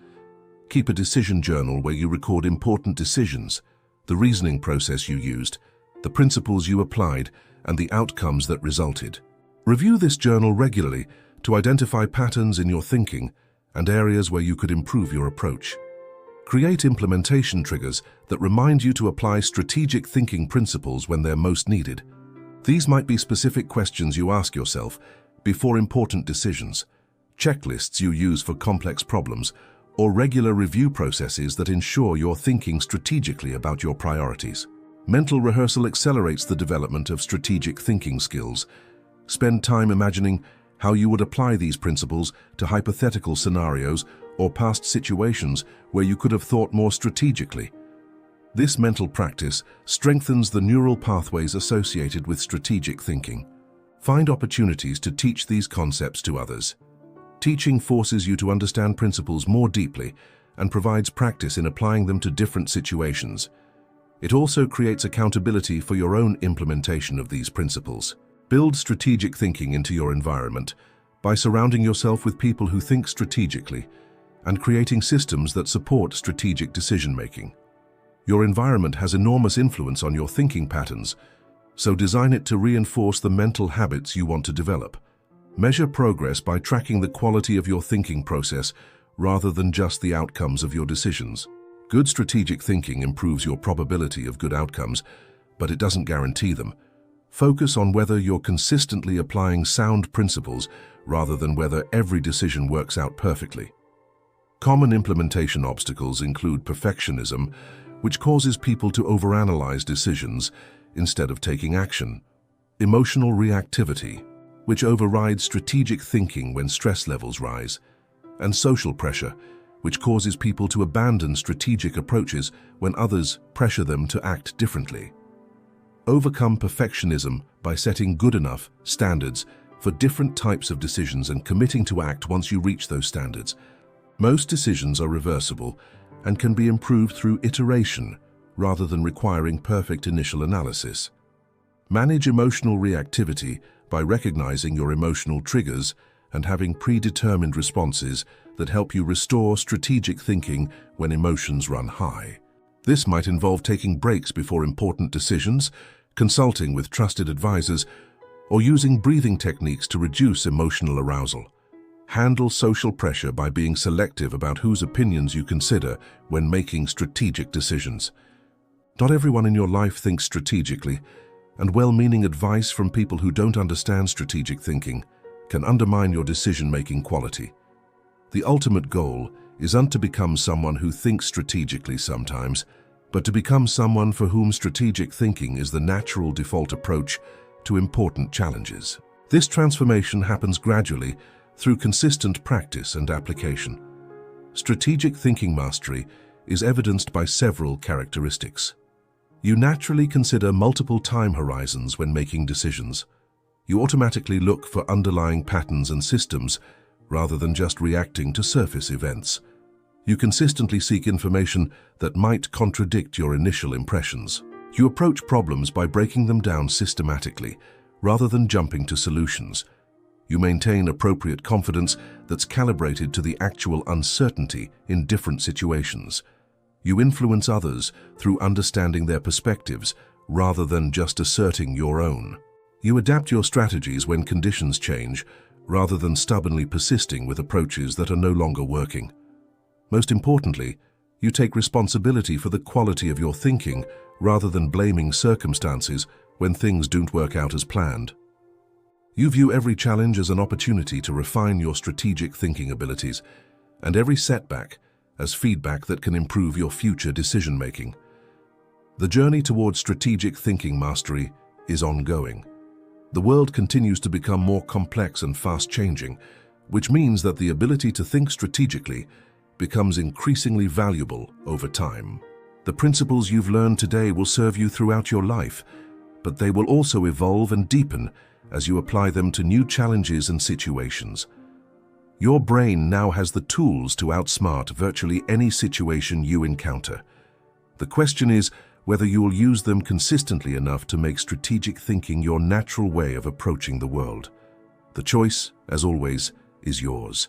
Keep a decision journal where you record important decisions, the reasoning process you used, the principles you applied, and the outcomes that resulted. Review this journal regularly to identify patterns in your thinking and areas where you could improve your approach. Create implementation triggers that remind you to apply strategic thinking principles when they're most needed. These might be specific questions you ask yourself before important decisions, checklists you use for complex problems, or regular review processes that ensure you're thinking strategically about your priorities. Mental rehearsal accelerates the development of strategic thinking skills. Spend time imagining how you would apply these principles to hypothetical scenarios or past situations where you could have thought more strategically. This mental practice strengthens the neural pathways associated with strategic thinking. Find opportunities to teach these concepts to others. Teaching forces you to understand principles more deeply and provides practice in applying them to different situations. It also creates accountability for your own implementation of these principles. Build strategic thinking into your environment by surrounding yourself with people who think strategically and creating systems that support strategic decision-making. Your environment has enormous influence on your thinking patterns, so design it to reinforce the mental habits you want to develop. Measure progress by tracking the quality of your thinking process rather than just the outcomes of your decisions. Good strategic thinking improves your probability of good outcomes, but it doesn't guarantee them. Focus on whether you're consistently applying sound principles rather than whether every decision works out perfectly. Common implementation obstacles include perfectionism, which causes people to overanalyze decisions instead of taking action; emotional reactivity, which overrides strategic thinking when stress levels rise; and social pressure, which causes people to abandon strategic approaches when others pressure them to act differently. Overcome perfectionism by setting good enough standards for different types of decisions and committing to act once you reach those standards. Most decisions are reversible and can be improved through iteration rather than requiring perfect initial analysis. Manage emotional reactivity by recognizing your emotional triggers and having predetermined responses that help you restore strategic thinking when emotions run high. This might involve taking breaks before important decisions, consulting with trusted advisors, or using breathing techniques to reduce emotional arousal. Handle social pressure by being selective about whose opinions you consider when making strategic decisions. Not everyone in your life thinks strategically, and well-meaning advice from people who don't understand strategic thinking can undermine your decision-making quality. The ultimate goal isn't to become someone who thinks strategically sometimes, but to become someone for whom strategic thinking is the natural default approach to important challenges. This transformation happens gradually through consistent practice and application. Strategic thinking mastery is evidenced by several characteristics. You naturally consider multiple time horizons when making decisions. You automatically look for underlying patterns and systems rather than just reacting to surface events. You consistently seek information that might contradict your initial impressions. You approach problems by breaking them down systematically, rather than jumping to solutions. You maintain appropriate confidence that's calibrated to the actual uncertainty in different situations. You influence others through understanding their perspectives, rather than just asserting your own. You adapt your strategies when conditions change, rather than stubbornly persisting with approaches that are no longer working. Most importantly, you take responsibility for the quality of your thinking rather than blaming circumstances when things don't work out as planned. You view every challenge as an opportunity to refine your strategic thinking abilities, and every setback as feedback that can improve your future decision-making. The journey towards strategic thinking mastery is ongoing. The world continues to become more complex and fast-changing, which means that the ability to think strategically becomes increasingly valuable over time. The principles you've learned today will serve you throughout your life, but they will also evolve and deepen as you apply them to new challenges and situations. Your brain now has the tools to outsmart virtually any situation you encounter. The question is whether you will use them consistently enough to make strategic thinking your natural way of approaching the world. The choice, as always, is yours.